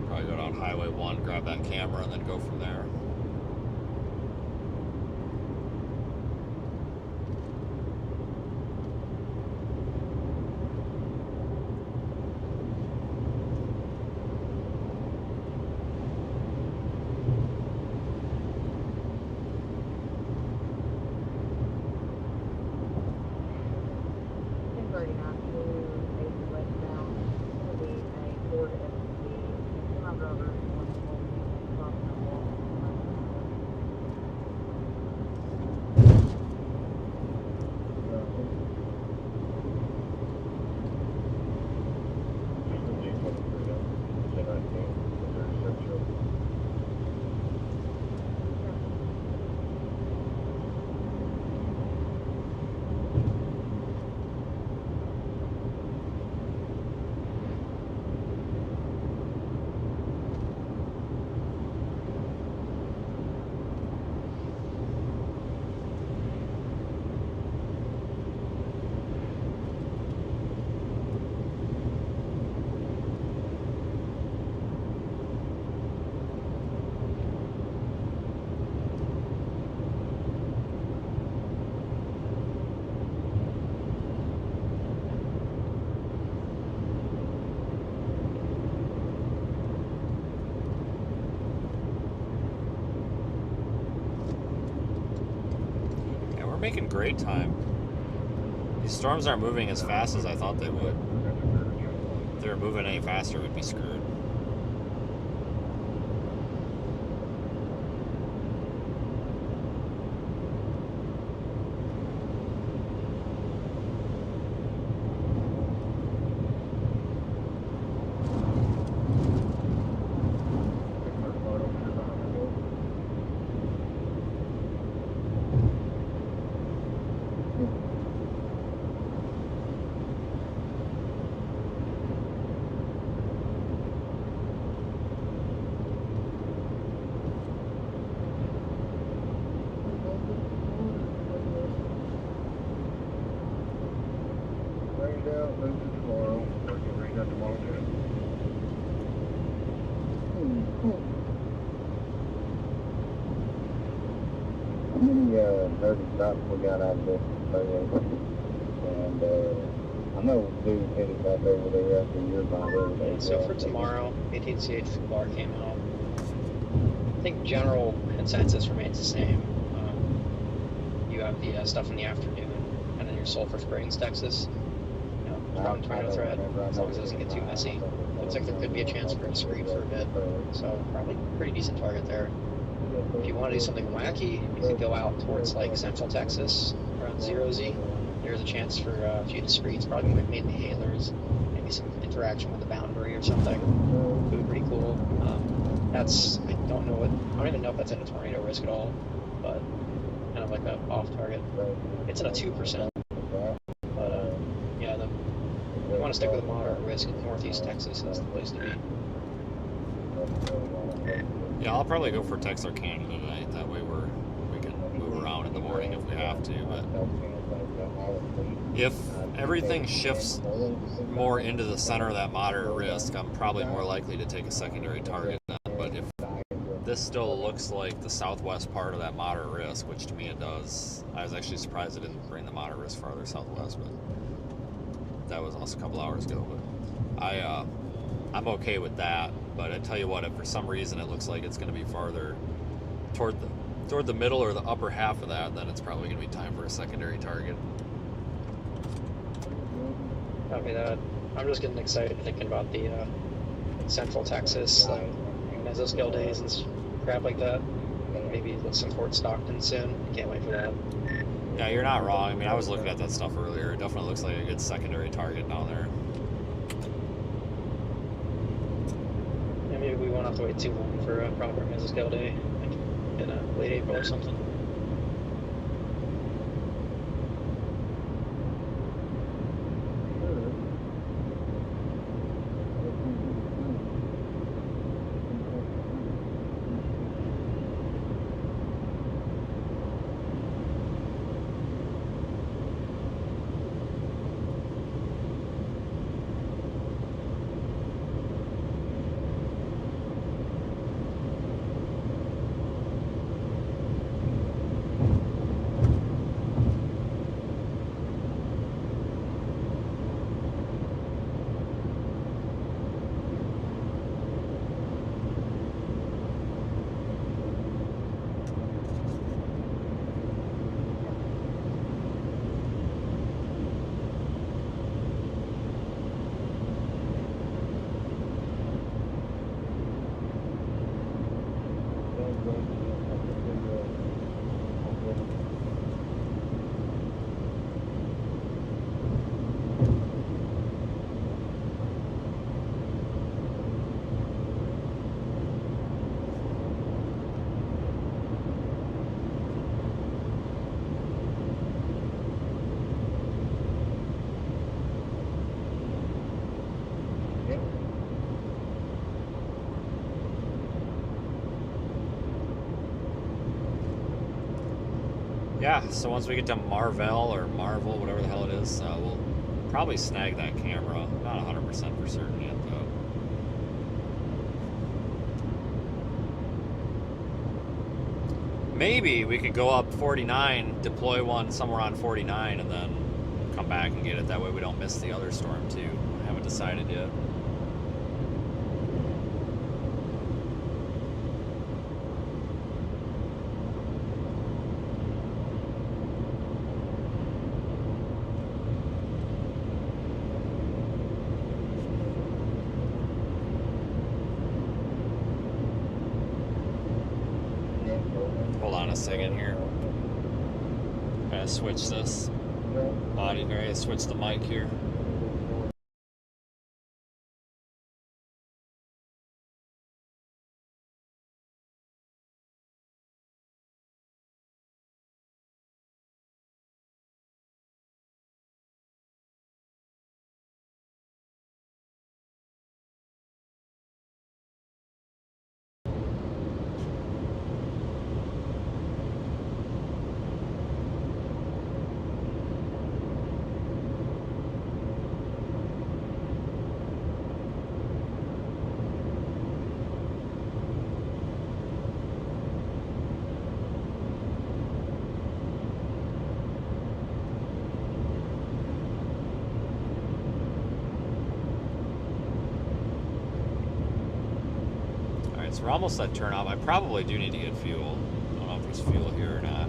Probably go down Highway 1, grab that camera, and then go from there. We're making great time. These storms aren't moving as fast as I thought they would. If they were moving any faster, we'd be screwed. Rained out, moved to tomorrow. Or get rained out tomorrow too. How many nerdy stops we got out of this photo? And I know dude headed back over there after your body. So for tomorrow, 18CH bar came out. I think general consensus remains the same. You have the stuff in the afternoon, and then your Sulphur Springs, Texas. You know, around tornado threat, as long as it doesn't get too messy. Looks like there could be a chance for a screed for a bit, so probably pretty decent target there. If you want to do something wacky, you could go out towards like Central Texas, around 0Z. There's a chance for a few screeds, probably mainly hailers, maybe some interaction with the boundary or something. It would be pretty cool. That's, I don't even know if that's in a tornado risk at all, but kind of like a off target. It's in a 2%, but yeah, you want to stick with a moderate risk. Northeast Texas is the place to be. Yeah, I'll probably go for Texarkana tonight. That way we can move around in the morning if we have to. But if everything shifts more into the center of that moderate risk, I'm probably more likely to take a secondary target then. But if this still looks like the southwest part of that moderate risk, which to me it does, I was actually surprised it didn't bring the moderate risk farther southwest, but that was also a couple hours ago. But I'm okay with that. But I tell you what, if for some reason it looks like it's going to be farther toward the middle or the upper half of that, then it's probably going to be time for a secondary target. Copy that. I'm just getting excited thinking about the Central Texas, like mesoscale days and crap like that. Maybe some Fort Stockton soon. Can't wait for that. Yeah, you're not wrong. I mean, I was looking at that stuff earlier. It definitely looks like a good secondary target down there. Yeah, maybe we won't have to wait too long for a proper mesoscale day, like in late April or something. Yeah, so once we get to Marvell or Marvel, whatever the hell it is, we'll probably snag that camera. Not 100% for certain yet, though. Maybe we could go up 49, deploy one somewhere on 49, and then come back and get it. That way we don't miss the other storm, too. I haven't decided yet. Hold on a second here. Gotta switch this body. Gotta switch the mic here. So we're almost at turn off. I probably do need to get fuel. I don't know if there's fuel here or not.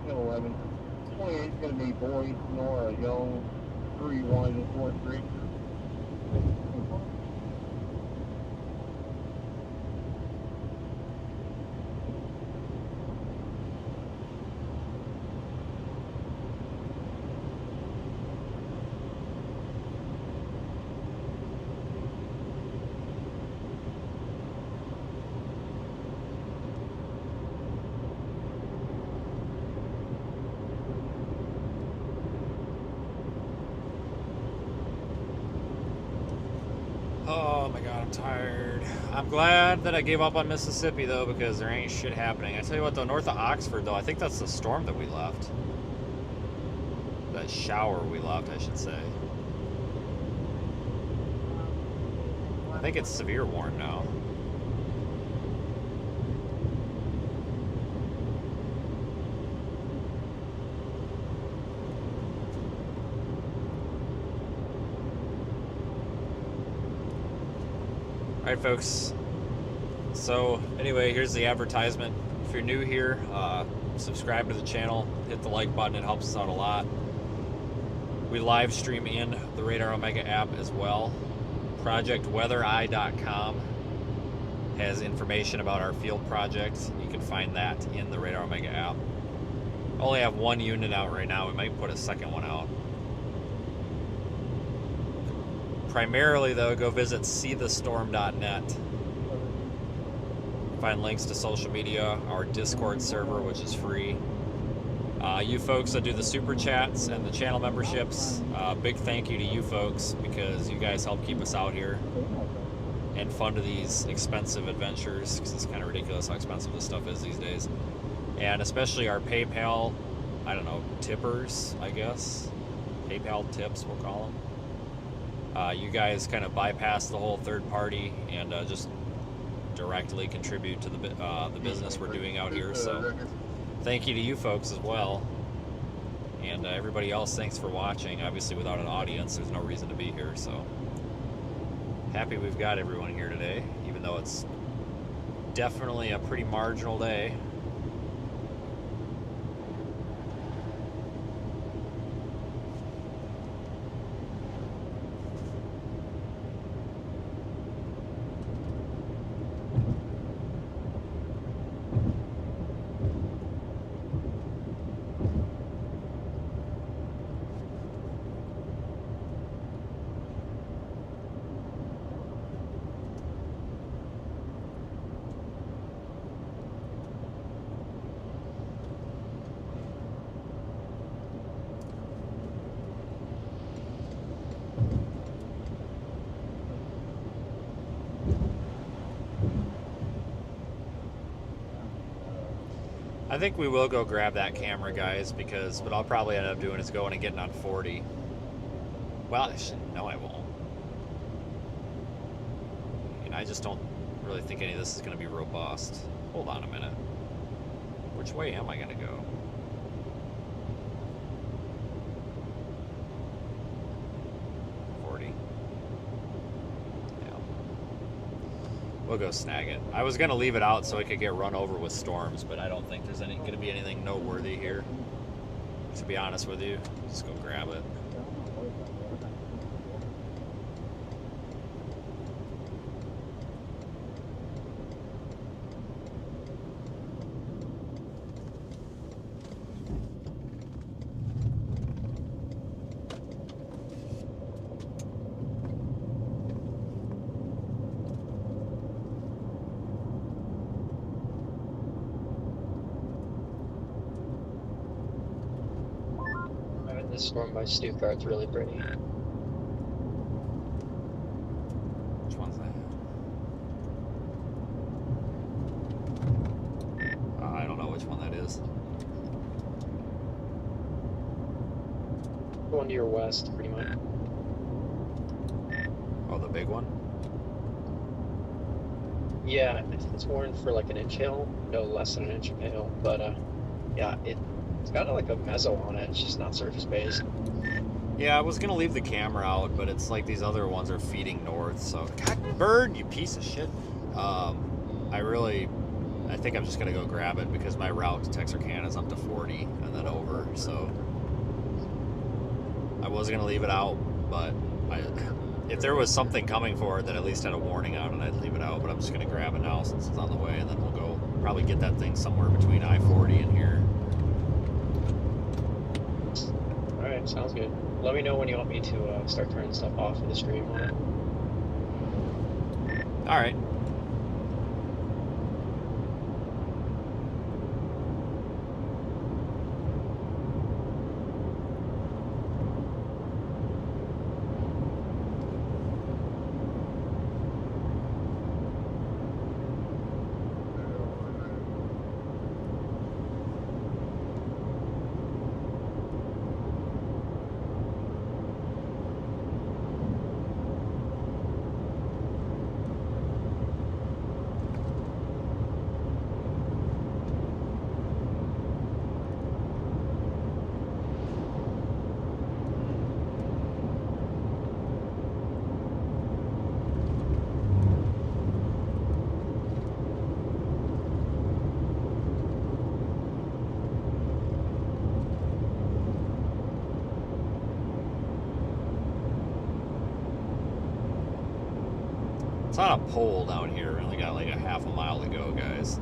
Eleven. 28 is going to be Boyd, Nora, Young, 3143. Oh my god, I'm tired. I'm glad that I gave up on Mississippi though, because there ain't shit happening. I tell you what though, north of Oxford though, I think that's the storm that we left. That shower we left, I should say. I think it's severe warned now. Alright folks, so anyway, here's the advertisement. If you're new here, subscribe to the channel, hit the like button, it helps us out a lot. We live stream in the Radar Omega app as well. ProjectWeatherEye.com has information about our field projects. You can find that in the Radar Omega app. I only have one unit out right now, we might put a second one out. Primarily though, go visit seethestorm.net. Find links to social media, our Discord server, which is free. You folks that do the super chats and the channel memberships, big thank you to you folks, because you guys help keep us out here and fund these expensive adventures, because it's kind of ridiculous how expensive this stuff is these days. And especially our PayPal, I don't know, tippers, I guess. PayPal tips, we'll call them. You guys kind of bypass the whole third party and just directly contribute to the business we're doing out here. So thank you to you folks as well. And everybody else, thanks for watching. Obviously without an audience, there's no reason to be here. So happy we've got everyone here today, even though it's definitely a pretty marginal day. I think we will go grab that camera, guys, because what I'll probably end up doing is going and getting on 40. Well, no, I won't. And I just don't really think any of this is going to be robust. Hold on a minute. Which way am I going to go? We'll go snag it. I was gonna leave it out so it could get run over with storms, but I don't think there's gonna be anything noteworthy here. To be honest with you, just go grab it. This storm by Stuttgart's really pretty. Which one's that? I don't know which one that is. The one to your west, pretty much. Oh, the big one? Yeah, it's warned for like an inch hail, no less than an inch of hail, but yeah, it's got like a mezzo on it. It's just not surface based. Yeah, I was gonna leave the camera out, but it's like these other ones are feeding north. So, God, bird, you piece of shit. I think I'm just gonna go grab it because my route to Texarkana is up to 40 and then over. So, I was gonna leave it out, but if there was something coming for it that at least had a warning on it, I'd leave it out. But I'm just gonna grab it now since it's on the way, and then we'll go probably get that thing somewhere between I-40 and here. Alright, sounds good. Let me know when you want me to start turning stuff off of the stream on it. Alright. It's on a pole down here. We only got like a half a mile to go, guys.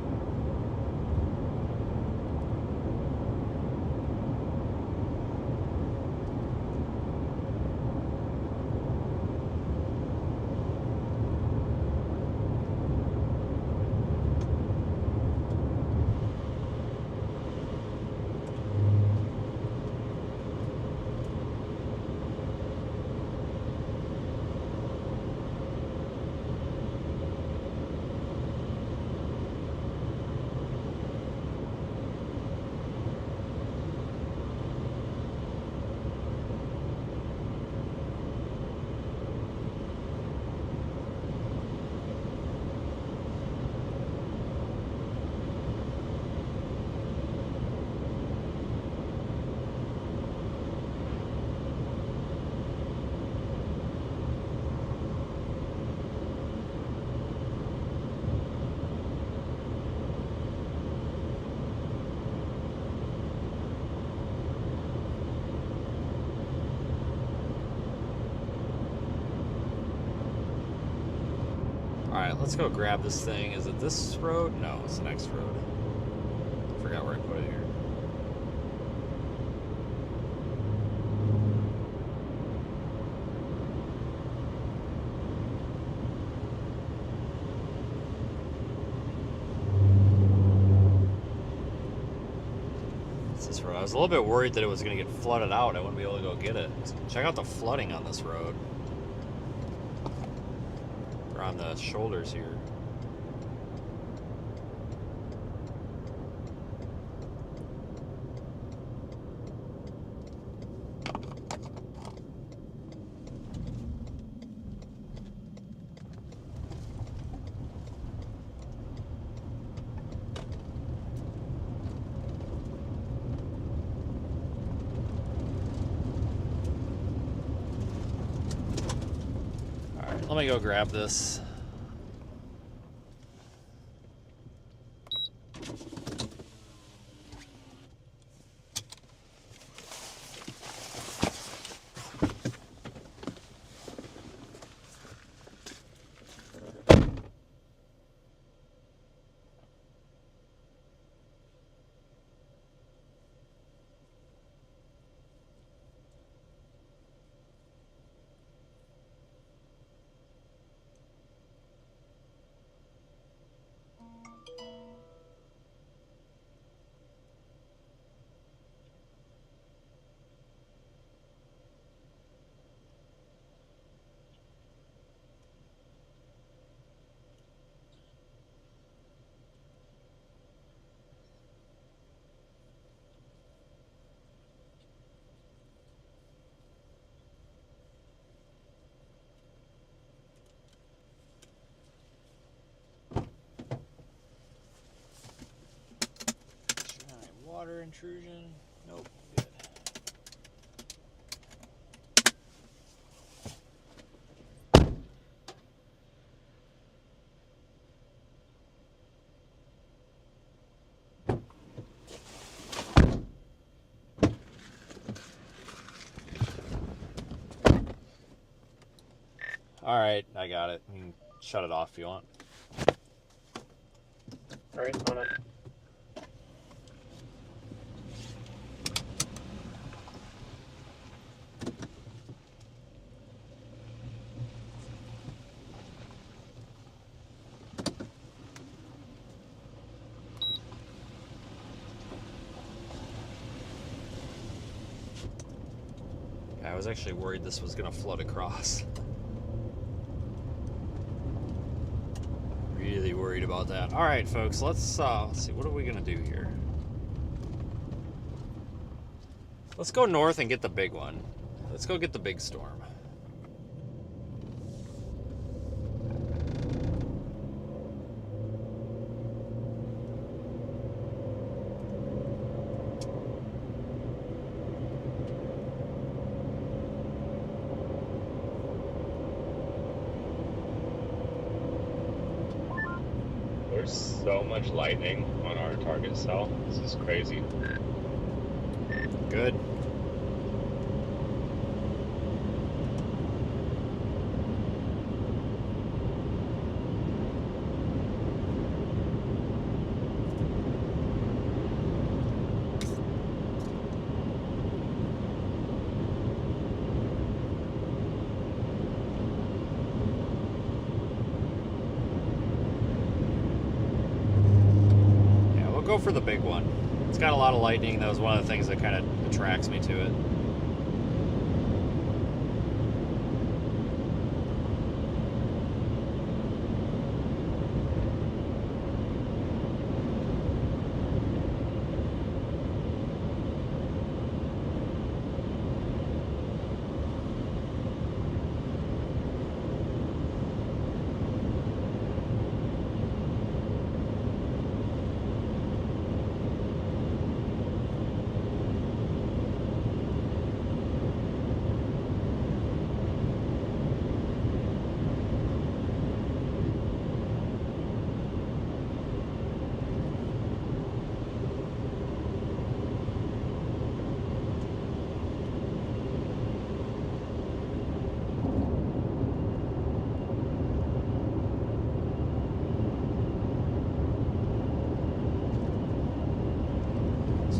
Alright, let's go grab this thing. Is it this road? No, it's the next road. I forgot where I put it here. It's this road. I was a little bit worried that it was going to get flooded out. I wouldn't be able to go get it. Check out the flooding on this road. On the shoulders here. Let me go grab this. Water intrusion. Nope. Good. All right, I got it. You can shut it off if you want. All right, on it. I was actually worried this was gonna flood across. Really worried about that. All right, folks, let's see. What are we gonna do here? Let's go north and get the big one. Let's go get the big storm. There's so much lightning on our target cell. This is crazy. Good. Go for the big one. It's got a lot of lightning. That was one of the things that kind of attracts me to it.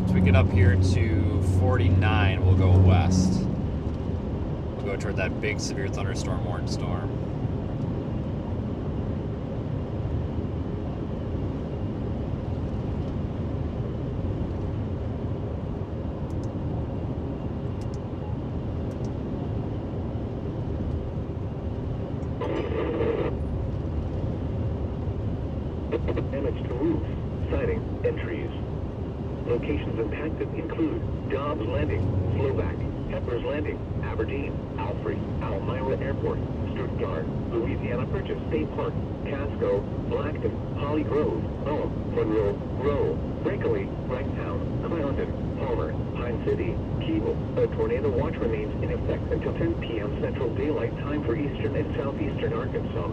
Once we get up here to 49, we'll go west. We'll go toward that big severe thunderstorm warning storm. Damage to roof, siding, and trees. Locations impacted include Dobbs Landing, Slovak, Pepper's Landing, Aberdeen, Alfred, Elmira Airport, Stuttgart, Louisiana Purchase State Park, Casco, Blackton, Holly Grove, Monroe, Rowe, Brinkley, Wrightstown, Clarendon, Palmer, Pine City, Keble. A tornado watch remains in effect until 10 p.m. Central Daylight Time for eastern and southeastern Arkansas.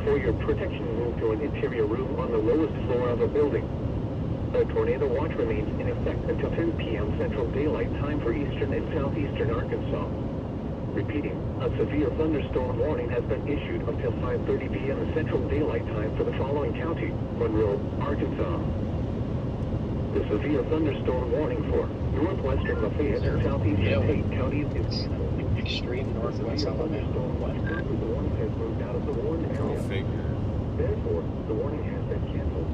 For your protection, move to an interior room on the lowest floor of a building. A tornado watch remains in effect until 10 p.m. Central Daylight Time for eastern and southeastern Arkansas. Repeating, a severe thunderstorm warning has been issued until 5:30 p.m. Central Daylight Time for the following county: Monroe, Arkansas. The severe thunderstorm warning for northwestern Lafayette and southeastern Tate counties is Extreme northwest Alabama. the warning has moved out of the warned Go area. figure. Therefore, the warning has been canceled.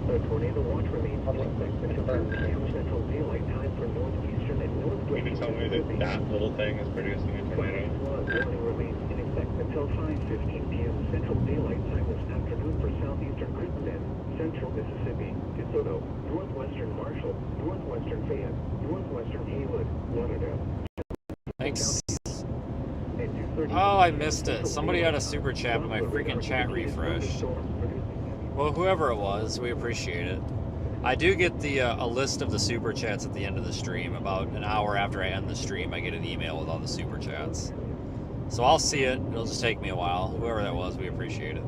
A tornado watch remains in effect until 10 p.m. Central Daylight Time for northeastern and You northwestern mean tell me that that little thing is producing a tornado? warning remains in effect until 5:15 p.m. Central Daylight Time this afternoon for southeastern Crittenden, central Mississippi, DeSoto, northwestern Marshall, northwestern Fayette, northwestern Haywood, Lauderdale. Thanks. And 2:30 Oh, I missed it. Somebody had a super chat, but my freaking chat refreshed. Well, whoever it was, we appreciate it. I do get the a list of the super chats at the end of the stream. About an hour after I end the stream, I get an email with all the super chats. So I'll see it. It'll just take me a while. Whoever that was, we appreciate it.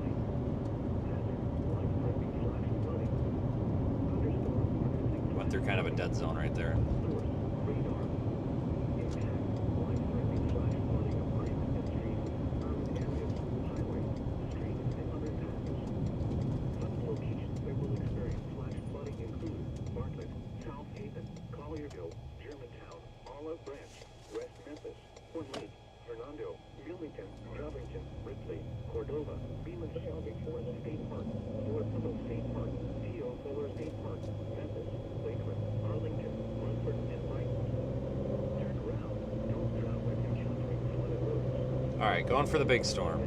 Went through kind of a dead zone right there. Alright, going for the big storm.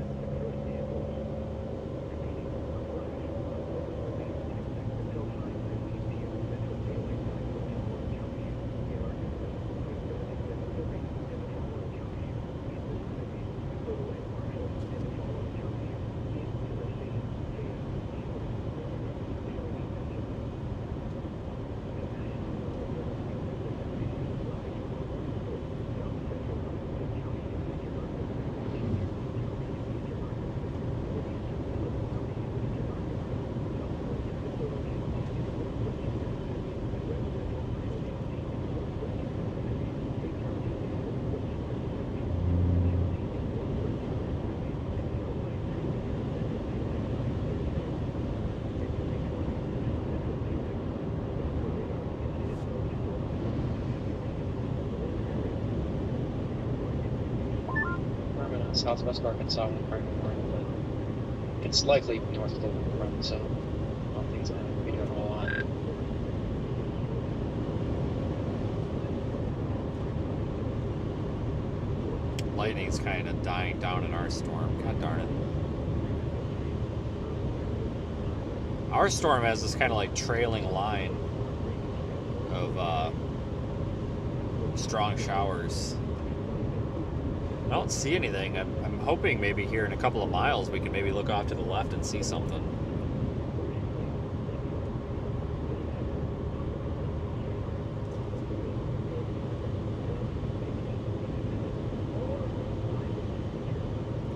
Southwest Arkansas and part of Oregon, but it's likely north of the front, so I don't think it's going to be doing a whole lot. Lightning's kind of dying down in our storm. God darn it. Our storm has this kind of like trailing line of strong showers. I don't see anything. I'm hoping maybe here in a couple of miles we can maybe look off to the left and see something.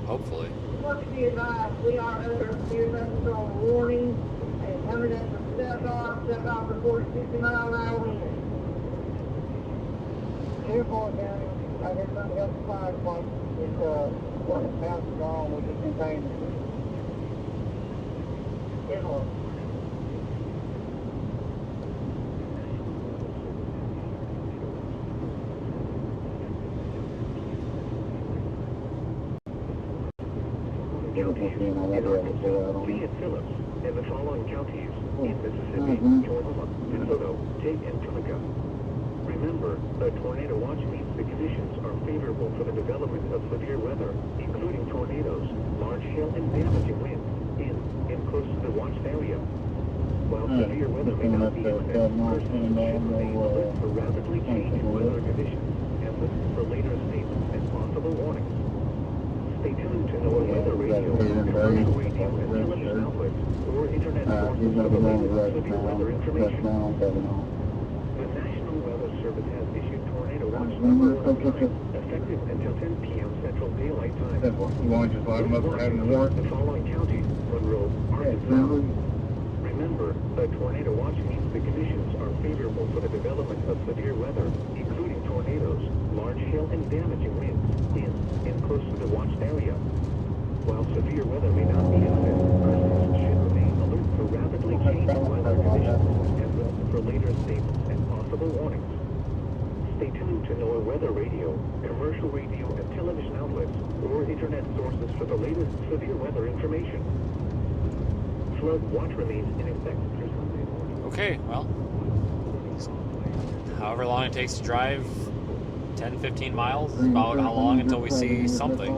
Hopefully. Must be advised, we are under severe thunderstorm warning and coming at the step off report 60 mile an hour wind. Careful, County. I guess something else fire department is what passes on with the container. Careful. Lee and Phillips, and the following counties in Mississippi, Georgia, DeSoto, Tate, and Tunica. Remember, a tornado watch means the conditions are favorable for the development of severe weather, including tornadoes, large hail, and damaging winds in and close to the watched area. While severe weather may not be imminent, persons should remain alert for rapidly changing weather conditions and listen for later statements and possible warnings. Stay tuned to NOAA Weather Radio, commercial radio, and television outlets, or internet sources for the latest severe weather information. effective until 10 p.m. Central Daylight Time. You want to just line them up for having the warrant? The following counties: Monroe, Arkansas. Remember, a tornado watch means the conditions are favorable for the development of severe weather, including tornadoes, large hail, and damaging winds in and close to the watched area. While severe weather may not be imminent, residents should remain alert for rapidly changing weather conditions and listen for later statements and possible warnings. Stay tuned to NOAA weather radio, commercial radio and television outlets, or internet sources for the latest severe weather information. Flood watch remains in effect through Sunday morning. Okay, well, however long it takes to drive, 10, 15 miles is about how long until we see something.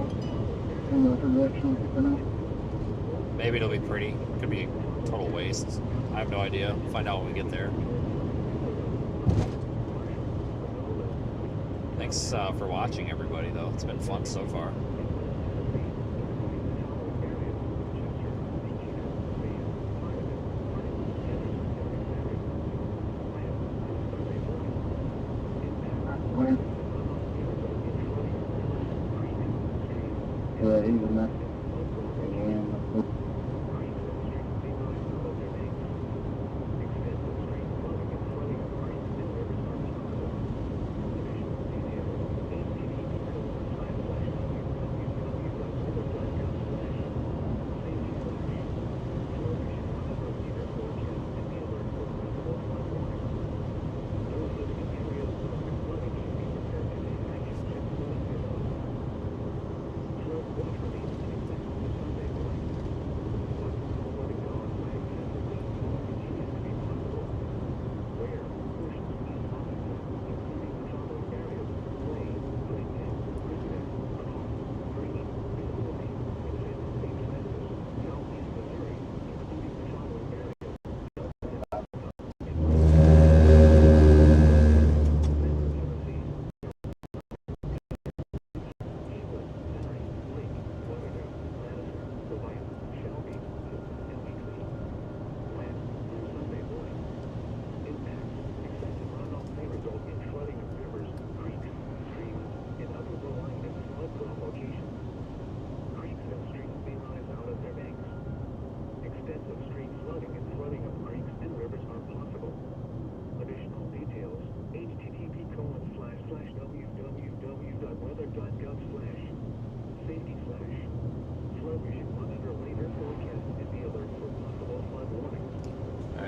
Maybe it'll be pretty. Could be a total waste. I have no idea. We'll find out when we get there. Thanks for watching, everybody, though. It's been fun so far. Even that.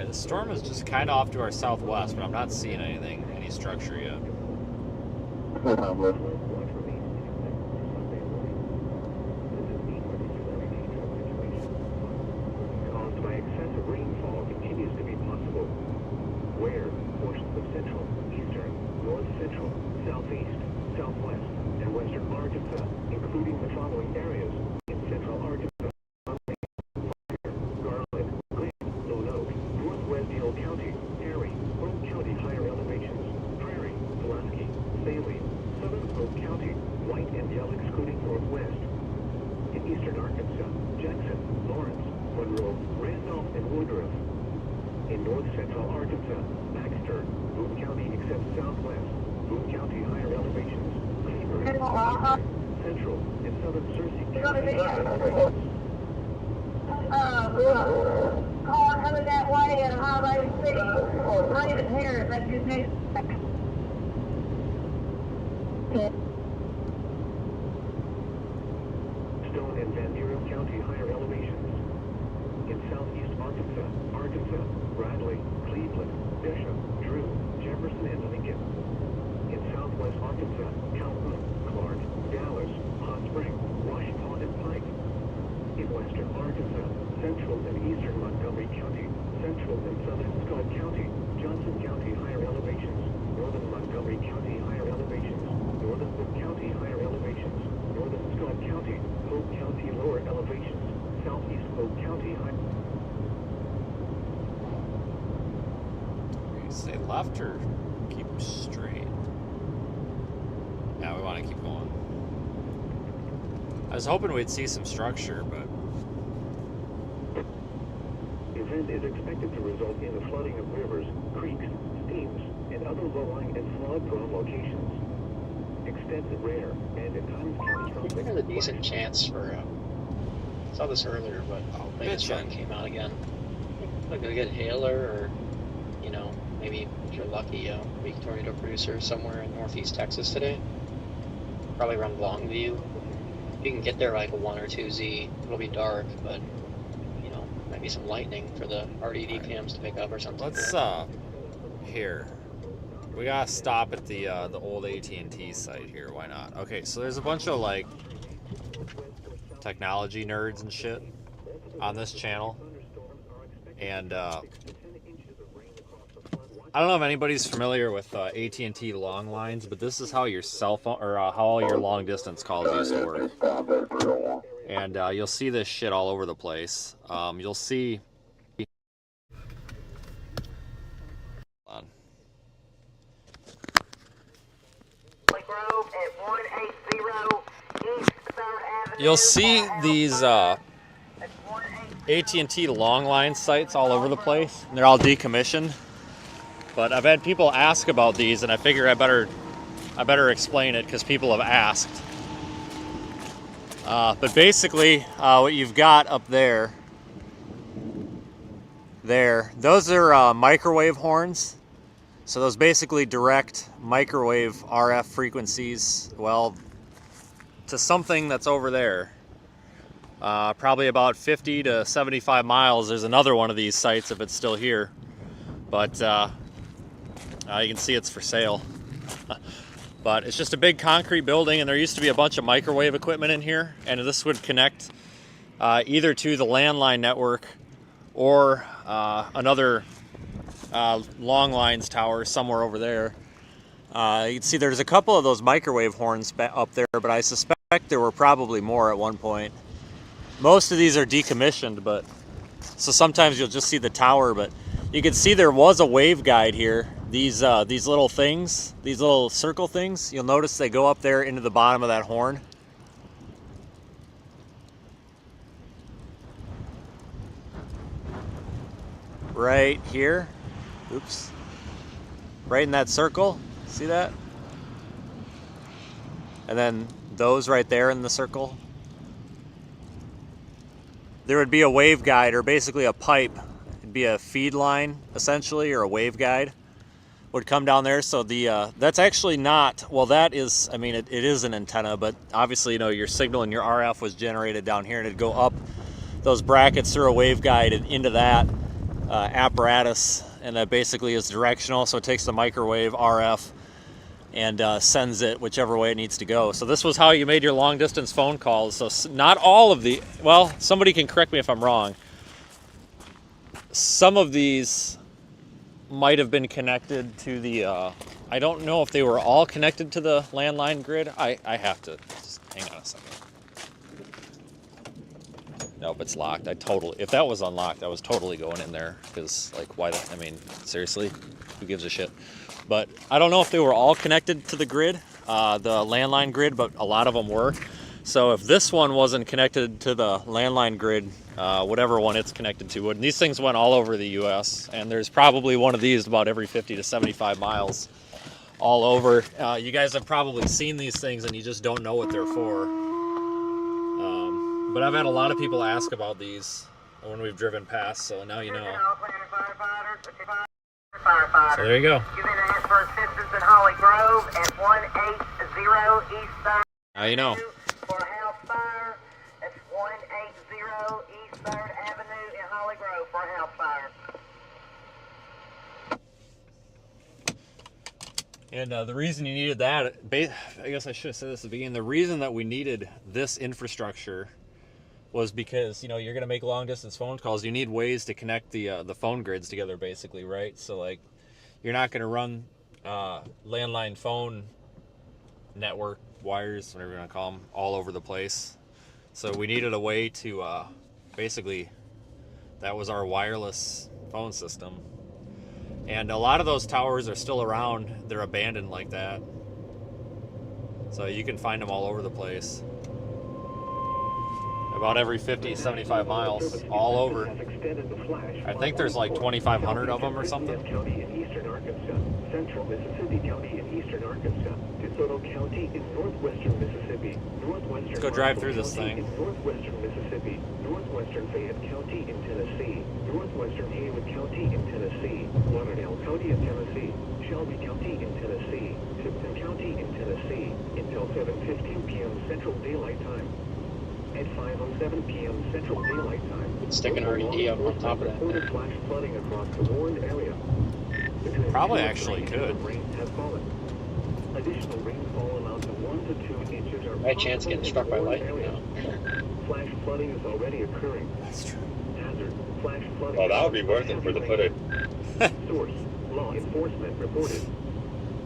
The storm is just kind of off to our southwest, but I'm not seeing anything, any structure yet. Caused by excessive rainfall continues to be possible. Where portions of central, eastern, north central, southeast, southwest, and western Arkansas, including the following areas in central Arkansas: County, Erie, Polk County higher elevations, Prairie, Pulaski, Saline, Southern Polk County, White and Yell excluding northwest. In eastern Arkansas, Jackson, Lawrence, Monroe, Randolph, and Woodruff. In north central Arkansas, Baxter, Boone County except southwest, Boone County higher elevations, Cleveland, Central, and Southern Searcy County. Coming that way at Highway 6, right at here, that's your next. Stone and Van Buren County higher elevations. In southeast Arkansas, Bradley, Cleveland, Bishop, Drew, Jefferson, and Lincoln. In southwest Arkansas, Calhoun, Clark, Dallas, Hot Spring, Washington, and Pike. In western Arkansas, central and eastern Montgomery County, central and southern Scott County, Johnson County higher elevations, northern Montgomery County higher elevations, northern Boone County higher elevations, northern Scott County, Polk County lower elevations, southeast Polk County high. We say left or keep straight? Yeah, we want to keep going. I was hoping we'd see some structure, but Event is expected to result in the flooding of rivers, creeks, streams, and other low-lying and flood-prone locations. extended rare, and at times counts from I think there's a decent chance for. I saw this earlier, but maybe this one came out again. Like a good hailer, or maybe if you're lucky, a weak tornado producer somewhere in northeast Texas today. Probably around Longview. You can get there like a 1 or 2Z. It'll be dark, but maybe some lightning for the RDD cams to pick up or something. Let's here. We gotta stop at the old AT&T site here. Why not? Okay, so there's a bunch of like technology nerds and shit on this channel, and I don't know if anybody's familiar with AT&T long lines, but this is how your cell phone or how all your long distance calls used to work. And you'll see this shit all over the place. You'll see. Hold on. You'll see these AT&T long line sites all over the place, and they're all decommissioned. But I've had people ask about these, and I figure I better explain it because people have asked. But basically, what you've got up there, those are microwave horns. So those basically direct microwave RF frequencies, well, to something that's over there. Probably about 50 to 75 miles. There's another one of these sites if it's still here. But you can see it's for sale. But it's just a big concrete building, and there used to be a bunch of microwave equipment in here, and this would connect either to the landline network or another long lines tower somewhere over there. You can see there's a couple of those microwave horns up there, but I suspect there were probably more at one point. Most of these are decommissioned, but so sometimes you'll just see the tower, but you can see there was a waveguide here. These little things, these little circle things, you'll notice they go up there into the bottom of that horn. Right here. Oops. Right in that circle. See that? And then those right there in the circle. There would be a waveguide, or basically a pipe. It'd be a feed line, essentially, or a waveguide would come down there. So that's actually not, well, that is, I mean, it is an antenna, but obviously, your signal and your RF was generated down here, and it'd go up those brackets through a waveguide and into that apparatus, and that basically is directional. So it takes the microwave RF and sends it whichever way it needs to go. So this was how you made your long distance phone calls. So not all of the, well, somebody can correct me if I'm wrong. Some of these might have been connected to the, I don't know if they were all connected to the landline grid. I have to, just hang on a second. Nope, it's locked. If that was unlocked, I was totally going in there, because like, why, I mean, seriously, who gives a shit? But I don't know if they were all connected to the grid, the landline grid, but a lot of them were. So if this one wasn't connected to the landline grid, whatever one it's connected to, and these things went all over the U.S., and there's probably one of these about every 50 to 75 miles all over. You guys have probably seen these things, and you just don't know what they're for. But I've had a lot of people ask about these when we've driven past, so now you know. So there you go. Now you know. For a house fire, it's 180 East 3rd Avenue in Holly Grove for a house fire. And the reason you needed that, I guess I should have said this at the beginning, the reason that we needed this infrastructure was because, you're going to make long distance phone calls. You need ways to connect the phone grids together, basically, right? So like, you're not going to run landline phone network wires, whatever you want to call them, all over the place. So we needed a way to basically, that was our wireless phone system. And a lot of those towers are still around. They're abandoned like that. So you can find them all over the place. About every 50, 75 miles, all over. I think there's like 2,500 of them or something. County in eastern Arkansas, central Mississippi County in eastern western Arkansas. DeSoto County in northwestern Mississippi. Northwestern Let's go drive Marshall through this County thing. in northwestern Mississippi. Northwestern Fayette County in Tennessee. Northwestern Haywood County in Tennessee. Lauderdale County in Tennessee. Shelby County in Tennessee. Tipton County in Tennessee. Until 7:15 p.m. Central Daylight Time. At 5:07 p.m. Central Daylight Time. Stick an RED up on top of Reported that. flash flooding across the warned area. Between Probably 2 and actually 3 inches could. of rain have fallen. Additional rainfall amounts of 1 to 2 inches are By chance getting struck by possible in the lightning? warned No. area. Flash flooding is already occurring. That's true. Hazard. Flash flooding. Well, that would be worth it for the footage. Source. Law enforcement reported.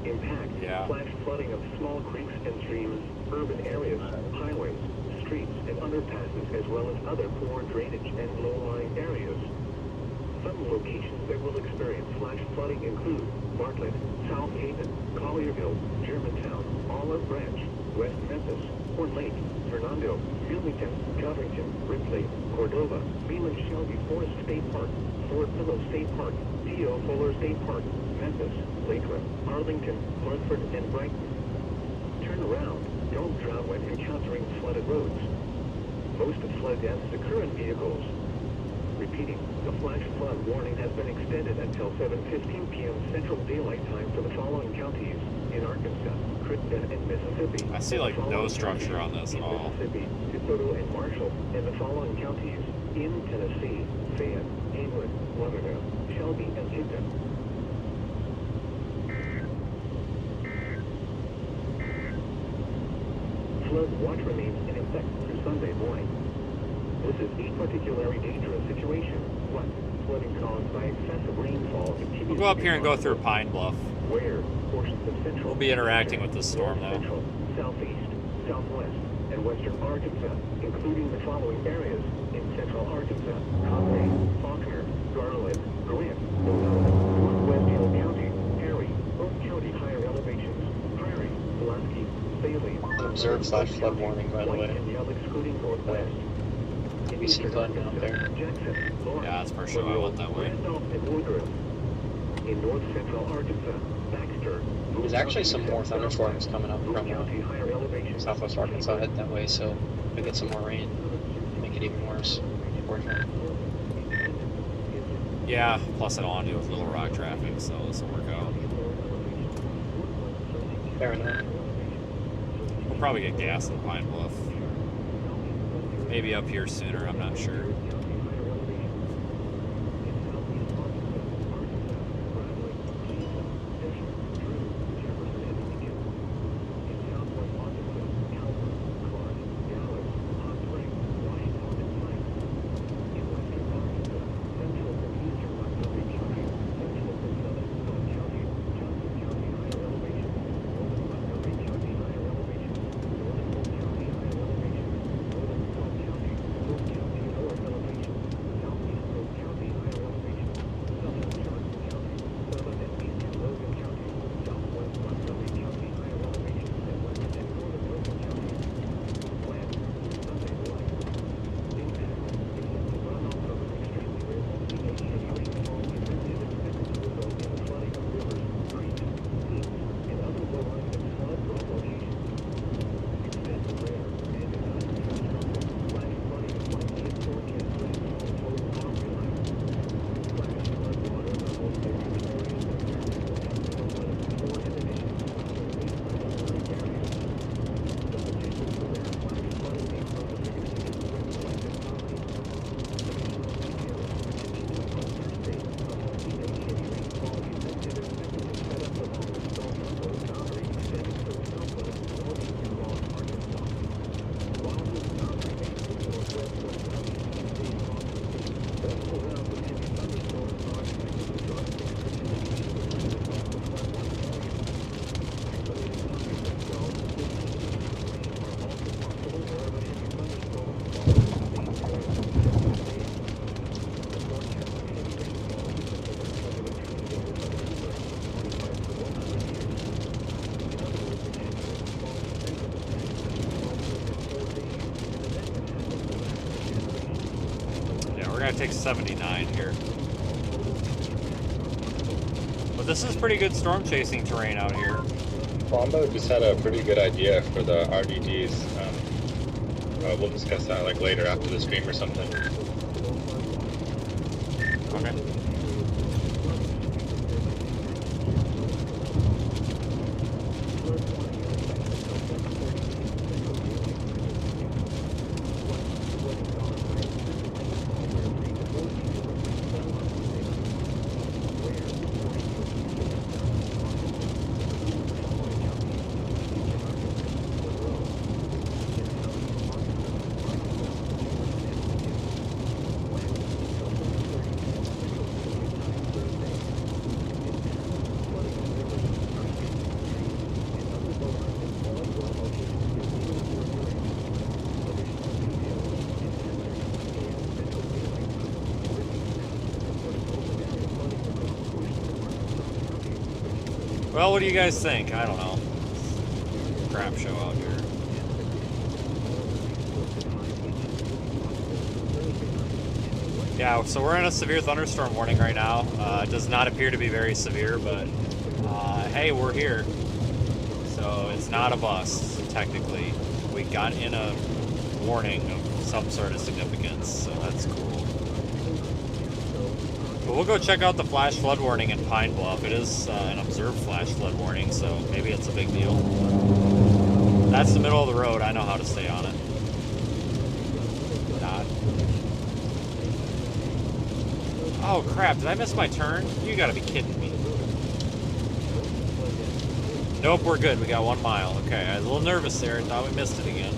Impact. Yeah. Flash flooding of small creeks and streams, urban areas, highways, streets, and underpasses, as well as other poor drainage and low-lying areas. Some locations that will experience flash flooding include Bartlett, South Haven, Collierville, Germantown, Olive Branch, West Memphis, Horn Lake, Fernando, Wilmington, Covington, Ripley, Cordova, Beeland Shelby Forest State Park, Fort Pillow State Park, T.O. Fuller State Park, Memphis, Lakeland, Arlington, Hartford, and Brighton. Turn around. Don't drown when encountering flooded roads. Most flood deaths occur in vehicles. Repeating, the flash flood warning has been extended until 7:15 p.m. Central Daylight Time for the following counties in Arkansas, Crittenden, and Mississippi. I see, like, The no following structure on counties this at in all. Mississippi, DeSoto and Marshall, and the following counties in Tennessee: Fayette, Haywood, Lauderdale, Shelby, and Tipton. Flood watch remains in effect through Sunday morning. This is a particularly dangerous situation. What? Flooding caused by excessive rainfall continues. We'll go up here and go through Pine Bluff. Where portions of central. We'll be interacting with this storm, though. Central, southeast, southwest, and western Arkansas, including the following areas in central Arkansas: Conway, Faulkner, Garland, Grant, Northwest Hill County, Perry, Oak County higher elevations, Prairie, Pulaski, Bailey. Observed flash flood warning, by the White way. and Yell excluding northwest. We see flooding out there. Jackson, Lawrence, Yeah, that's for sure. I went that way. Randolph, and Woodruff. In north central Arkansas, Baxter. There's actually some more thunderstorms coming up Oak from County higher elevations. southwest Arkansas heading that way, so if we get some more rain, it'll make it even worse. Unfortunately. Yeah, plus I don't want to deal with Little Rock traffic, so this will work out. Fair enough. We'll probably get gas in Pine Bluff. Maybe up here sooner, I'm not sure. Gotta take 79 here. But this is pretty good storm chasing terrain out here. Wombo just had a pretty good idea for the RDDs. We'll discuss that like later after the stream or something. Okay. Well, what do you guys think? I don't know. Crap show out here. Yeah, so we're in a severe thunderstorm warning right now. It does not appear to be very severe, but hey, we're here. So it's not a bust, technically. We got in a warning of some sort of significance, so that's cool. But we'll go check out the flash flood warning in Pine Bluff. It is an observed flash flood warning, so maybe it's a big deal. That's the middle of the road. I know how to stay on it. Not. Oh crap, did I miss my turn? You gotta be kidding me. Nope, we're good. We got 1 mile. Okay, I was a little nervous there. I thought we missed it again.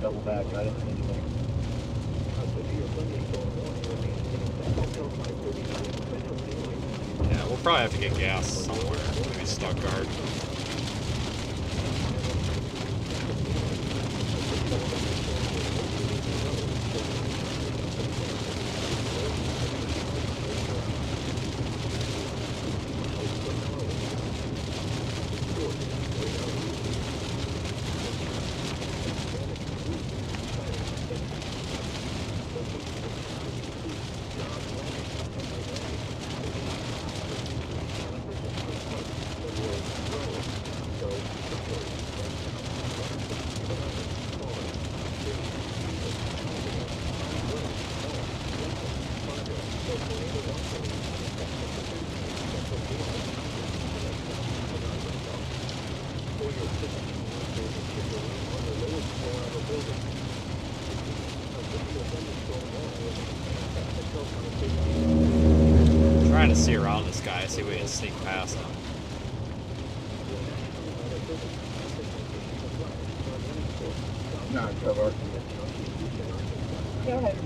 Double back, I didn't see anything. Yeah, we'll probably have to get gas somewhere. Maybe Stuttgart. Trying to see around this guy, see if we can sneak past him. Not cover. Go ahead.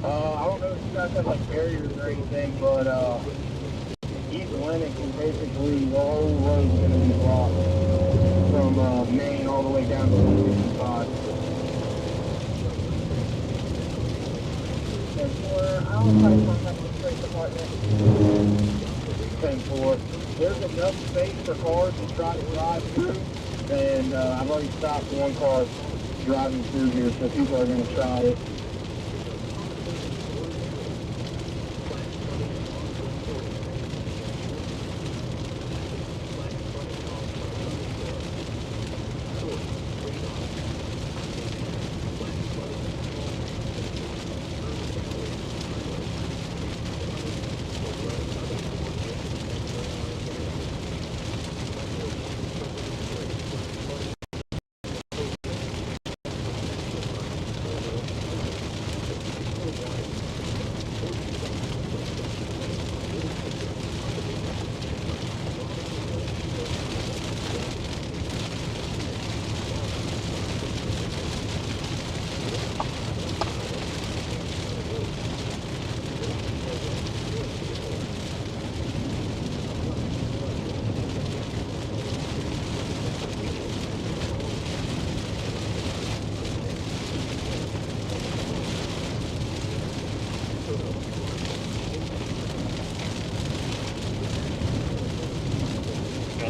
I don't know if you guys have like barriers or anything, but East Atlantic is basically the whole road's gonna be blocked from Maine all the way down to 155. I'll try to contact the street department. 10-4. There's enough space for cars to try to drive through, and I've already stopped one car driving through here, so people are going to try it.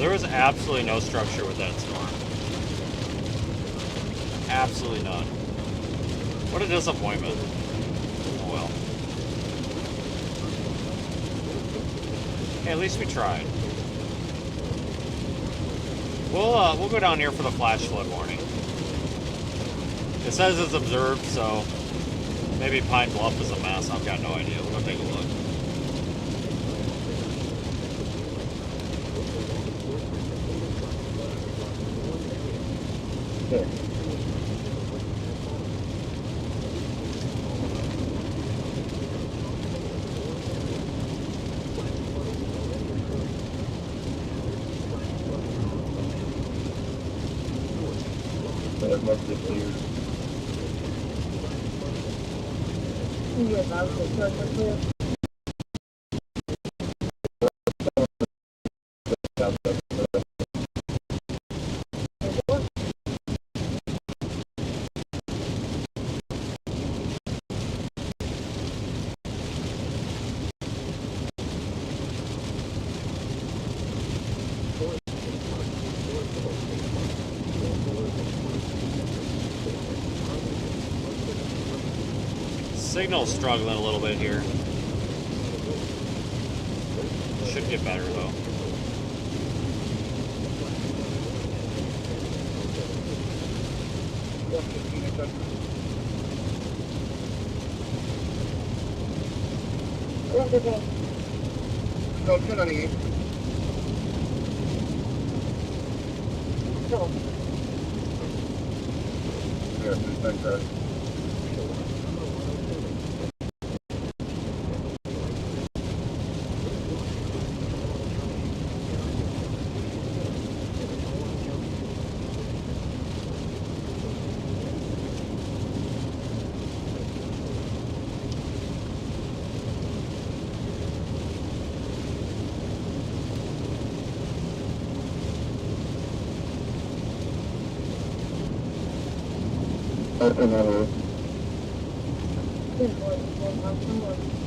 there was absolutely no structure with that storm. Absolutely none. What a disappointment. Oh well. Hey, at least we tried. We'll go down here for the flash flood warning. It says it's observed, so maybe Pine Bluff is a mess. I've got no idea. We'll go take a look. Okay. That must be clear. Yes, I was just looking clear. Signal's struggling a little bit here. Should get better though. No, 298. So, Yeah, thanks, guys. Open that up. good boy, good.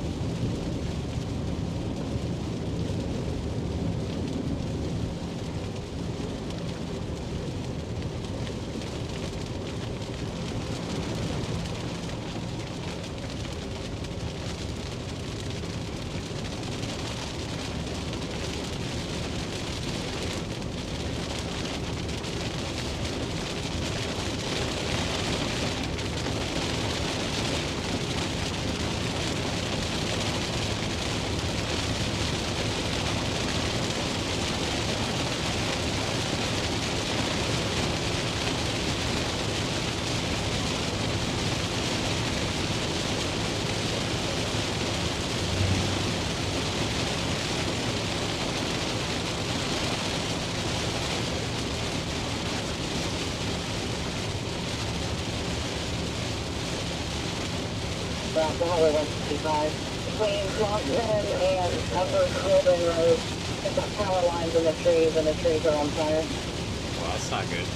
Off the Highway 165 between Longton and Upper Quilden Road. There's got power lines in the trees, and the trees are on fire. Well, that's not good.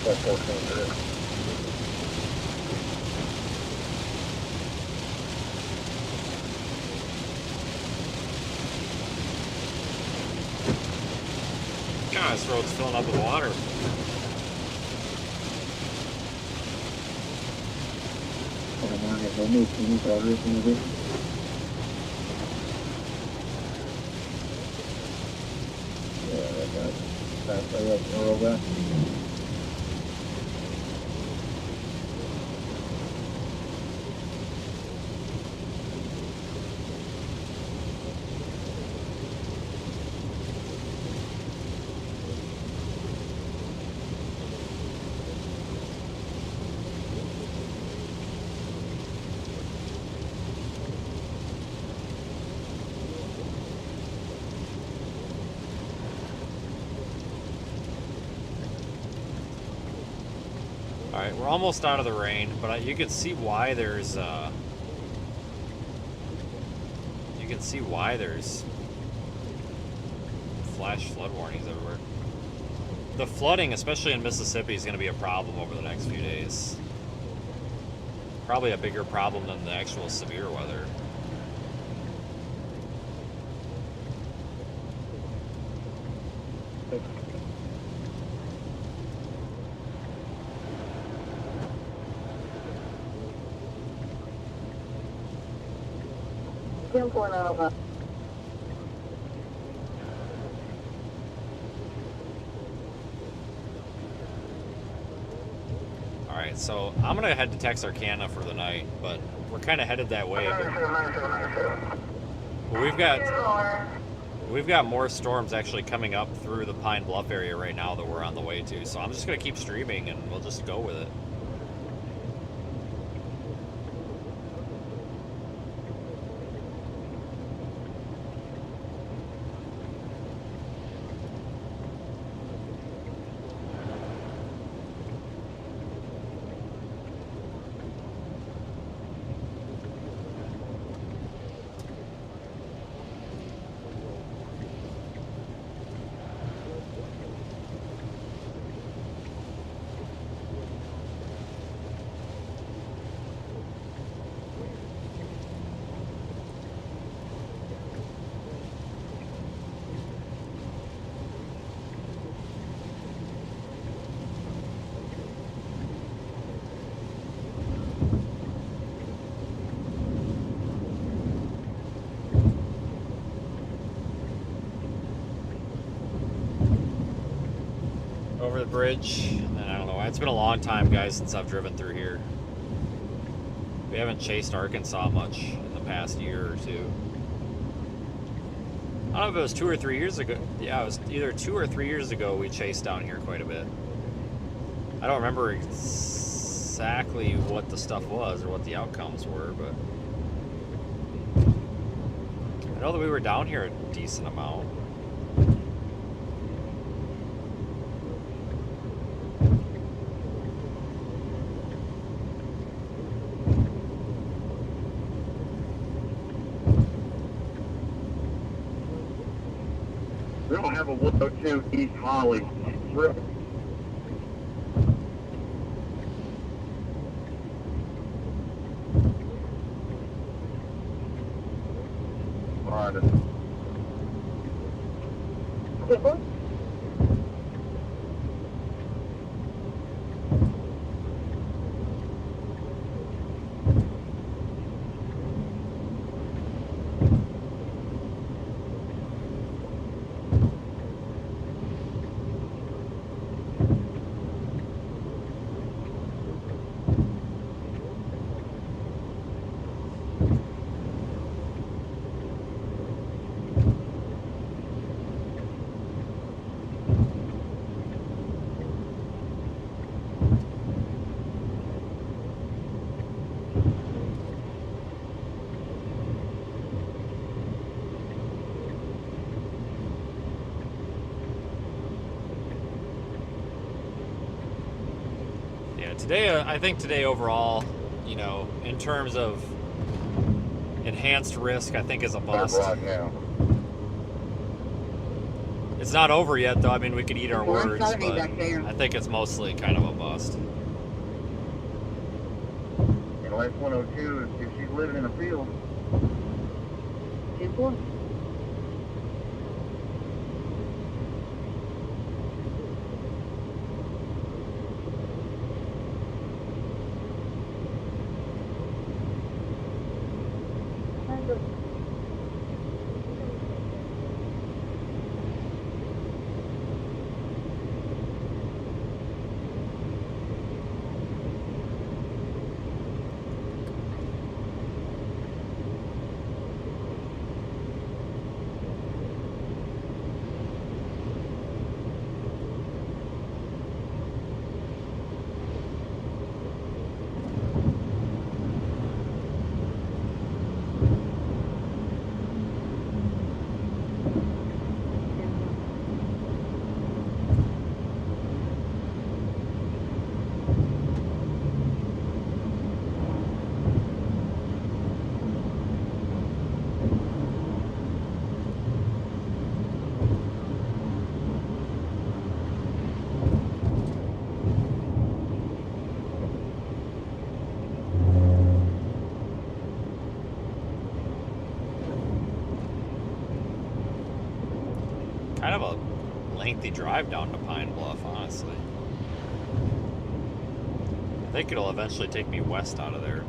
That's 14 minutes. God, this road's filling up with water. Alright, we're almost out of the rain, but you can see why there's flash flood warnings everywhere. The flooding, especially in Mississippi, is going to be a problem over the next few days. Probably a bigger problem than the actual severe weather. Ten point Alpha. All right, so I'm gonna head to Texarkana for the night, but we're kind of headed that way. But we've got more storms actually coming up through the Pine Bluff area right now that we're on the way to. So I'm just gonna keep streaming and we'll just go with it. Over the bridge, and I don't know. It's been a long time, guys, since I've driven through here. We haven't chased Arkansas much in the past year or two. I don't know if it was 2 or 3 years ago. Yeah, it was either 2 or 3 years ago we chased down here quite a bit. I don't remember exactly what the stuff was or what the outcomes were, but I know that we were down here a decent amount. We don't have a 102 East Holly. Really? All right. People? Today, I think today overall, you know, in terms of enhanced risk, I think is a bust. Right now. It's not over yet, though. I mean, we could eat our words, but back there. I think it's mostly kind of a bust. Unless 102, if she's living in a field. 10-4. lengthy drive down to Pine Bluff, honestly. I think it'll eventually take me west out of there.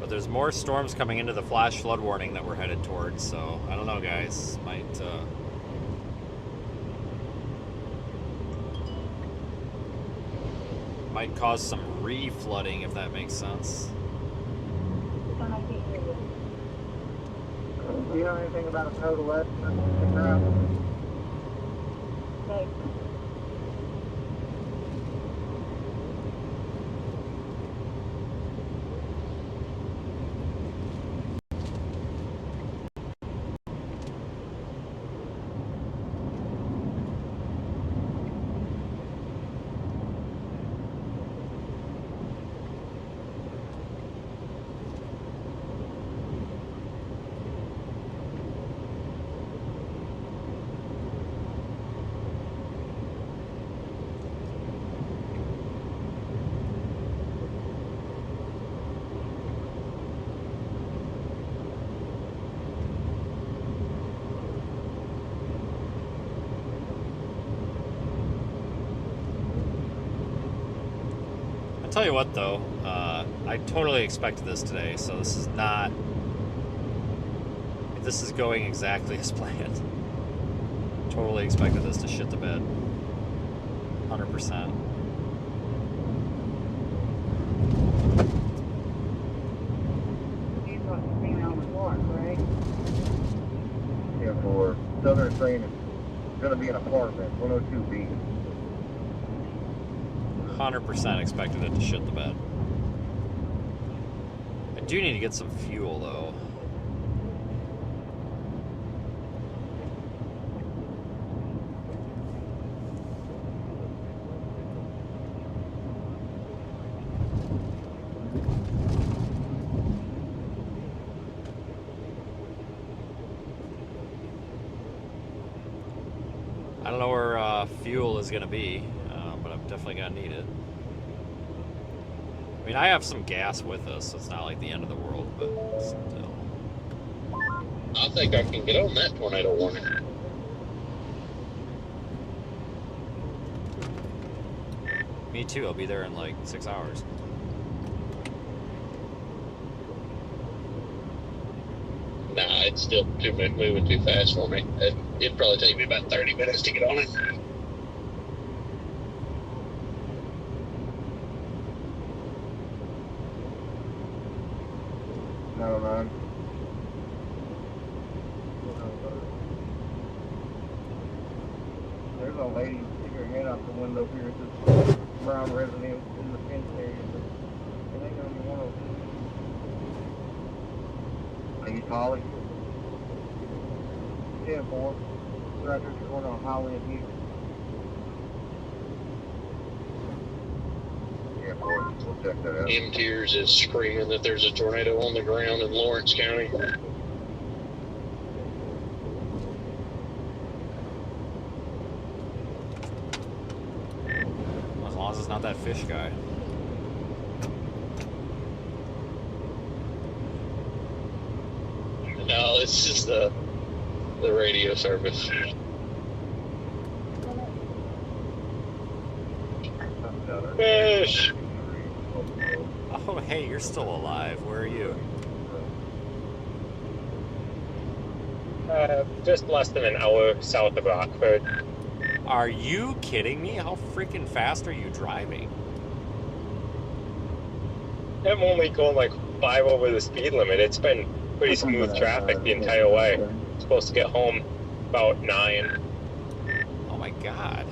There's more storms coming into the flash flood warning that we're headed towards, so I don't know, guys. Might cause some re-flooding, if that makes sense. Do you know anything about a total estimate on the ground? Okay. I'll tell you what, though, I totally expected this today, so this is going exactly as planned. Totally expected this to shit the bed. 100%. He's what you're seeing on the floor, right? Yeah, for Southern Train, it's going to be an apartment, 102B. 100% expected it to shit the bed. I do need to get some fuel, though. I don't know where fuel is going to be, but I'm definitely going to need it. I mean, I have some gas with us, so it's not like the end of the world, but still. I think I can get on that tornado warning. Me too, I'll be there in like 6 hours. Nah, it's still moving too fast for me. It'd probably take me about 30 minutes to get on it. Never mind. There's a lady stick her head out the window here at this brown residence in the fence area. I think I'm one of them. Are you Holly? 10-4. Right there's going on Holly and here. Yeah, boy, we'll check that out. M-Tiers is screaming that there's a tornado on the ground in Lawrence County. As long as it's not that fish guy. No, it's just the radio service. Fish! Oh, hey, you're still alive. Where are you? Just less than an hour south of Rockford. Are you kidding me? How freaking fast are you driving? I'm only going like 5 over the speed limit. It's been pretty smooth traffic the entire way. I'm supposed to get home about 9. Oh my god.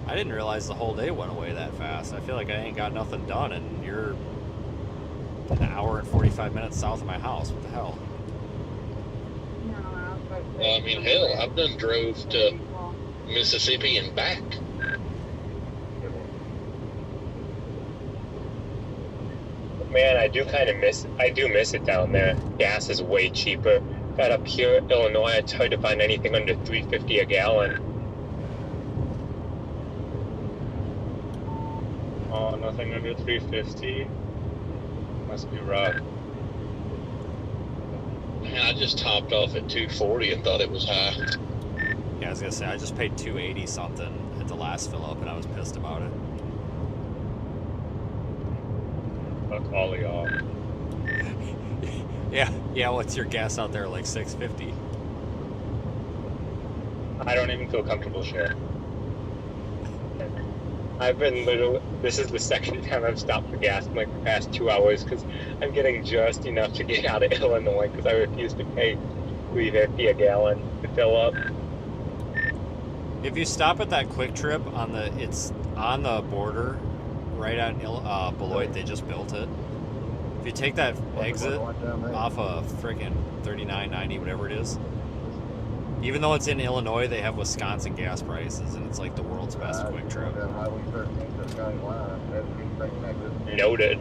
I didn't realize the whole day went away that fast. I feel like I ain't got nothing done, and you're an hour and 45 minutes south of my house. What the hell? I mean, hell, I've done drove to Mississippi and back. Man, I do miss it down there. Gas is way cheaper. Got up here, Illinois, it's hard to find anything under $3.50 a gallon. Oh, nothing under $3.50. Must be rough. Man, I just topped off at $2.40 and thought it was high. Yeah, I was gonna say I just paid $2.80 something at the last fill up, and I was pissed about it. Fuck all of y'all. Yeah. What's your gas out there, like $6.50? I don't even feel comfortable sharing. This is the second time I've stopped for gas in like the past 2 hours because I'm getting just enough to get out of Illinois because I refuse to pay $3.50 a gallon to fill up. If you stop at that Quick Trip it's on the border, right at Beloit, they just built it. If you take that exit off of frickin' 39.90, whatever it is, even though it's in Illinois, they have Wisconsin gas prices, and it's like the world's best Quick Trip. Noted.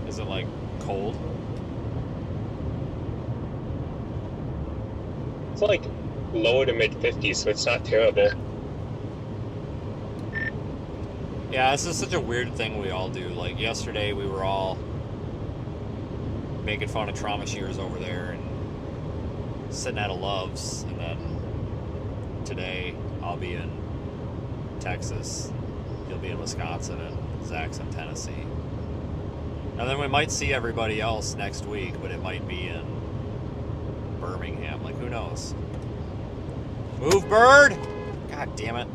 Is it like cold? It's like low to mid 50s, so it's not terrible. Yeah, this is such a weird thing we all do. Like yesterday, we were all making fun of trauma shears over there and sitting at a Love's, and then today I'll be in Texas, you'll be in Wisconsin, and Zach's in Tennessee. And then we might see everybody else next week, but it might be in Birmingham. Like, who knows? Move, bird! God damn it.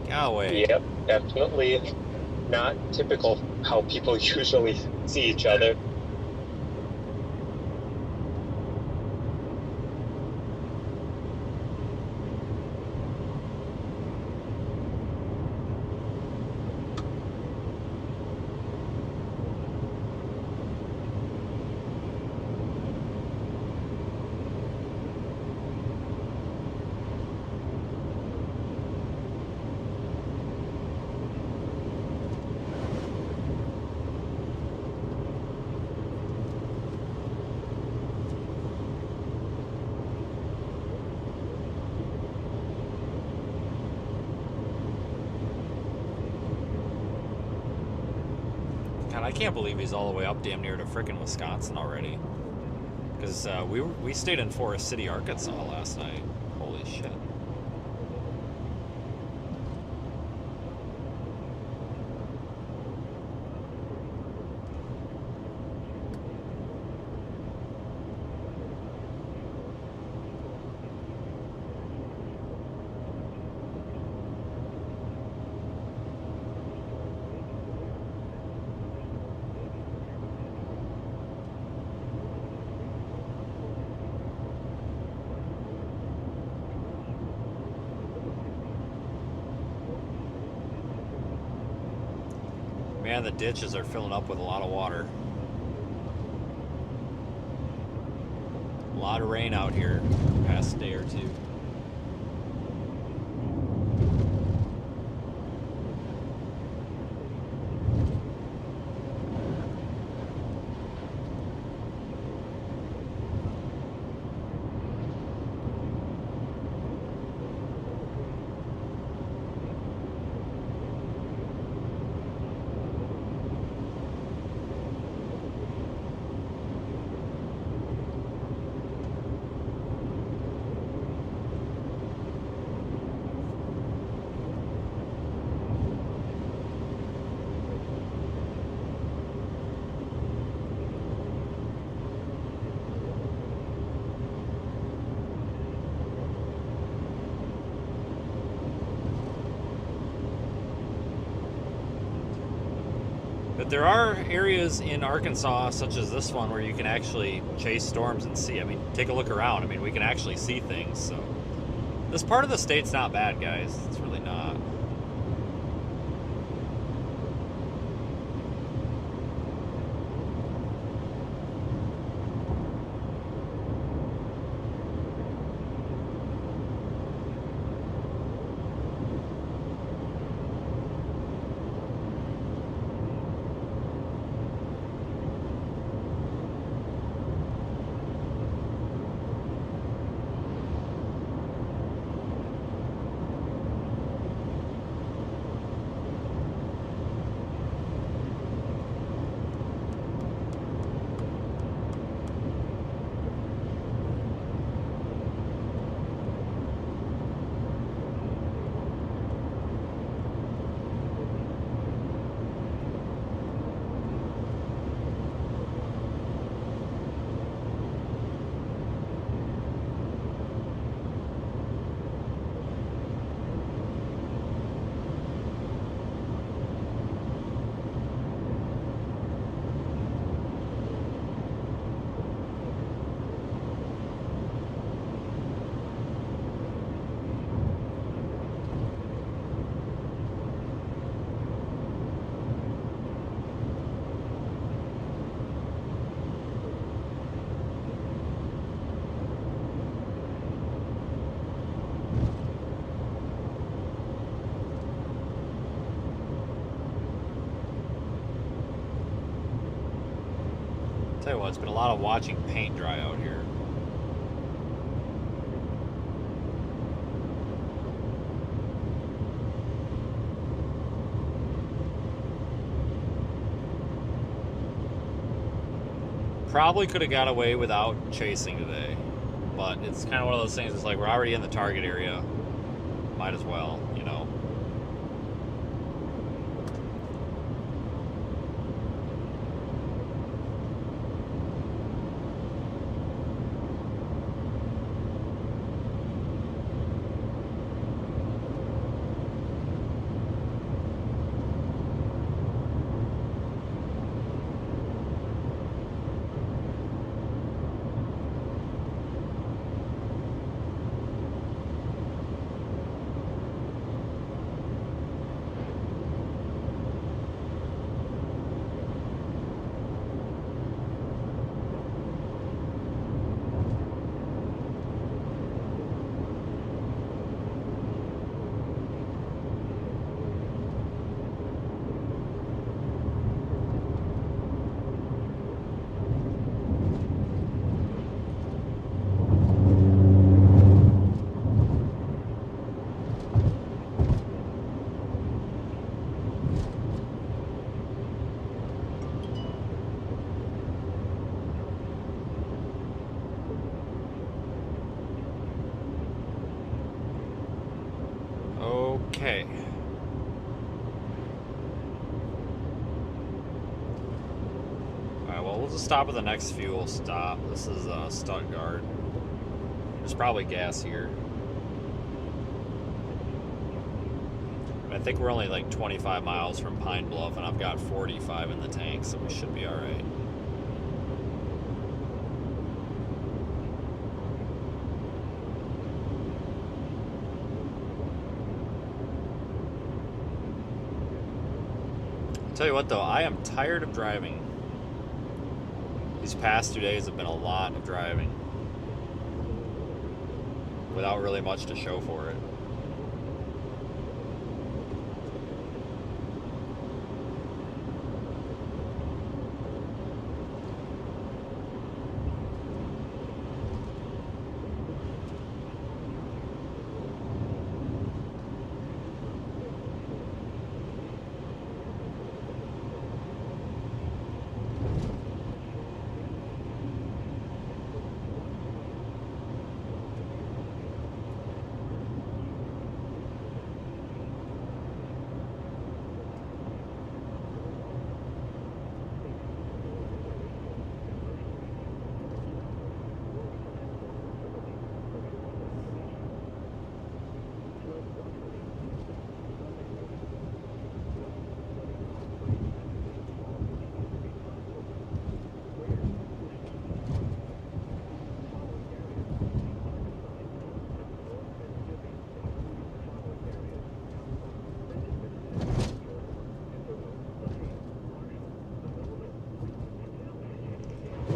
Get away. Yep, definitely not typical how people usually see each other. God, I can't believe he's all the way up damn near to frickin' Wisconsin already. Because we stayed in Forest City, Arkansas last night. Holy shit. Man, the ditches are filling up with a lot of water. A lot of rain out here the past day or two. But there are areas in Arkansas, such as this one, where you can actually chase storms and see. I mean, take a look around. I mean, we can actually see things. So this part of the state's not bad, guys. It's really not. Tell you what, it's been a lot of watching paint dry out here. Probably could have got away without chasing today, but it's kind of one of those things. It's like we're already in the target area, might as well, you know. Okay. Alright, well, we'll just stop at the next fuel stop. This is Stuttgart. There's probably gas here. I think we're only like 25 miles from Pine Bluff, and I've got 45 in the tank, so we should be alright. Tell you what though, I am tired of driving. These past 2 days have been a lot of driving without really much to show for it.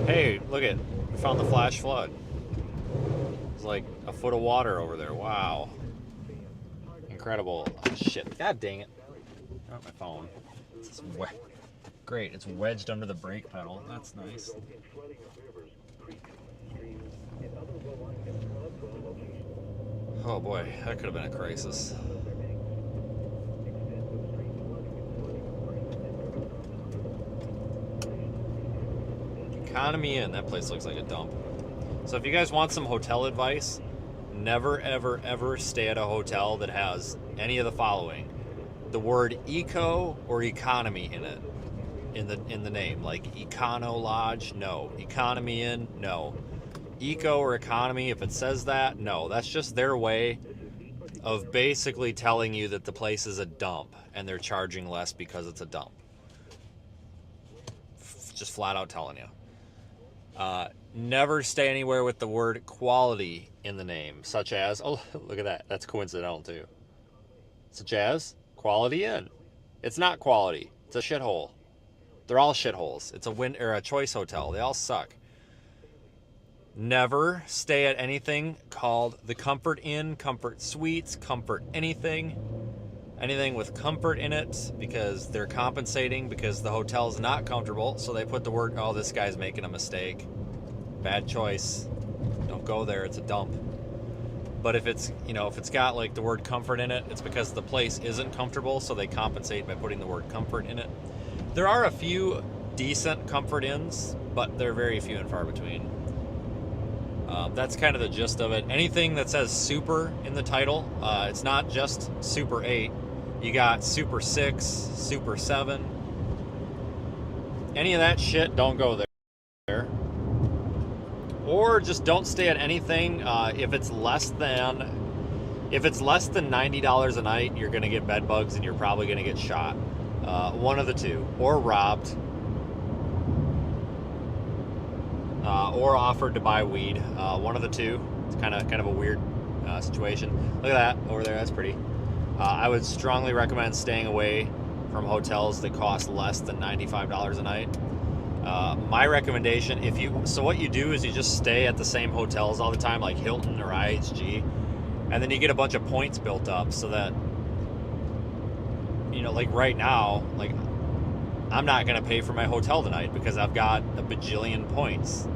Hey, look it. We found the flash flood. It's like a foot of water over there. Wow. Incredible. Oh, shit. God dang it. Not my phone. It's great. It's wedged under the brake pedal. That's nice. Oh boy, that could have been a crisis. Economy Inn. That place looks like a dump. So if you guys want some hotel advice, never, ever, ever stay at a hotel that has any of the following: the word eco or economy in it, in the name. Like Econo Lodge, no. Economy Inn, no. Eco or economy, if it says that, no. That's just their way of basically telling you that the place is a dump and they're charging less because it's a dump. Just flat out telling you. Never stay anywhere with the word quality in the name, such as, oh, look at that. That's coincidental too. Such as Quality Inn. It's not quality. It's a shithole. They're all shitholes. It's a choice hotel. They all suck. Never stay at anything called the Comfort Inn, Comfort Suites, Comfort anything. anything with comfort in it, because they're compensating because the hotel's not comfortable, so they put the word, oh, this guy's making a mistake. Bad choice. Don't go there, it's a dump. But if it's, you know, if it's got like the word comfort in it, it's because the place isn't comfortable, so they compensate by putting the word comfort in it. There are a few decent comfort inns, but they're very few and far between. That's kind of the gist of it. Anything that says super in the title, it's not just Super 8. You got Super 6, Super 7. Any of that shit, don't go there. Or just don't stay at anything. If it's less than $90 a night, you're gonna get bed bugs and you're probably gonna get shot. One of the two, or robbed, or offered to buy weed. One of the two. It's kind of a weird situation. Look at that over there. That's pretty. I would strongly recommend staying away from hotels that cost less than $95 a night. My recommendation, what you do is you just stay at the same hotels all the time, like Hilton or IHG, and then you get a bunch of points built up so that, you know, like right now, like I'm not gonna pay for my hotel tonight because I've got a bajillion points,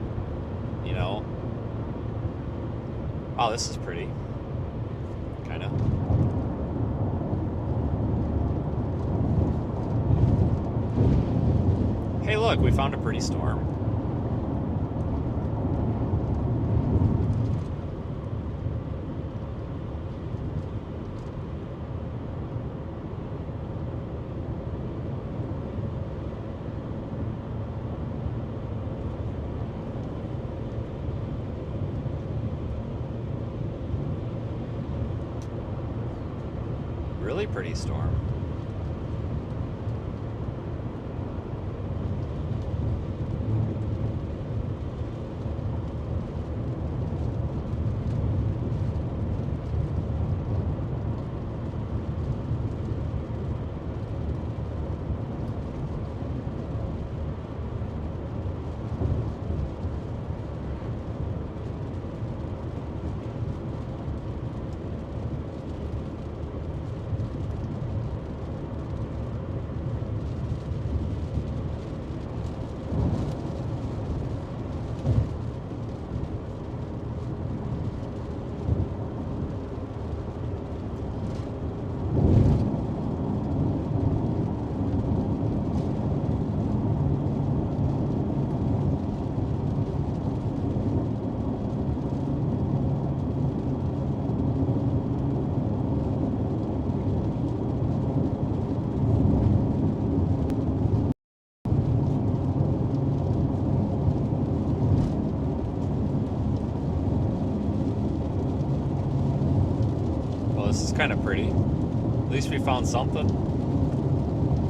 you know. Wow, this is pretty, kind of. Hey, look, we found a pretty storm. Really pretty storm. This is kind of pretty. At least we found something.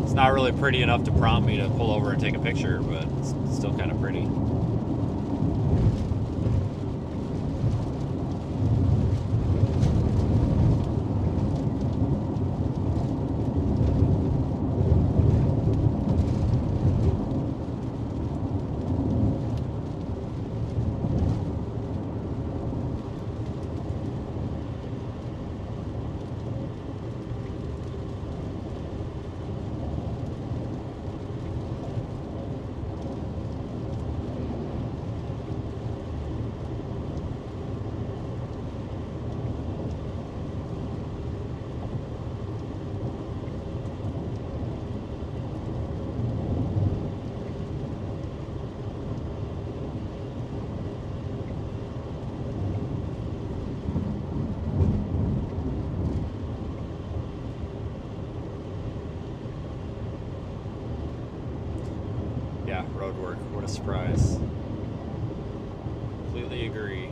It's not really pretty enough to prompt me to pull over and take a picture, but it's still kind of pretty. Yeah, road work. What a surprise. Completely agree.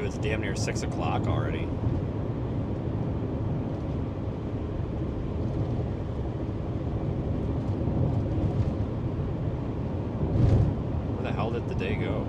it's damn near 6 o'clock already. Where the hell did the day go?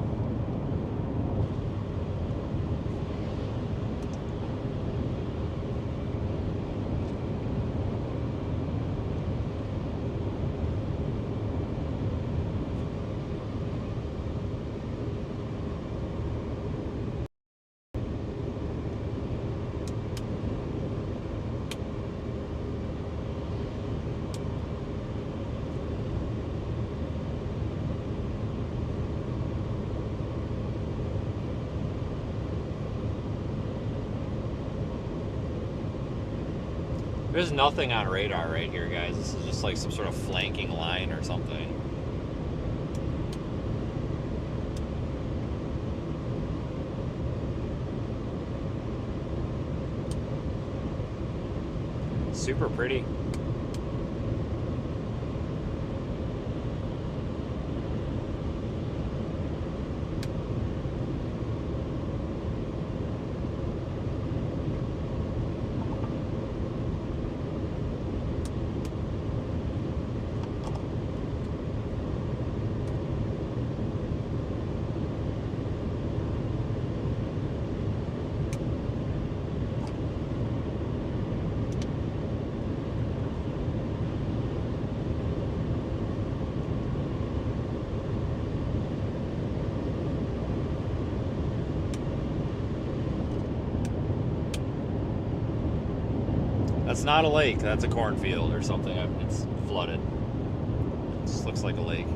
There's nothing on radar right here, guys. This is just like some sort of flanking line or something. Super pretty. That's not a lake. That's a cornfield or something. It's flooded. It just looks like a lake.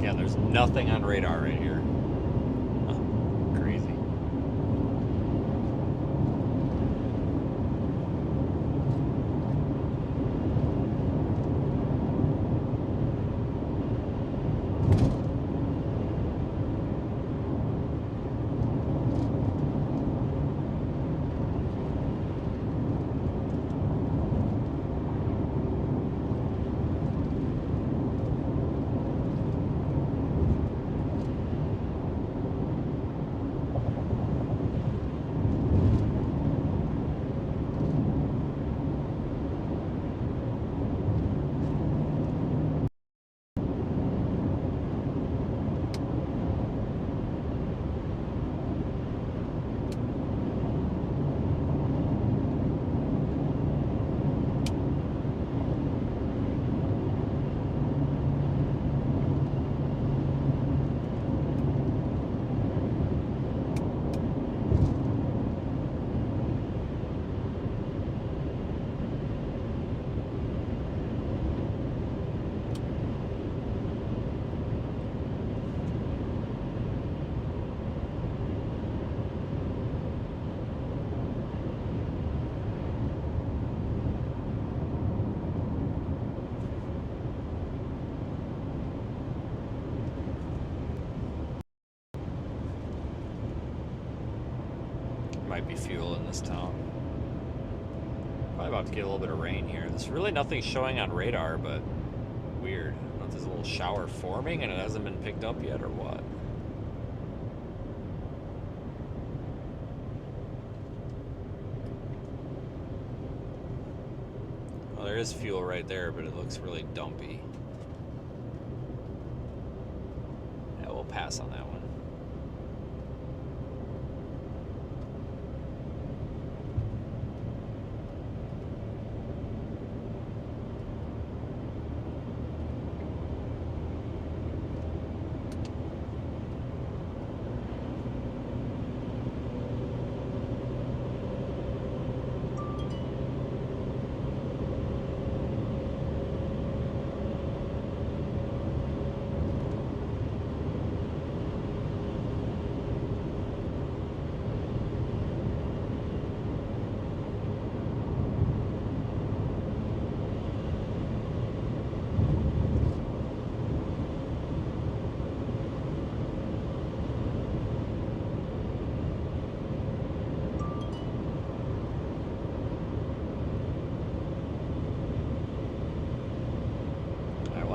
Yeah, there's nothing on radar right here. Crazy. Might be fuel in this town. Probably about to get a little bit of rain here. There's really nothing showing on radar, but weird. I don't know if there's a little shower forming and it hasn't been picked up yet or what. Well, there is fuel right there, but it looks really dumpy. Yeah, we'll pass on that one.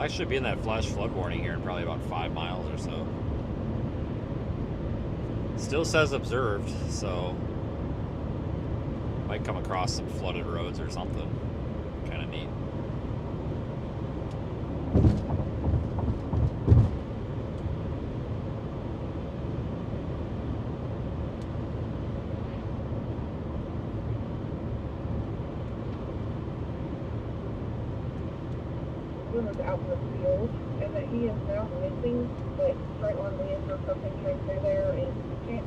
I should be in that flash flood warning here in probably about 5 miles or so. Still says observed, so might come across some flooded roads or something. Kind of neat. Was out in the field, and that he is now missing, but straight line winds or something came through there and can't.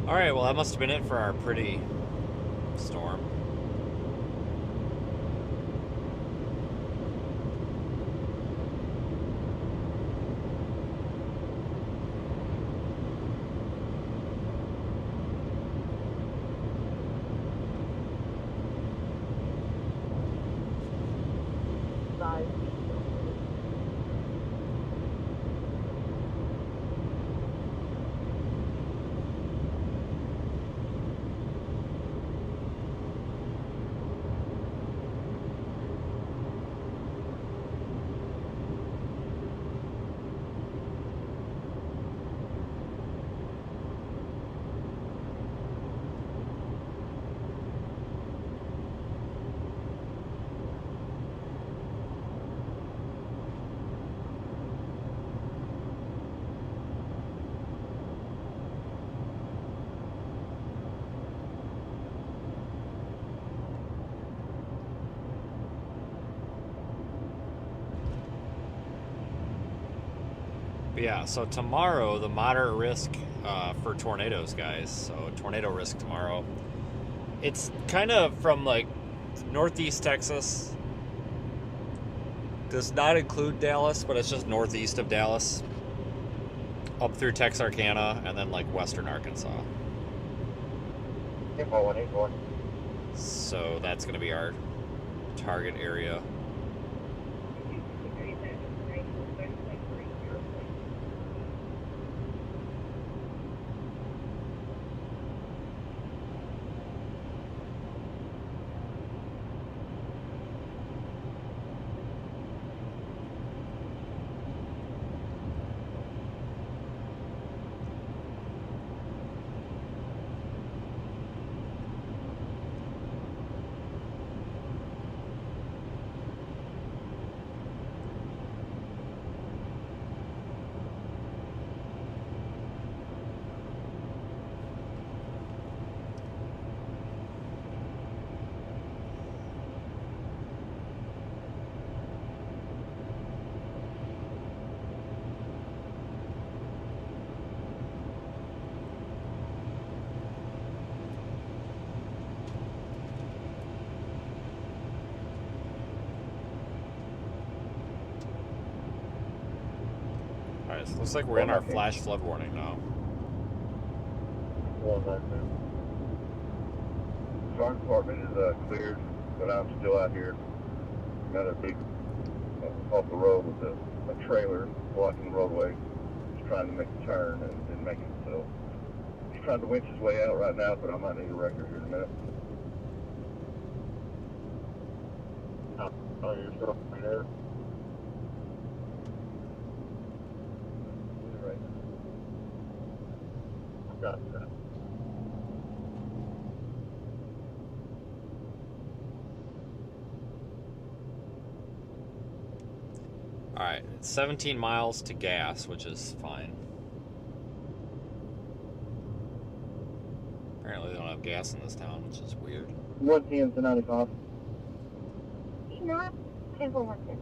Alright, well that must have been it for our pretty storm. But yeah, so tomorrow, the moderate risk for tornadoes, guys. So tornado risk tomorrow. It's kind of from like northeast Texas. Does not include Dallas, but it's just northeast of Dallas. Up through Texarkana and then like western Arkansas. So that's going to be our target area. Alright, looks like we're in our flash flood warning now. 192. Fire department is cleared, but I'm still out here. Got a big off the road with a trailer blocking the roadway. He's trying to make a turn and didn't make it, so he's trying to winch his way out right now, but I might need a record here in a minute. Oh, you're still up there? Right. Gotcha. Alright, it's 17 miles to gas, which is fine. Apparently they don't have gas in this town, which is weird. 110 to 95. Not 10-4-1-10.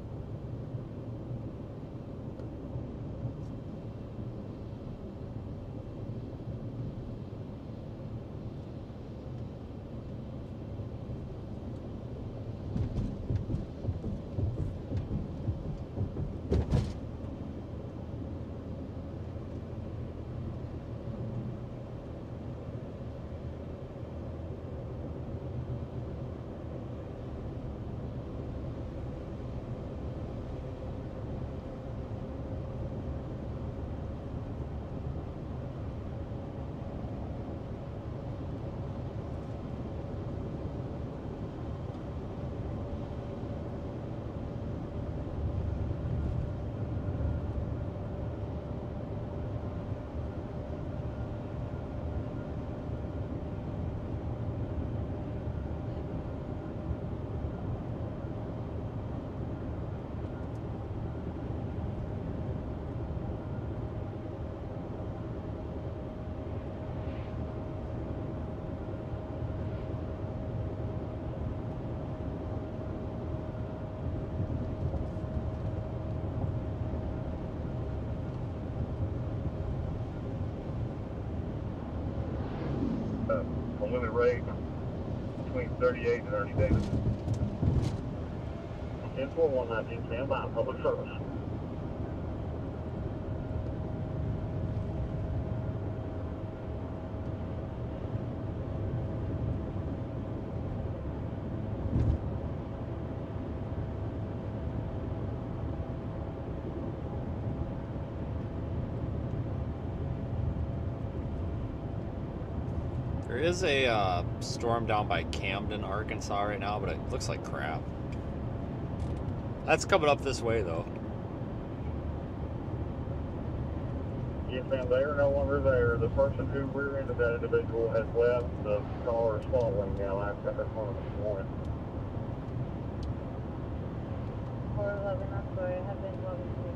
Limit rate between 38 and Ernie Davis. 10-4-1-19, stand by, public service. There is a storm down by Camden, Arkansas right now, but it looks like crap. That's coming up this way, though. Yes, ma'am, they are no longer there. The person who rear-ended that individual has left. The caller is following now. I've got their phone this morning. 411, I'm sorry, I have been logging to you.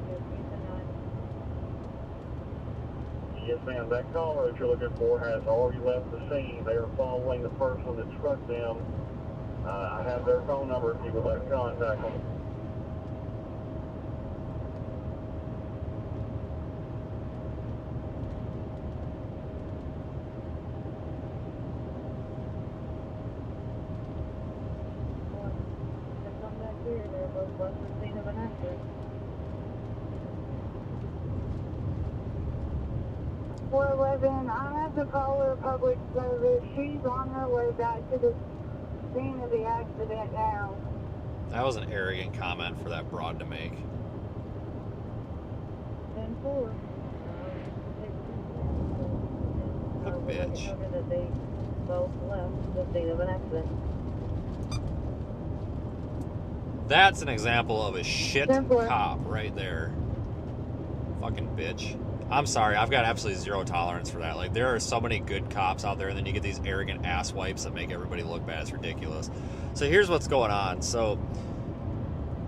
Yes, ma'am, that caller that you're looking for has already left the scene. They are following the person that struck them. I have their phone number if you would like to contact them. Come back here, they're both left the scene of an accident. 411, I have the caller public service. She's on her way back to the scene of the accident now. That was an arrogant comment for that broad to make. 10-4. A bitch. Over that they both left the scene of an accident. That's an example of a shit 10-4. cop right there. Fucking bitch. I'm sorry, I've got absolutely zero tolerance for that. Like, there are so many good cops out there, and then you get these arrogant ass wipes that make everybody look bad. It's ridiculous. So here's what's going on. So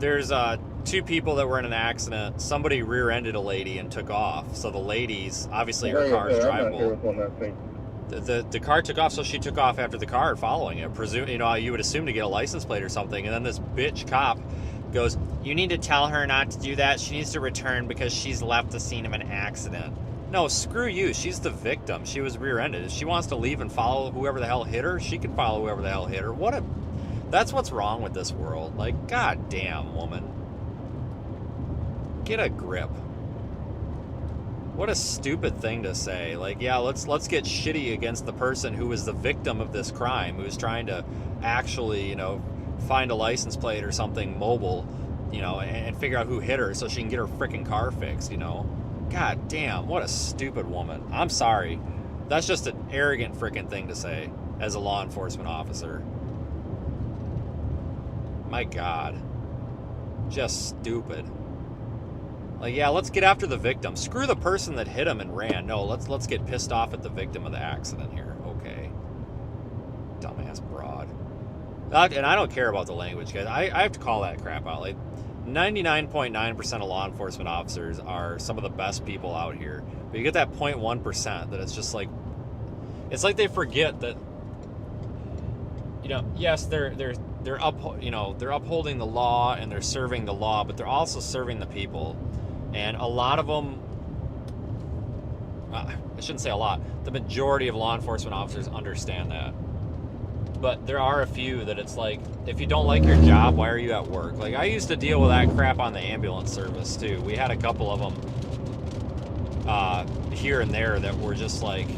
there's two people that were in an accident. Somebody rear-ended a lady and took off. So the lady's, obviously her car is drivable. The car took off, so she took off after the car following it. You would assume to get a license plate or something, and then this bitch cop goes, "You need to tell her not to do that. She needs to return because she's left the scene of an accident." No, screw you. She's the victim. She was rear-ended. If she wants to leave and follow whoever the hell hit her, she can follow whoever the hell hit her. That's what's wrong with this world. Like, goddamn, woman. Get a grip. What a stupid thing to say. Like, yeah, let's get shitty against the person who was the victim of this crime, who's trying to actually, you know, find a license plate or something mobile, you know, and figure out who hit her so she can get her freaking car fixed, you know. God damn, what a stupid woman. I'm sorry. That's just an arrogant freaking thing to say as a law enforcement officer. My God. Just stupid. Like, yeah, let's get after the victim. Screw the person that hit him and ran. No, let's get pissed off at the victim of the accident here. Okay. Dumbass broad. And I don't care about the language, guys. I have to call that crap out. Like, 99.9% of law enforcement officers are some of the best people out here. But you get that 0.1% that it's just like, it's like they forget that, you know, yes, they're upholding the law and they're serving the law, but they're also serving the people. And a lot of them, I shouldn't say a lot, the majority of law enforcement officers understand that. But there are a few that it's like, if you don't like your job, why are you at work? Like, I used to deal with that crap on the ambulance service too. We had a couple of them here and there that were just like,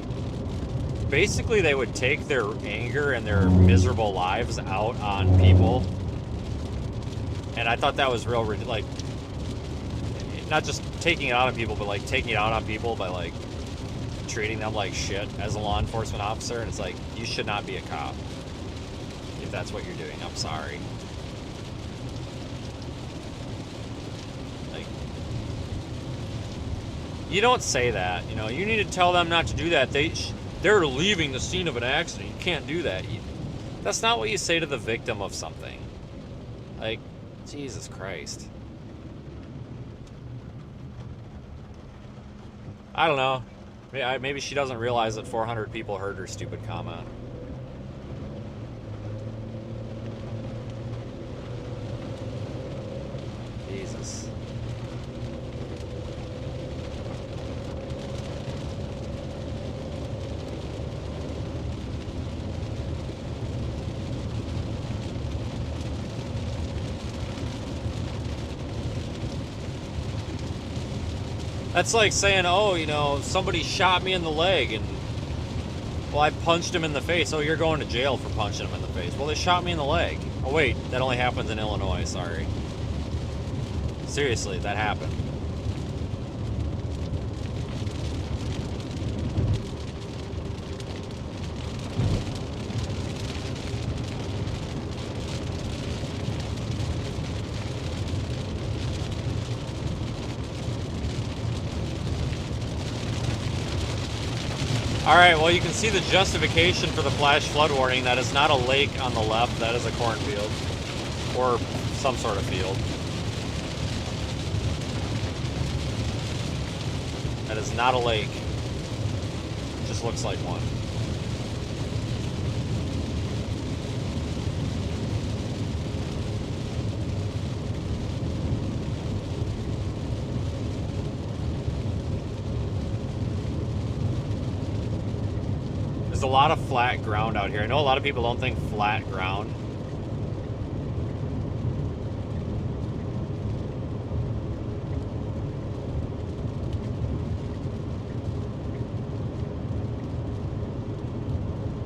basically they would take their anger and their miserable lives out on people. And I thought that was real, like, not just taking it out on people, but like taking it out on people by like treating them like shit as a law enforcement officer. And it's like, you should not be a cop if that's what you're doing. I'm sorry. Like, you don't say that, you know. You need to tell them not to do that. They're leaving the scene of an accident. You can't do that. That's not what you say to the victim of something. Like, Jesus Christ. I don't know. Maybe she doesn't realize that 400 people heard her stupid comment. Jesus. That's like saying, oh, you know, somebody shot me in the leg and, well, I punched him in the face. Oh, you're going to jail for punching him in the face. Well, they shot me in the leg. Oh, wait, that only happens in Illinois, sorry. Seriously, that happened. Alright, well, you can see the justification for the flash flood warning. That is not a lake on the left, that is a cornfield. Or some sort of field. That is not a lake. It just looks like one. There's a lot of flat ground out here. I know a lot of people don't think flat ground.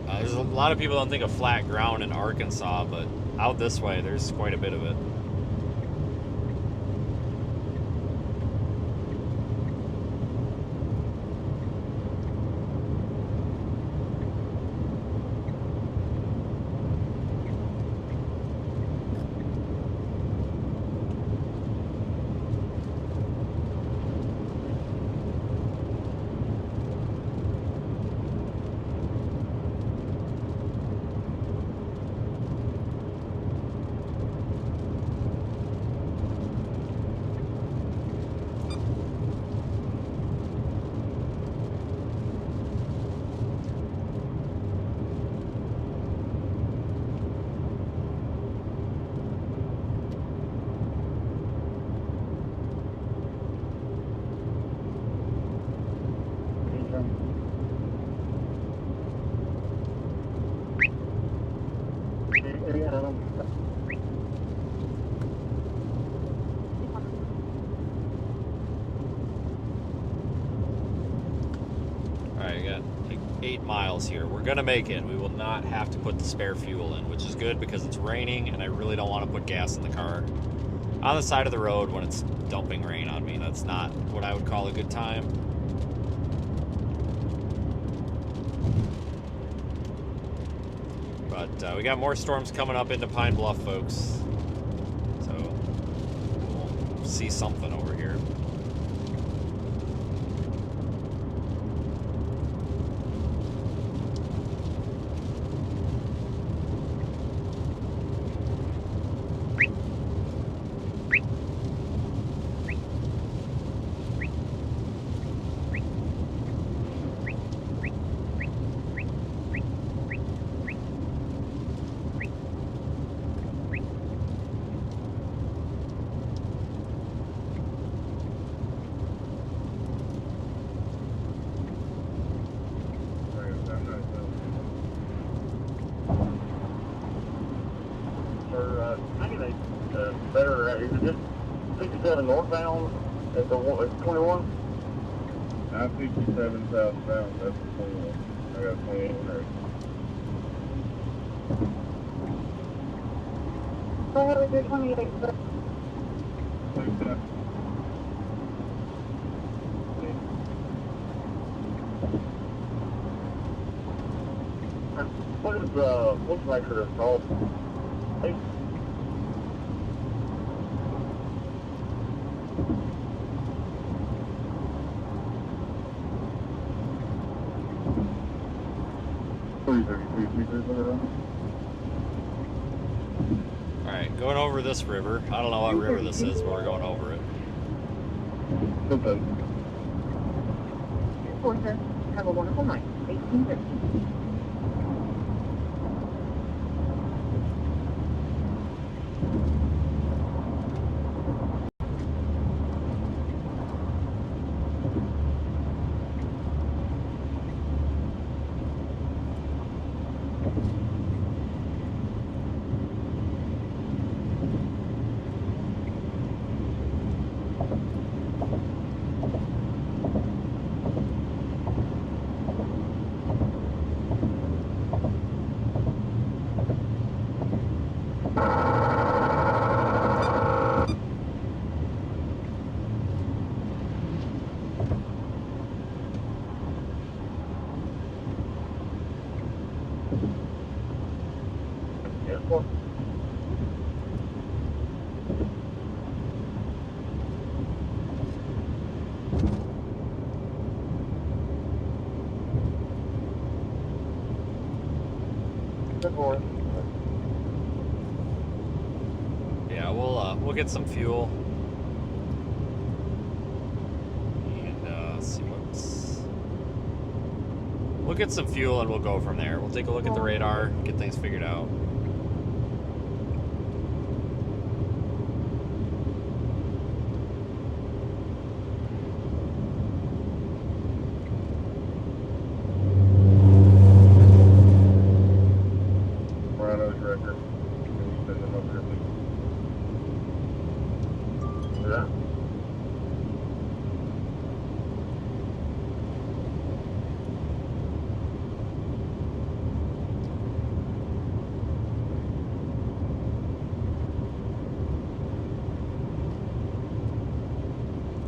There's a lot of people don't think of flat ground in Arkansas, but out this way, there's quite a bit of it. miles here. We're gonna make it. We will not have to put the spare fuel in, which is good because it's raining and I really don't want to put gas in the car on the side of the road when it's dumping rain on me. That's not what I would call a good time. But we got more storms coming up into Pine Bluff, folks. So we'll see something over here. Better, is it just 57 northbound at the 21? I'm 57 southbound, that's the 21. I got 28 in there. Go ahead with your 28, sir. Let's make sure it's called. Hey. Alright, going over this river. I don't know what river this is, but we're going over it. Okay. Four, sir. Have a wonderful night. 18:15. Yeah, we'll get some fuel. And let's see what's. We'll get some fuel and we'll go from there. We'll take a look at the radar, get things figured out.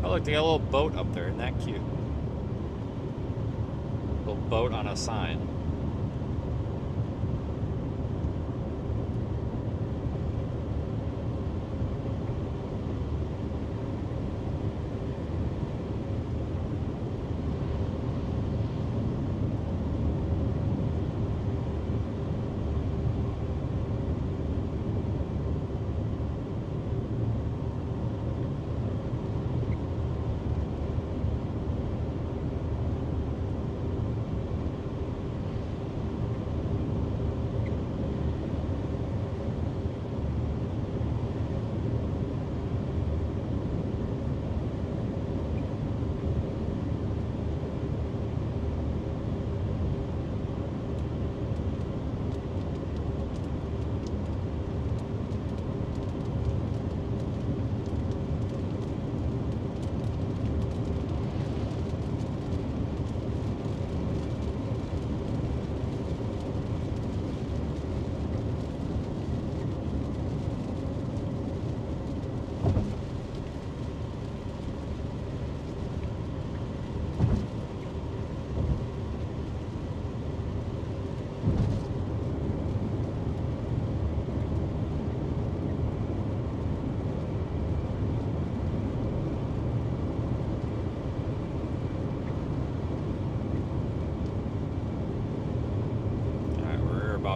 Oh, look, they got a little boat up there. Isn't that cute? Little boat on a sign.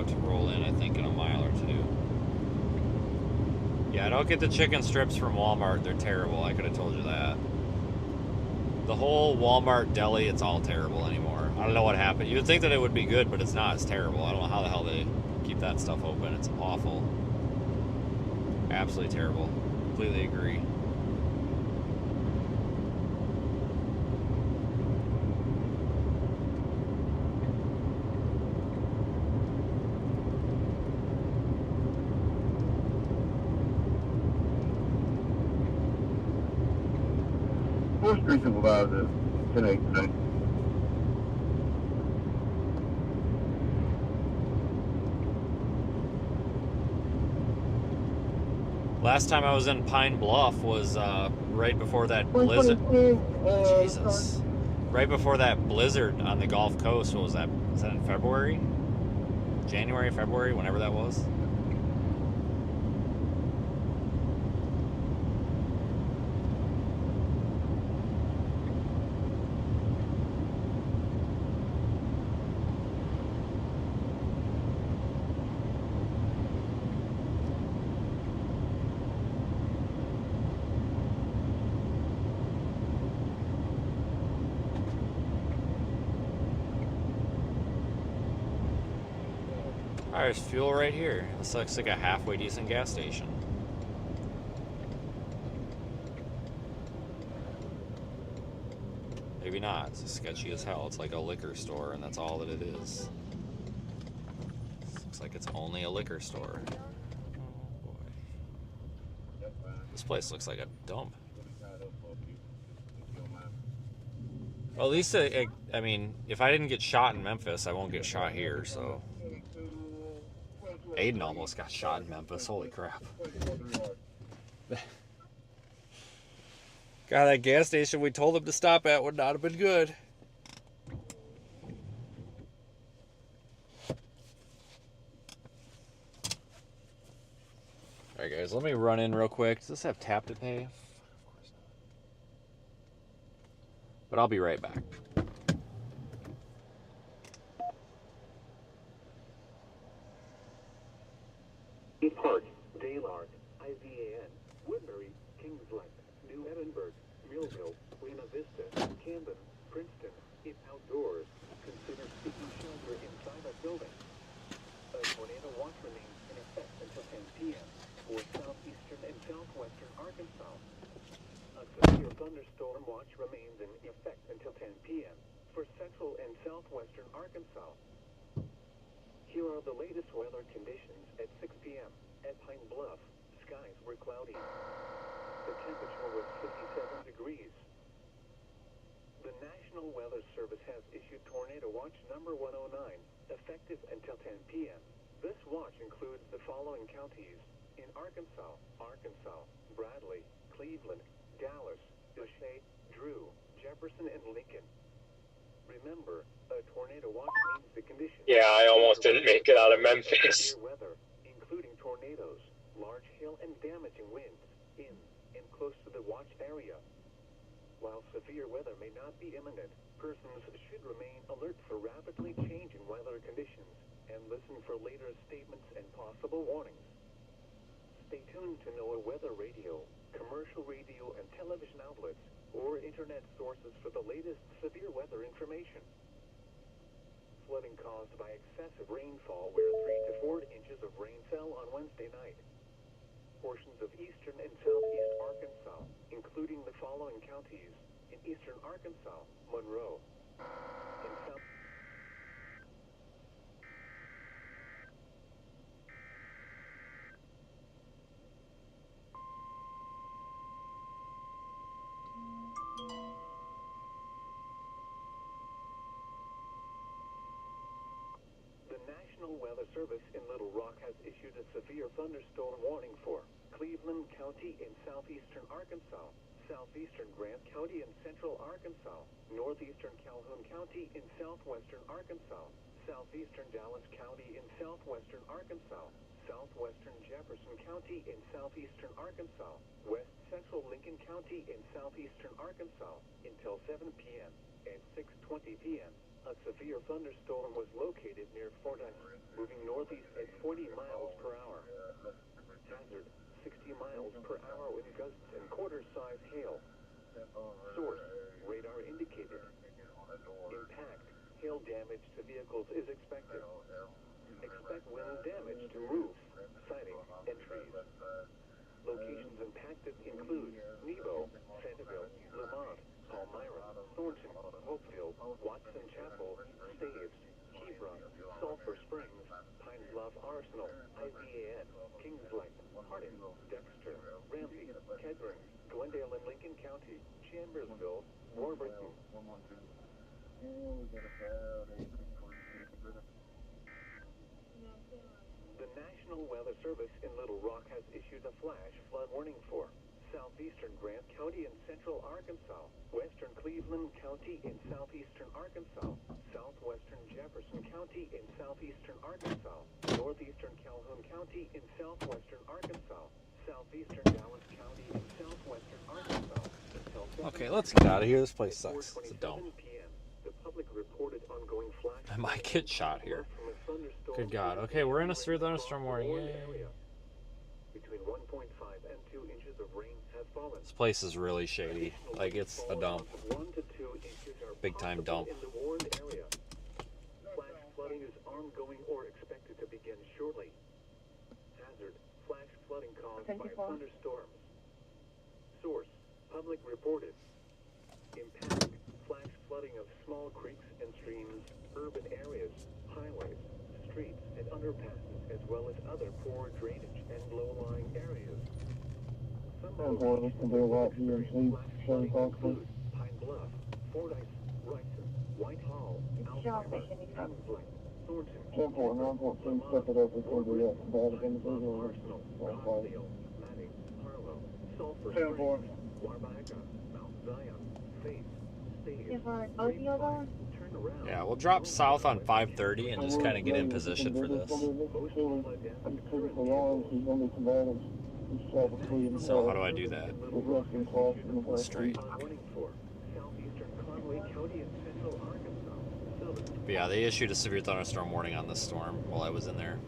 about to roll in, I think, in a mile or two. Yeah, don't get the chicken strips from Walmart. They're terrible. I could have told you that. The whole Walmart deli, it's all terrible anymore. I don't know what happened. You would think that it would be good, but it's not. It's terrible. I don't know how the hell they keep that stuff open. It's awful. Absolutely terrible. Completely agree. Fourth Street Supervisor, 10-8 today. Last time I was in Pine Bluff was right before that blizzard. Jesus. Right before that blizzard on the Gulf Coast. What was that? Was that in February? January, February, whenever that was? There's fuel right here. This looks like a halfway decent gas station. Maybe not. It's sketchy as hell. It's like a liquor store, and that's all that it is. Looks like it's only a liquor store. Oh boy. This place looks like a dump. Well, at least, I mean, if I didn't get shot in Memphis, I won't get shot here, so... Aiden almost got shot in Memphis. Holy crap. God, that gas station we told him to stop at would not have been good. Alright guys, let me run in real quick. Does this have tap to pay? Of course not. But I'll be right back. Park, Daylard, IVAN, Woodbury, Kingsland, New Edinburgh, Millville, Buena Vista, Camden, Princeton. If outdoors, consider seeking shelter inside a building. A tornado watch remains in effect until 10 p.m. for southeastern and southwestern Arkansas. A severe thunderstorm watch remains in effect until 10 p.m. for central and southwestern Arkansas. Here are the latest weather conditions at 6 p.m. At Pine Bluff, skies were cloudy. The temperature was 57 degrees. The National Weather Service has issued Tornado Watch number 109, effective until 10 p.m. This watch includes the following counties in Arkansas, Bradley, Cleveland, Dallas, O'Shea, Drew, Jefferson, and Lincoln. Remember, a tornado watch means the conditions... Yeah, I almost didn't make it out of Memphis. Severe weather, including tornadoes, large hail, and damaging winds in and close to the watch area. While severe weather may not be imminent, persons should remain alert for rapidly changing weather conditions and listen for later statements and possible warnings. Stay tuned to NOAA weather radio, commercial radio and television outlets, or internet sources for the latest severe weather information. Flooding caused by excessive rainfall where 3 to 4 inches of rain fell on Wednesday night. Portions of eastern and southeast Arkansas, including the following counties in eastern Arkansas, Monroe. In south National Weather Service in Little Rock has issued a severe thunderstorm warning for Cleveland County in southeastern Arkansas, southeastern Grant County in central Arkansas, northeastern Calhoun County in southwestern Arkansas, southeastern Dallas County in southwestern Arkansas, southwestern Jefferson County in southeastern Arkansas, west central Lincoln County in southeastern Arkansas until 7 p.m. At 6:20 p.m., a A severe thunderstorm was located near Fordyce, moving northeast at 40 miles per hour. Hazard, 60 miles per hour with gusts and quarter-size hail. Source, radar indicated. Impact, hail damage to vehicles is expected. Expect wind damage to roofs, siding, and trees. Locations impacted include Nebo, Santiville, Lemont, Palmyra, Thornton, Hopeville, Watson Chapel, Staves, Hebron, Sulphur Springs, Pine Bluff Arsenal, IVAN, Kingslake, Hardin, Dexter, Ramsey, Kedron, Glendale and Lincoln County, Chambersville, Warburton. The National Weather Service in Little Rock has issued a flash flood warning for southeastern Grant County in central Arkansas, western Cleveland County in southeastern Arkansas, southwestern Jefferson County in southeastern Arkansas, northeastern Calhoun County in southwestern Arkansas, southeastern Dallas County in southwestern Arkansas. Okay, let's get out of here. This place sucks. It's a dome. The public reported ongoing flash I might get shot here. Good God. Okay, we're in a severe thunderstorm warning. Yay. Between 1.5 and 2 inches of rain have fallen. This place is really shady. Like, it's a dump. 1 to 2 inches are Big time dump. in the warned area. Flash flooding is ongoing or expected to begin shortly. Hazard, flash flooding caused by thunderstorms. Source, public reported. Impact, flash flooding of small creeks and streams, urban areas, highways, streets, and underpasses, as well as other poor drainage and low-lying areas. Some locations with experienced flash flooding include Pine Bluff, Fordyce, Wrightson, Whitehall, Alpharetta, Kingslake, Thornton, 10.9.2, step it up before we get bad individual. Arsenal, Rockdale, Manning, Harlow, Sulphur Springs, Wabaka, Mount Zion, Faith, Staves, Grapevine. Turn around. Yeah, we'll drop south on 5:30 and just kind of get in position for this. So how do I do that? Straight. But yeah, they issued a severe thunderstorm warning on this storm while I was in there.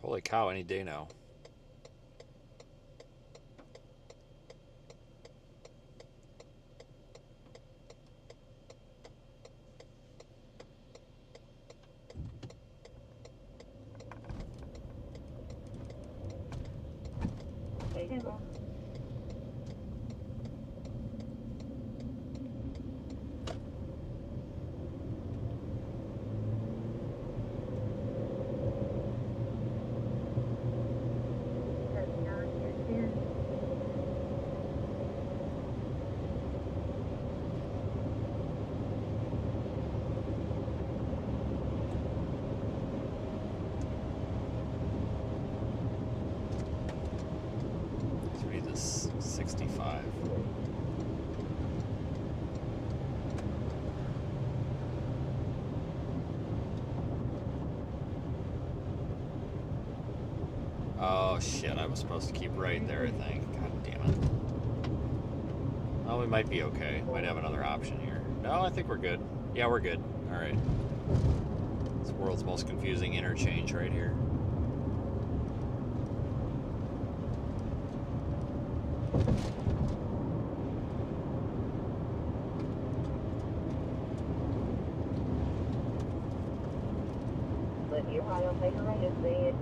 Holy cow, any day now. Let's read this 65. Oh shit, I was supposed to keep right there, I think. God damn it. Well, we might be okay. Might have another option here. No, I think we're good. Yeah, we're good. Alright. It's the world's most confusing interchange right here. Liberty Ohio, take a right and see it.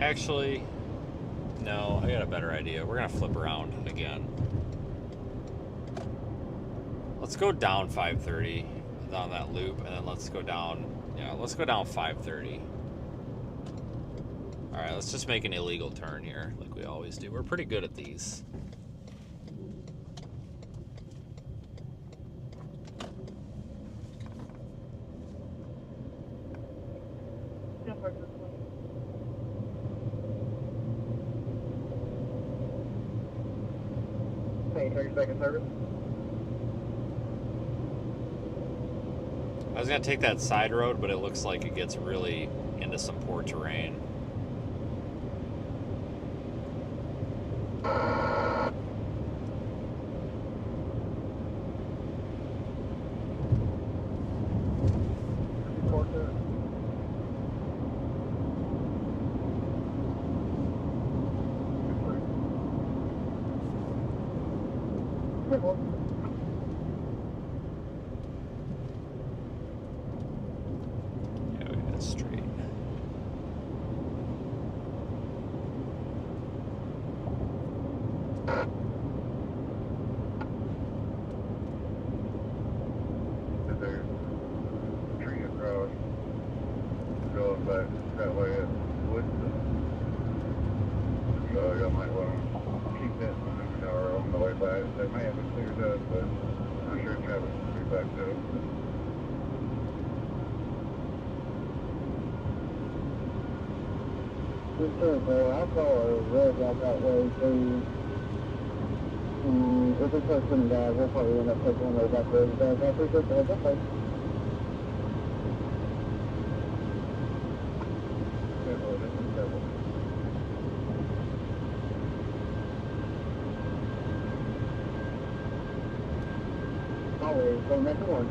Actually, no, I got a better idea. We're gonna flip around again. Let's go down 530 down that loop, and then let's go down, yeah, let's go down 530. All right, let's just make an illegal turn here, like we always do. We're pretty good at these. Hey, 30-second service. I was gonna take that side road, but it looks like it gets really into some poor terrain. Yeah, we got it straight. There's a tree across, going back that way at Woodson. So y'all might want to keep that moving or on the way back. They may have it cleared up, but I'm sure traffic will be backed up. Yes, sir, bro. I saw a red out that way too. If it starts coming down, we'll probably end up taking one of those back roads back. I appreciate the heads up, buddy. Careful, this is careful. Always, go next one.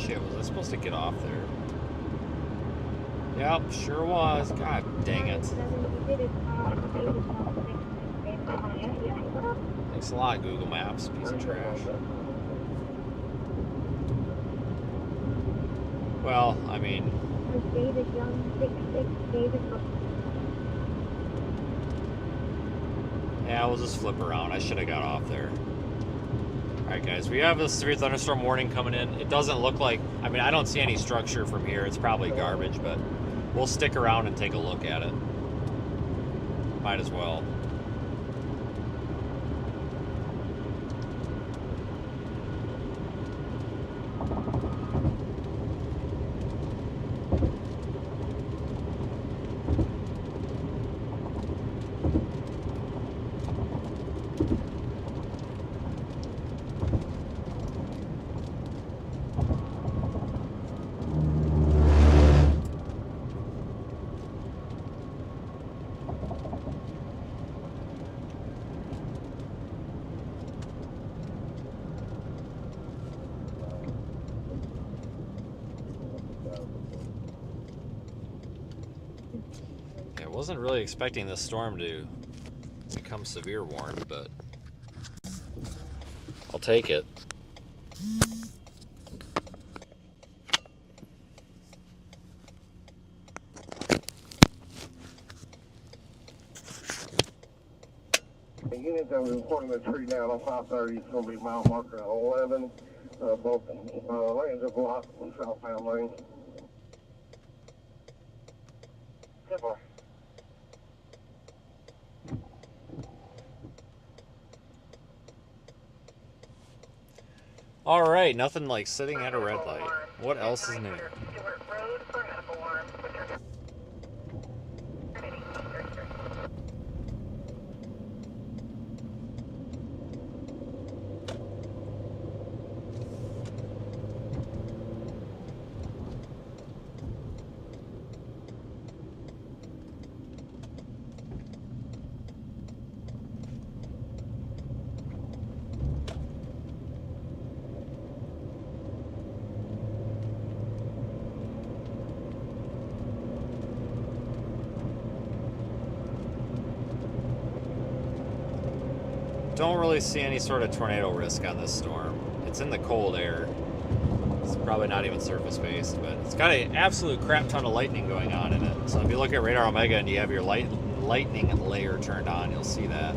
Shit, was I supposed to get off there? Yep, sure was. God dang it. Thanks a lot, Google Maps, piece of trash. Well, I mean, David Young, 66, David. yeah, we'll just flip around. I should have got off there. Alright guys, we have a severe thunderstorm warning coming in. It doesn't look like, I mean, I don't see any structure from here. It's probably garbage, but we'll stick around and take a look at it. Might as well. I wasn't really expecting this storm to become severe warm, but I'll take it. The unit that was reporting the tree down on 530 is going to be mile marker 11, both lanes are blocked on southbound lanes. Simple. All right, nothing like sitting at a red light. What else is new? Don't really see any sort of tornado risk on this storm. It's in the cold air. It's probably not even surface based, but it's got an absolute crap ton of lightning going on in it. So if you look at Radar Omega and you have your lightning layer turned on, you'll see that.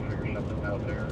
Figure something out there.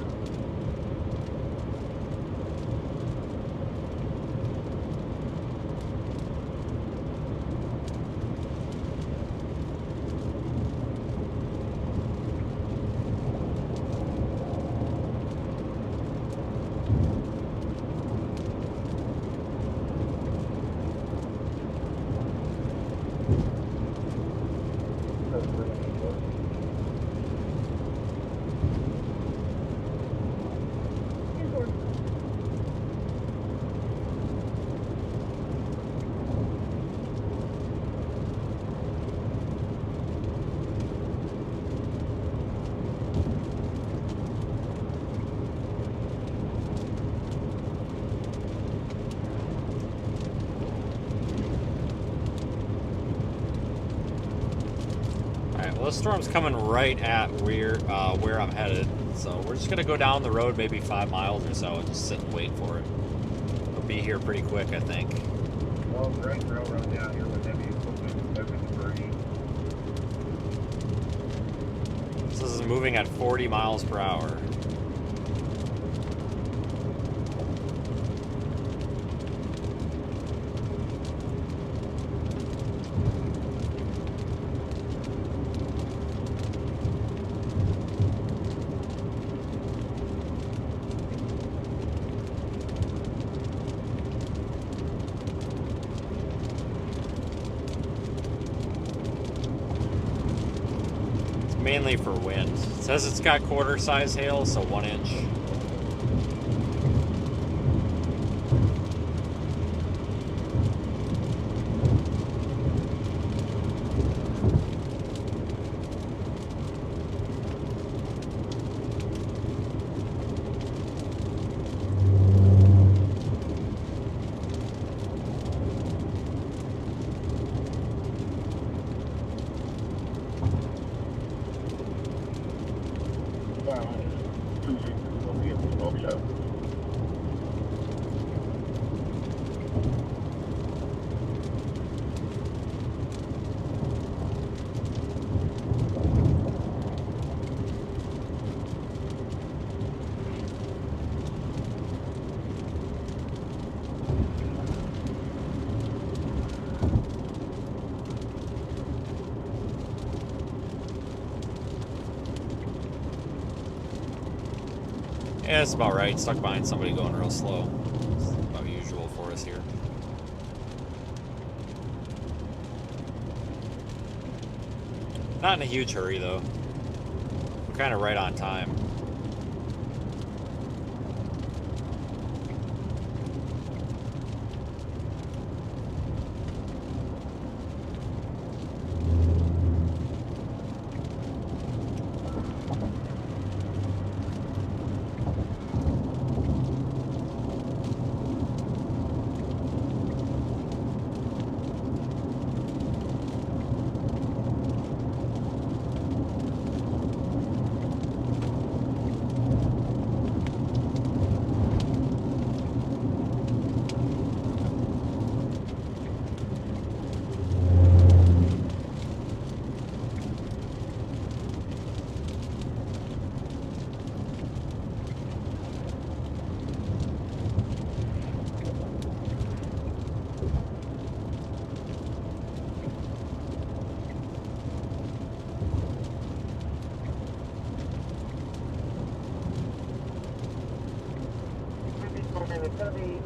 Well, this storm's coming right at where I'm headed, so we're just gonna go down the road maybe 5 miles or so and just sit and wait for it. It'll be here pretty quick, I think. Well, great railroad down here with heavy equipment, heavy debris. This is moving at 40 miles per hour. Mainly for wind. It says it's got quarter size hail, so 1 inch. Yeah, that's about right. Stuck behind somebody going real slow. It's about usual for us here. Not in a huge hurry, though. We're kind of right on time. It's going to be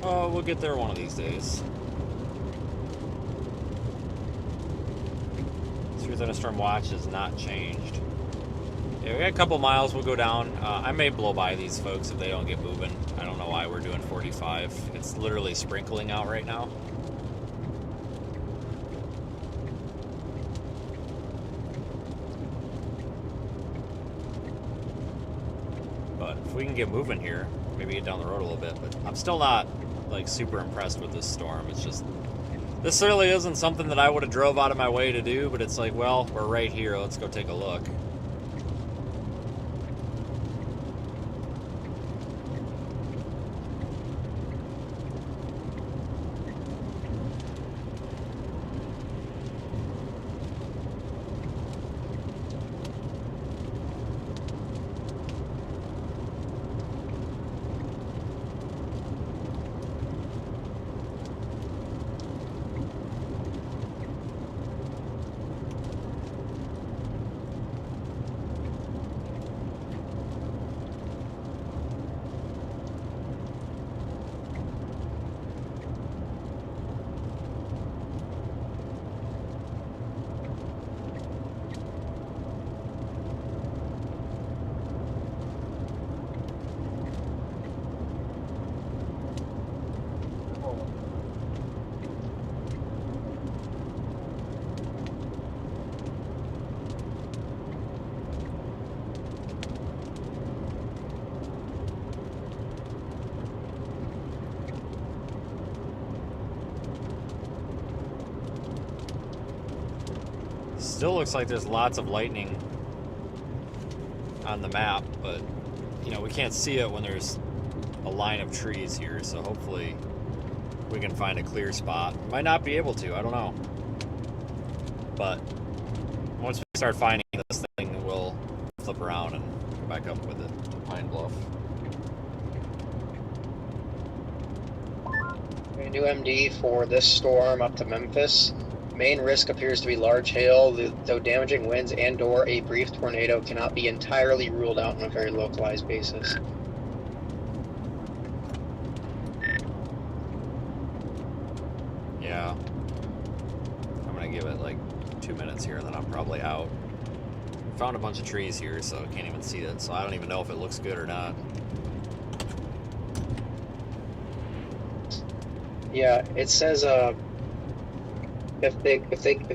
Oh, we'll get there one of these days. Through Thunderstorm Watch has not changed. Yeah, we got a couple miles. We'll go down. I may blow by these folks if they don't get moving. I don't know why we're doing 45. It's literally sprinkling out right now. But if we can get moving here, maybe get down the road a little bit. But I'm still not like super impressed with this storm. It's just, this certainly isn't something that I would have drove out of my way to do, but it's like, well, we're right here. Let's go take a look. Still looks like there's lots of lightning on the map, but you know, we can't see it when there's a line of trees here, so hopefully we can find a clear spot. Might not be able to, I don't know. But once we start finding this thing, we'll flip around and come back up with it to Pine Bluff. A new MD for this storm up to Memphis. Main risk appears to be large hail, though damaging winds and/or a brief tornado cannot be entirely ruled out on a very localized basis. Yeah. I'm gonna give it like 2 minutes here and then I'm probably out. Found a bunch of trees here, so I can't even see it, so I don't even know if it looks good or not. Yeah, it says if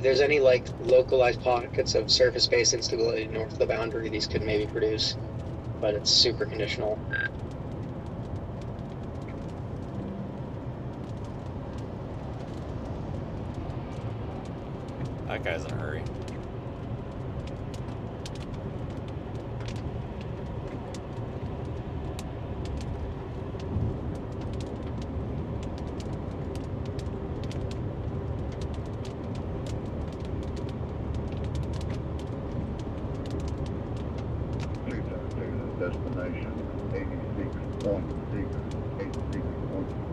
there's any like localized pockets of surface-based instability north of the boundary, these could maybe produce, but it's super conditional. That guy's in a hurry. Destination 86.6, 86.6.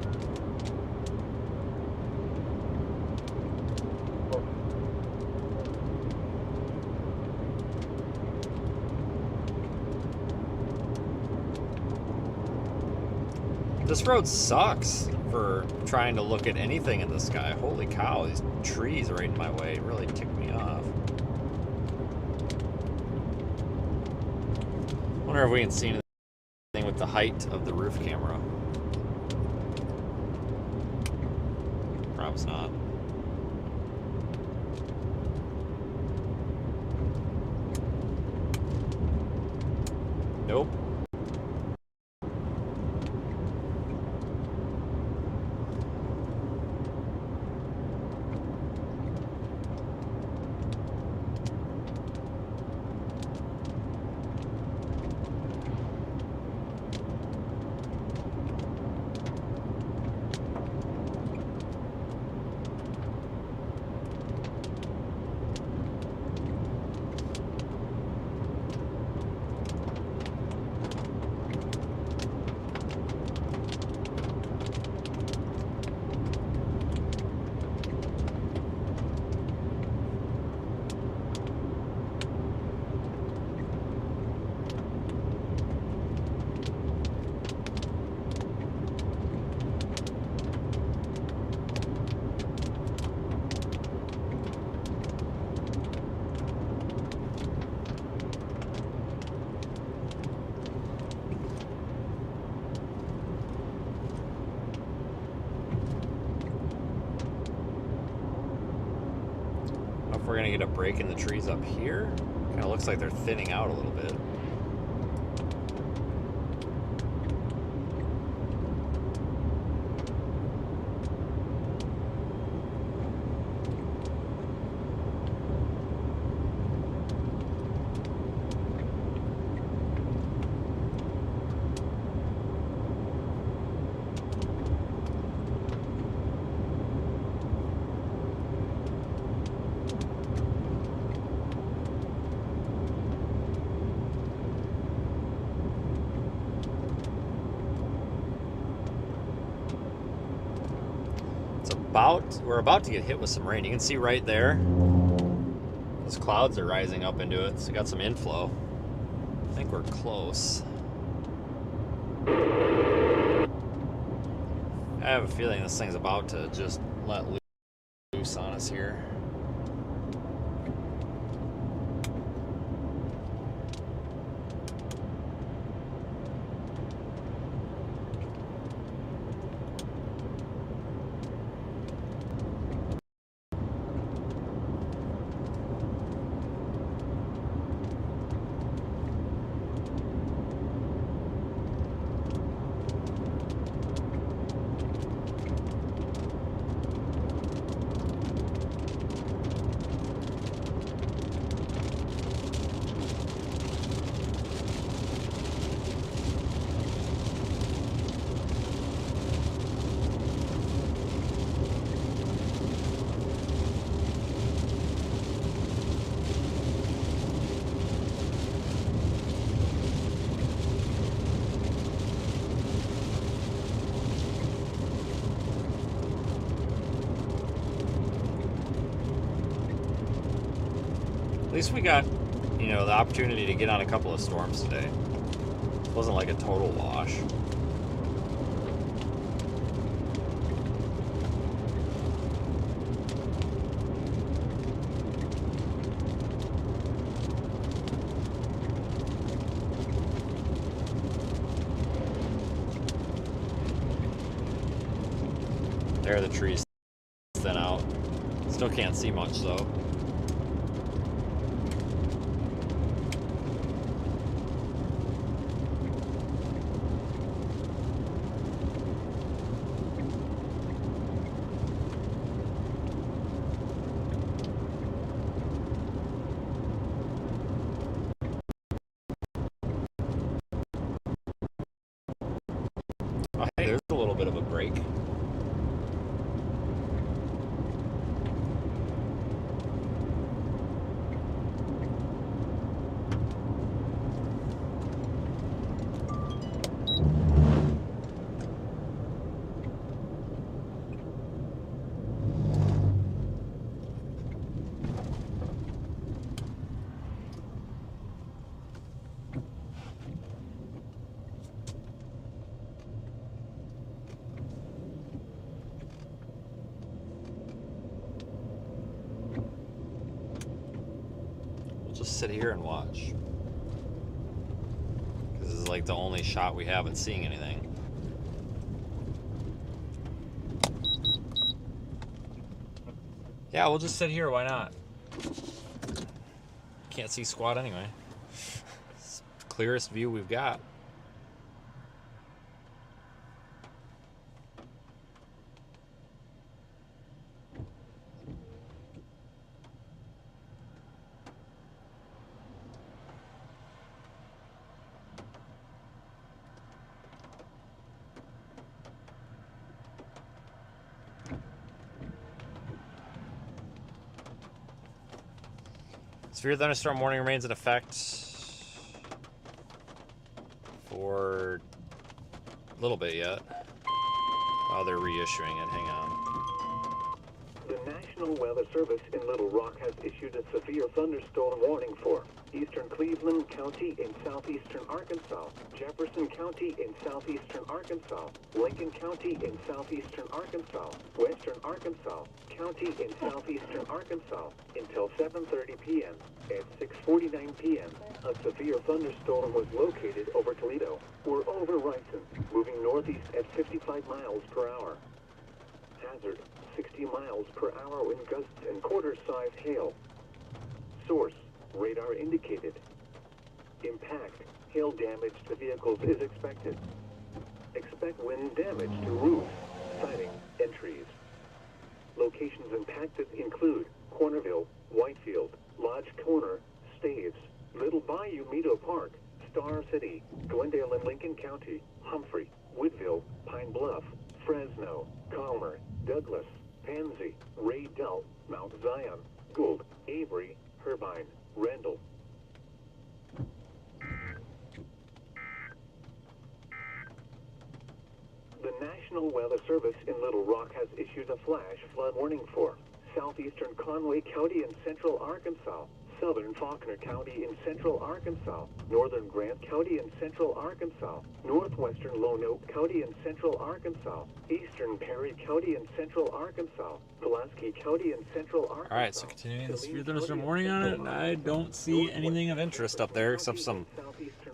This road sucks for trying to look at anything in the sky. Holy cow, these trees right in my way really tick me off. Wonder if we can see anything with the height of the roof camera. Perhaps not. Nope. If we're gonna get a break in the trees up here, kind of looks like they're thinning out a little bit. We're about to get hit with some rain. You can see right there, those clouds are rising up into it, so we got some inflow. I think we're close. I have a feeling this thing's about to just let loose on us here. At least we got, you know, the opportunity to get on a couple of storms today. It wasn't like a total wash. There are the trees thin out. Still can't see much though. just sit here and watch. Because this is like the only shot we have at seeing anything. Yeah, we'll just sit here. Why not? Can't see squat anyway. It's the clearest view we've got. Severe thunderstorm warning remains in effect for a little bit yet. Oh, they're reissuing it. Hang on. The National Weather Service in Little Rock has issued a severe thunderstorm warning for eastern Cleveland County in southeastern Arkansas, Jefferson County in southeastern Arkansas, Lincoln County in southeastern Arkansas, western Arkansas County in southeastern Arkansas until 7:30 p.m. At 6:49 p.m., a severe thunderstorm was located over Toledo or over Ryson, moving northeast at 55 miles per hour. Hazard, 60 miles per hour wind gusts and quarter-size hail. Source, radar indicated. Impact, hail damage to vehicles is expected. Expect wind damage to roofs, siding, and trees. Locations impacted include Cornerville, Whitefield, Lodge Corner, Staves, Little Bayou Meadow Park, Star City, Glendale and Lincoln County, Humphrey, Woodville, Pine Bluff, Fresno, Calmer, Douglas, Pansy, Ray Dell, Mount Zion, Gould, Avery, Herbine, Randall. The National Weather Service in Little Rock has issued a flash flood warning for southeastern Conway County in central Arkansas, southern Faulkner County in central Arkansas, northern Grant County in central Arkansas, northwestern Lone Oak County in central Arkansas, eastern Perry County in central Arkansas, Pulaski County in central Arkansas. Alright, so continuing the severe thunderstorm warning on it, and I don't see anything of interest up there except some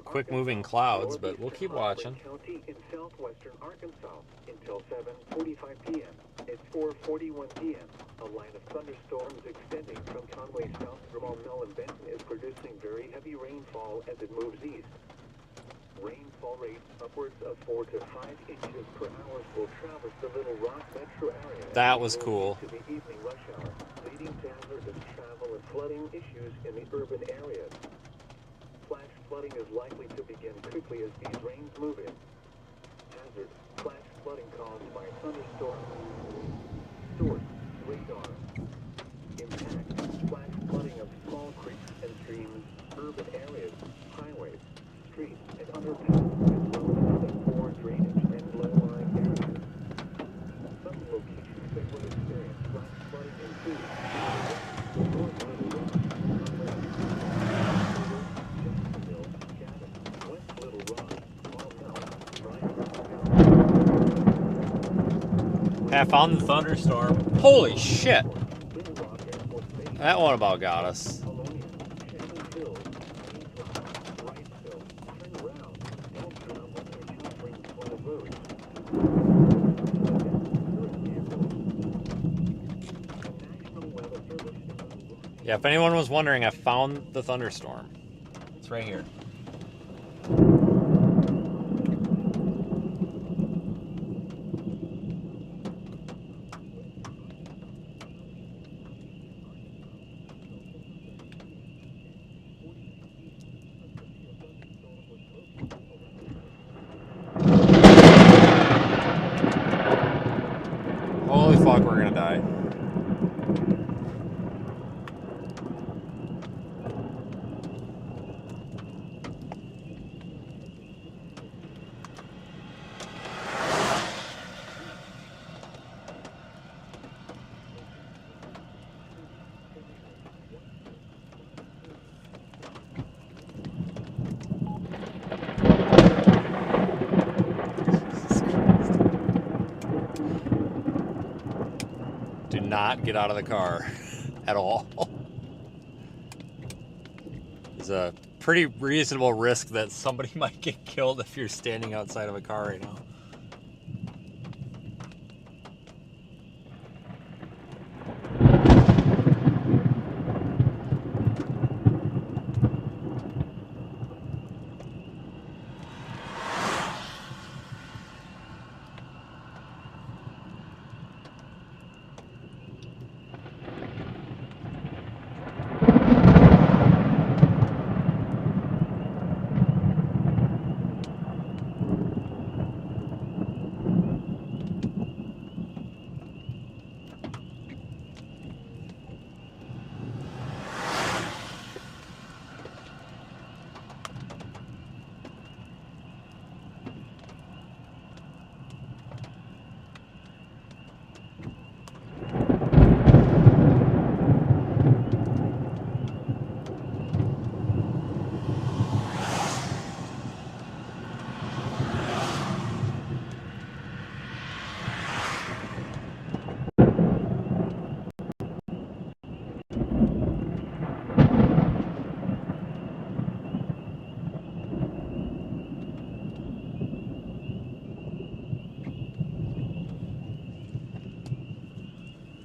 quick moving clouds, but we'll keep watching. County in southwestern Arkansas until 7:45 p.m. At 4:41 p.m., a line of thunderstorms extending from Conway south from Mill and Benton is producing very heavy rainfall as it moves east. Rainfall rates upwards of 4 to 5 inches per hour will traverse the Little Rock metro area. That was cool. To the evening rush hour, leading to hazardous travel and flooding issues in the urban areas. Flash flooding is likely to begin quickly as these rains move in. Hazard, flash flooding caused by thunderstorms. Source, radar. Impact, flash flooding of small creeks and streams, urban areas, highways, streets, and underpasses, as well as other poor drainage and low-lying areas. Some locations that will experience flash flooding include North Little Rock, Jacksonville, Cabot, West Little Rock, Maumelle, I found the thunderstorm. Holy shit! That one about got us. Yeah, if anyone was wondering, I found the thunderstorm. It's right here. Holy fuck, we're gonna die. Do not get out of the car at all. there's a pretty reasonable risk that somebody might get killed if you're standing outside of a car right now.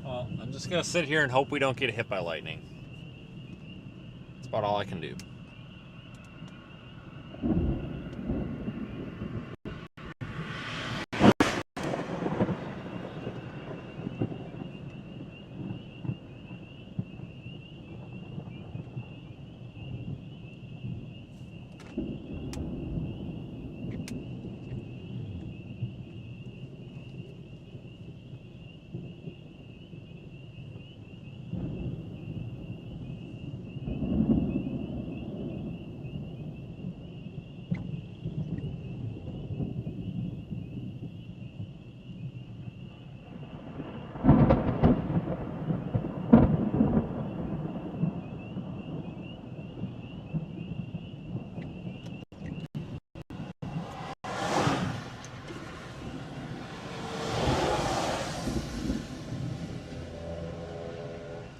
Well, I'm just gonna sit here and hope we don't get hit by lightning. That's about all I can do.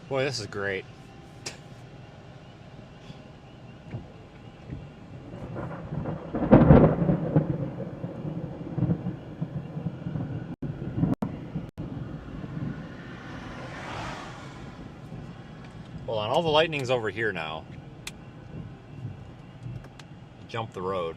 Boy, this is great. Hold on, all the lightning's over here now. Jump the road.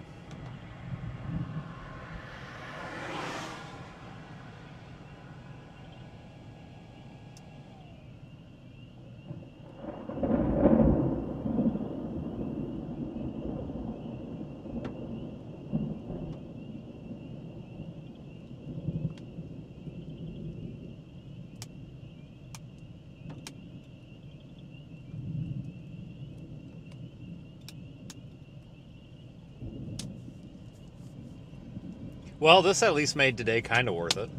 Well, this at least made today kind of worth it.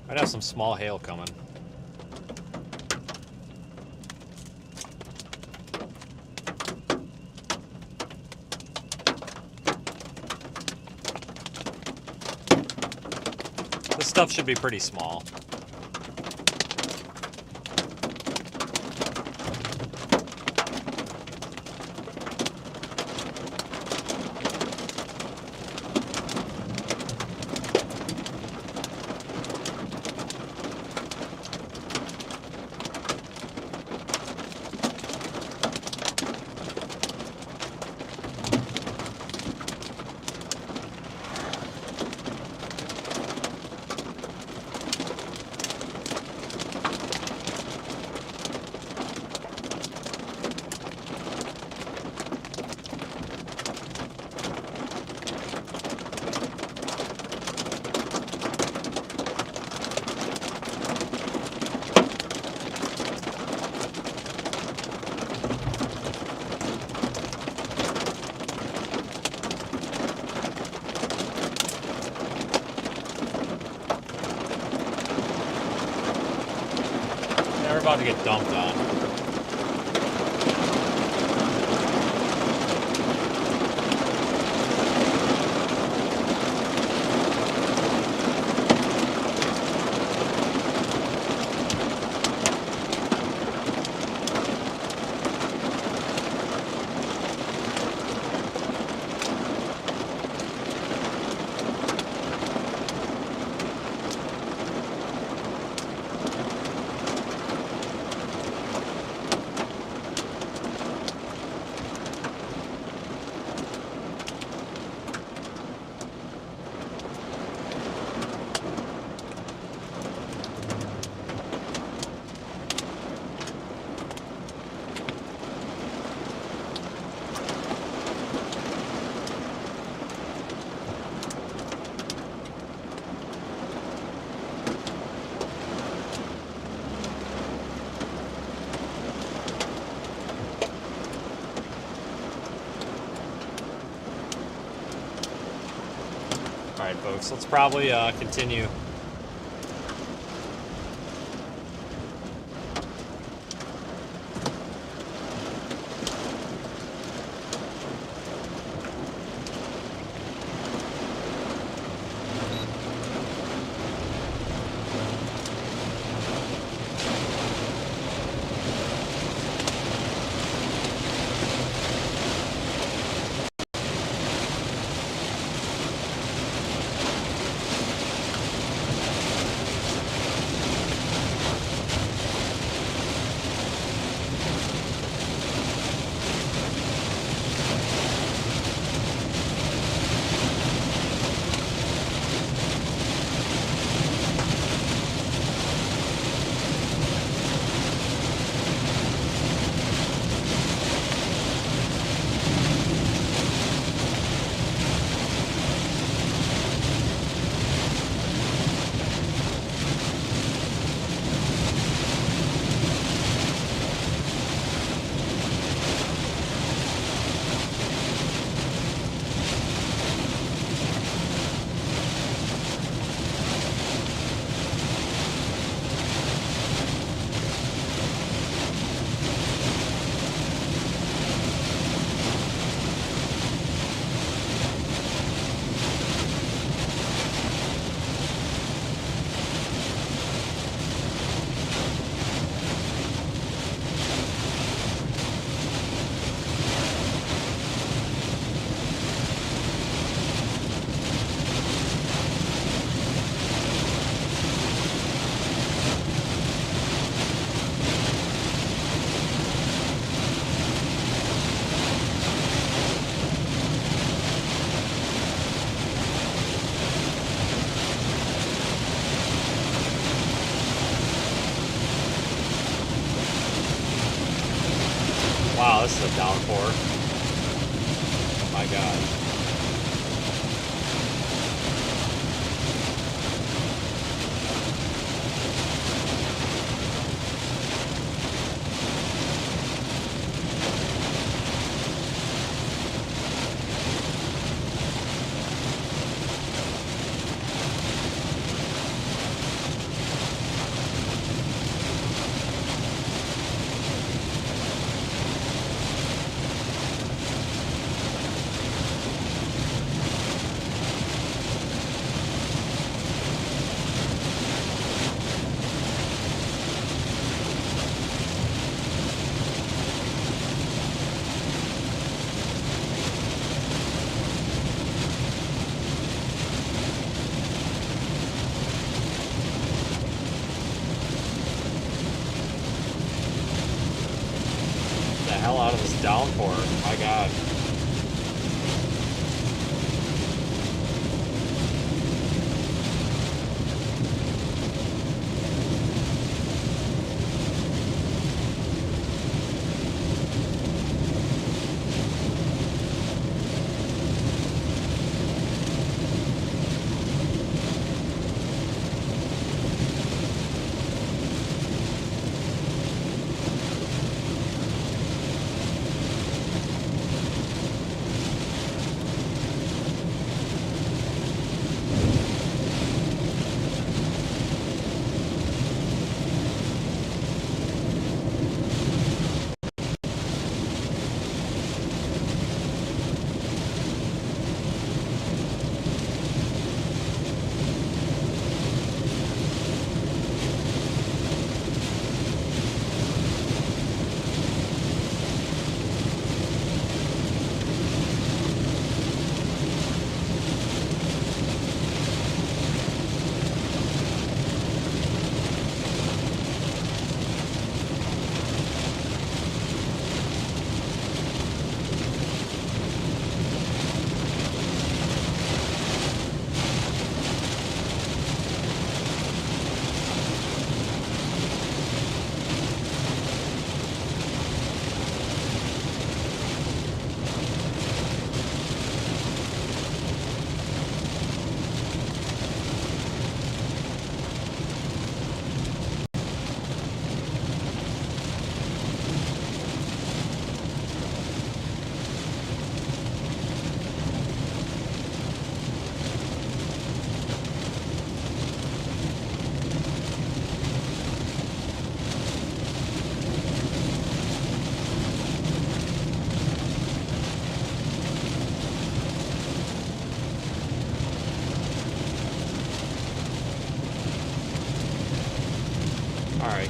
Might have some small hail coming. This stuff should be pretty small. about to get dumped on. All right, folks, let's probably continue. Wow, this is a downpour. Oh my god. Hell out of this downpour. My god.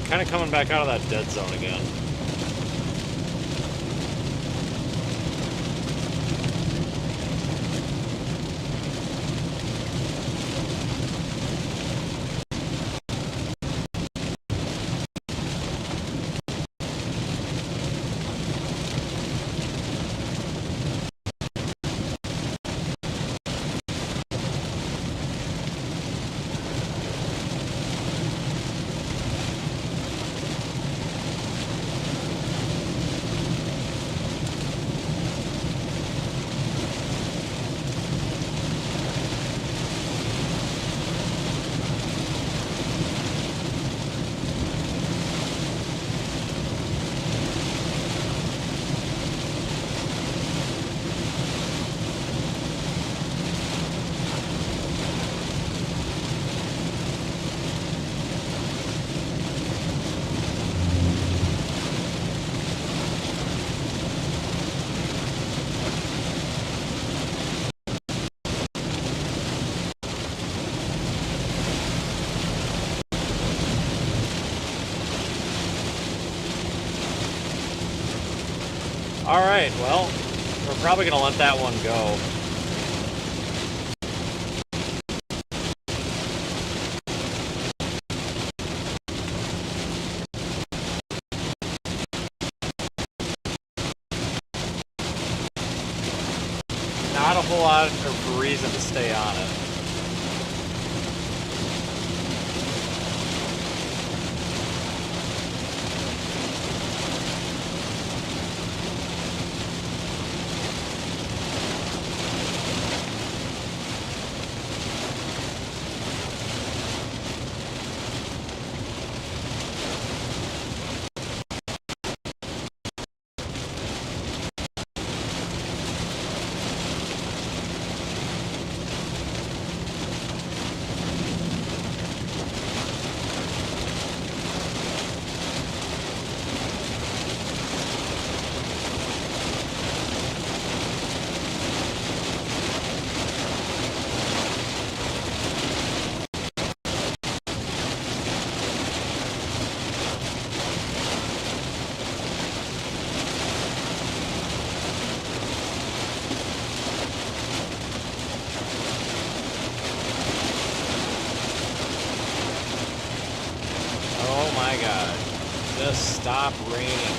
kind of coming back out of that dead zone again. Alright, well, we're probably going to let that one go. Not a whole lot of reason to stay on it. Oh my god. Just stop raining.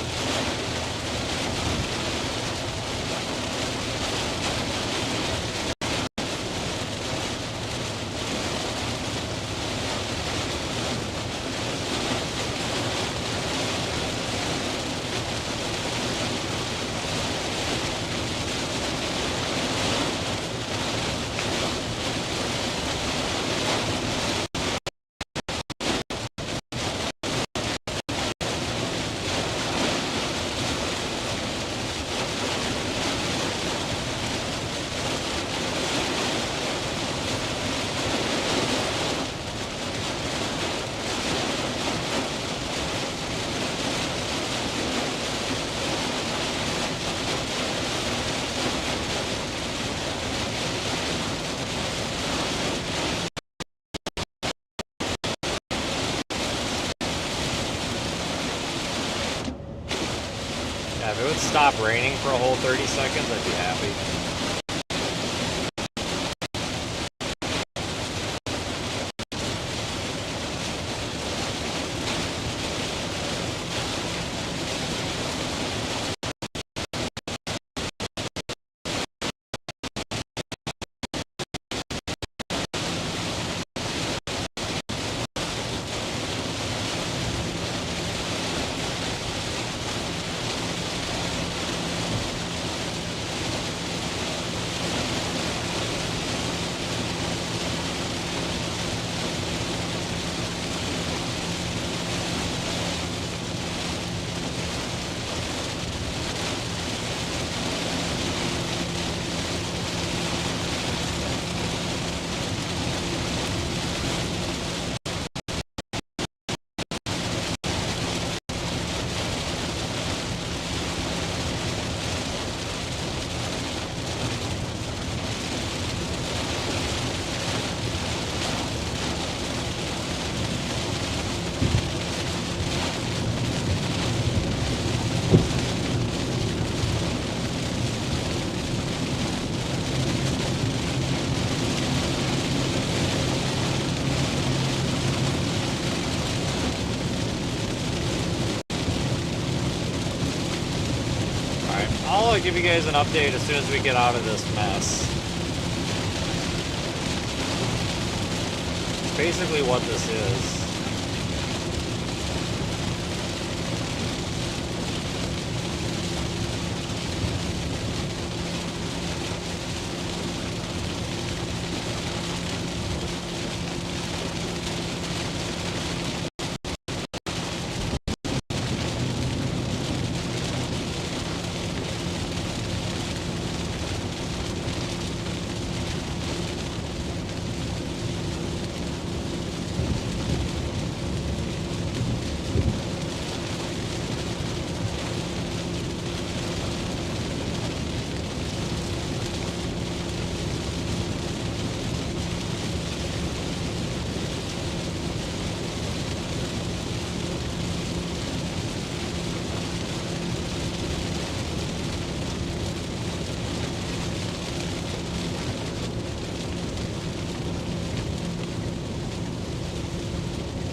Yeah, if it would stop raining for a whole 30 seconds, I'd be happy. I'll give you guys an update as soon as we get out of this mess. Basically what this is.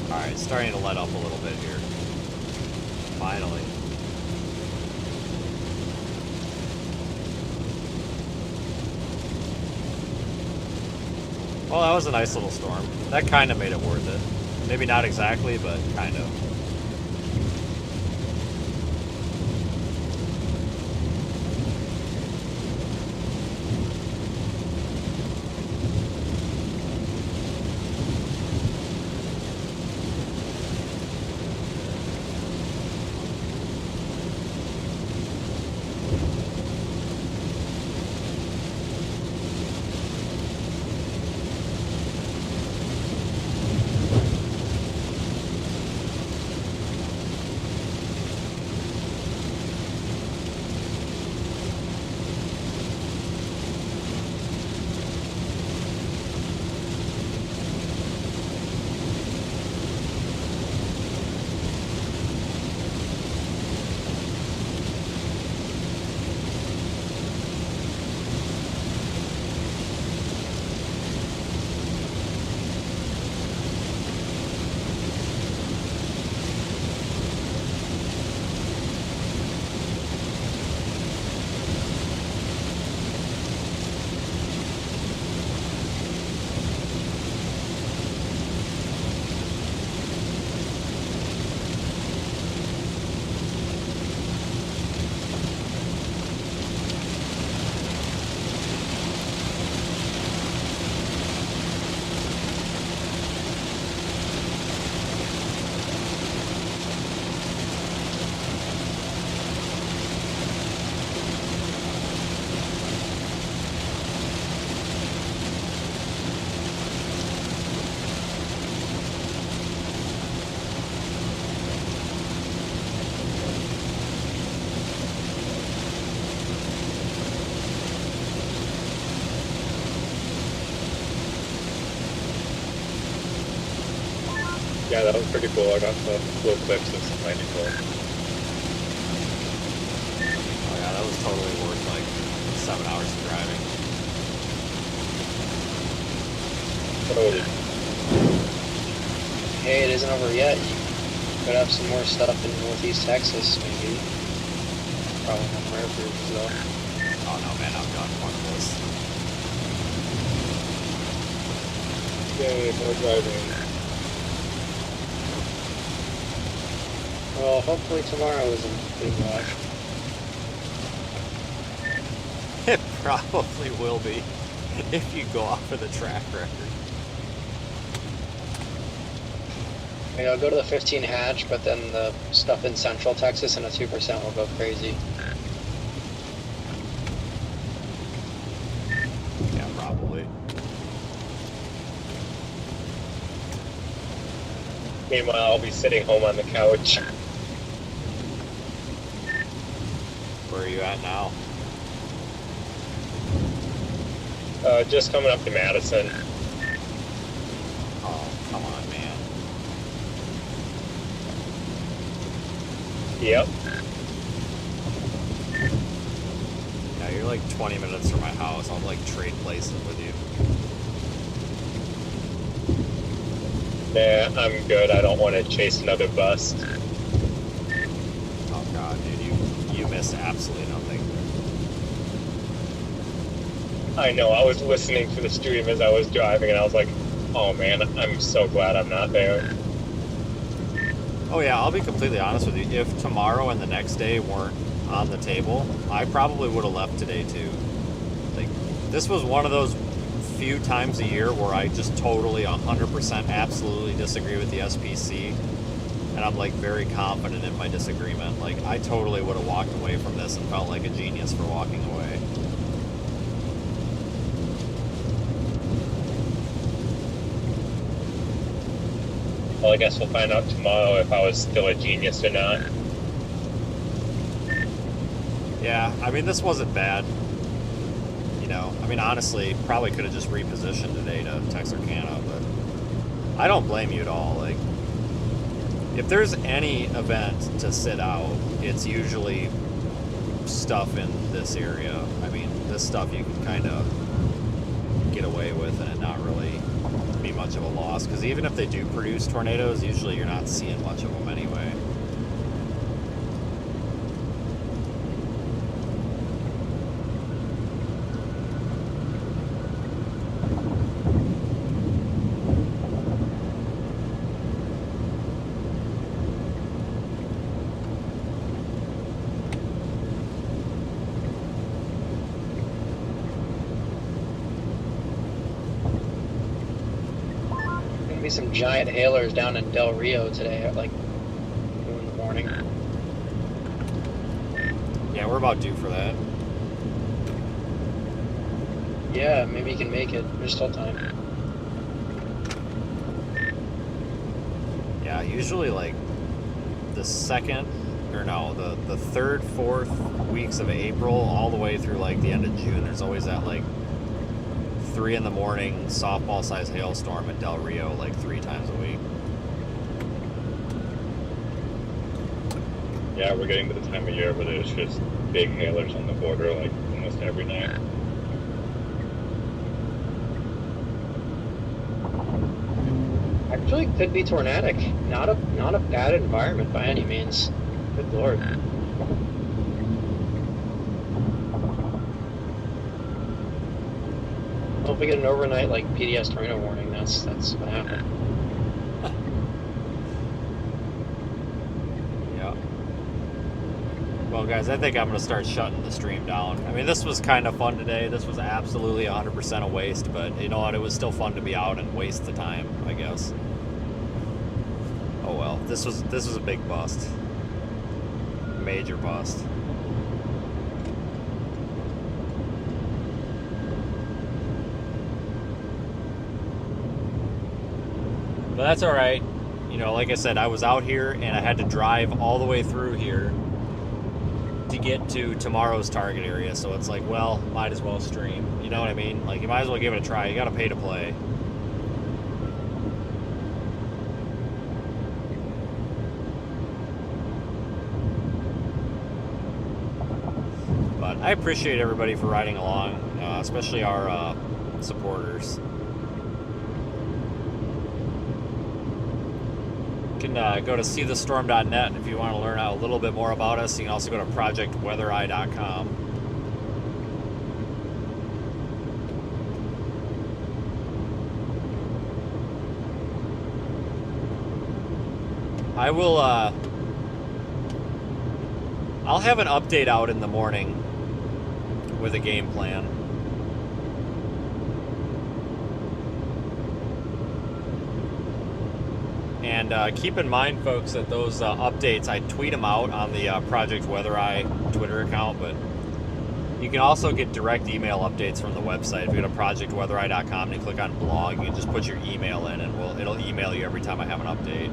Alright, starting to let up a little bit here. Finally. Well, that was a nice little storm. That kind of made it worth it. Maybe not exactly, but kind of. Yeah, that was pretty cool. I got some cool clips of some lightning bolt. Oh yeah, that was totally worth like 7 hours of driving. Totally. Hey, it isn't over yet. You could have some more stuff in Northeast Texas, maybe. Probably not rare fruits, though. Oh no, man, I'm done. Fuck this. Yay, more driving. Well, hopefully tomorrow isn't a big wash. It probably will be if you go off of the track record. Maybe I'll go to the 15 hatch, but then the stuff in Central Texas and the 2% will go crazy. Yeah, probably. Meanwhile, I'll be sitting home on the couch. Where are you at now? Just coming up to Madison. Oh, come on, man. Yep. Yeah, you're like 20 minutes from my house. I'll like trade places with you. Nah, I'm good. I don't want to chase another bus. Oh god, dude, you missed absolutely nothing. I know. I was listening to the stream as I was driving, and I was like, "Oh man, I'm so glad I'm not there." Oh yeah, I'll be completely honest with you. If tomorrow and the next day weren't on the table, I probably would have left today too. Like, this was one of those few times a year where I just totally 100% absolutely disagree with the SPC, and I'm like very confident in my disagreement. Like, I totally would have walked away from this and felt like a genius for walking away. Well, I guess we'll find out tomorrow if I was still a genius or not. Yeah, I mean, this wasn't bad. You know, I mean, honestly, probably could have just repositioned today to Texarkana, but I don't blame you at all. Like, if there's any event to sit out, it's usually stuff in this area. I mean, this stuff you can kind of get away with and it not really be much of a loss, because even if they do produce tornadoes, usually you're not seeing much of them anyway. Some giant hailers down in Del Rio today at like 2 in the morning. Yeah, we're about due for that. Yeah, maybe you can make it. There's still time. Yeah, usually like the second, or no, the third, fourth weeks of April, all the way through like the end of June, there's always that like 3 in the morning softball-sized hailstorm at Del Rio like 3 times a week. Yeah, we're getting to the time of year where there's just big hailers on the border like almost every night. Actually, could be tornadic. Not a bad environment by any means. Good lord. Well, if we get an overnight like PDS tornado warning, that's what happened. Yeah. Well, guys, I think I'm going to start shutting the stream down. I mean, this was kind of fun today. This was absolutely 100% a waste, but you know what? It was still fun to be out and waste the time, I guess. Oh well, this was a big bust. Major bust. But that's all right. You know, like I said, I was out here and I had to drive all the way through here to get to tomorrow's target area. So it's like, well, might as well stream. You know what I mean? Like, you might as well give it a try. You got to pay to play. But I appreciate everybody for riding along, especially our supporters. You can go to seethestorm.net if you want to learn a little bit more about us. You can also go to projectweathereye.com. I will, I'll have an update out in the morning with a game plan. And keep in mind, folks, that those updates, I tweet them out on the Project Weather Eye Twitter account, but you can also get direct email updates from the website. If you go to projectweathereye.com and you click on blog, you can just put your email in and it'll email you every time I have an update.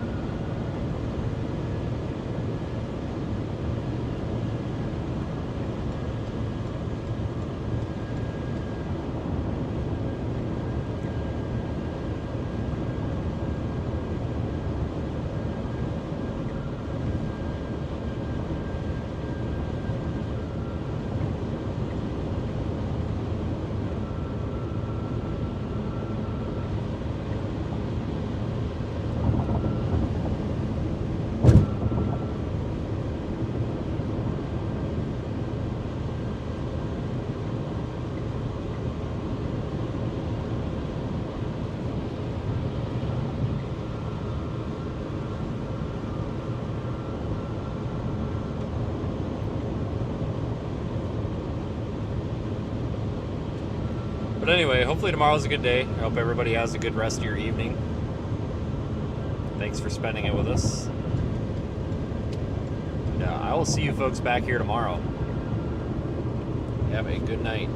But anyway, hopefully tomorrow's a good day. I hope everybody has a good rest of your evening. Thanks for spending it with us. And I will see you folks back here tomorrow. Have a good night.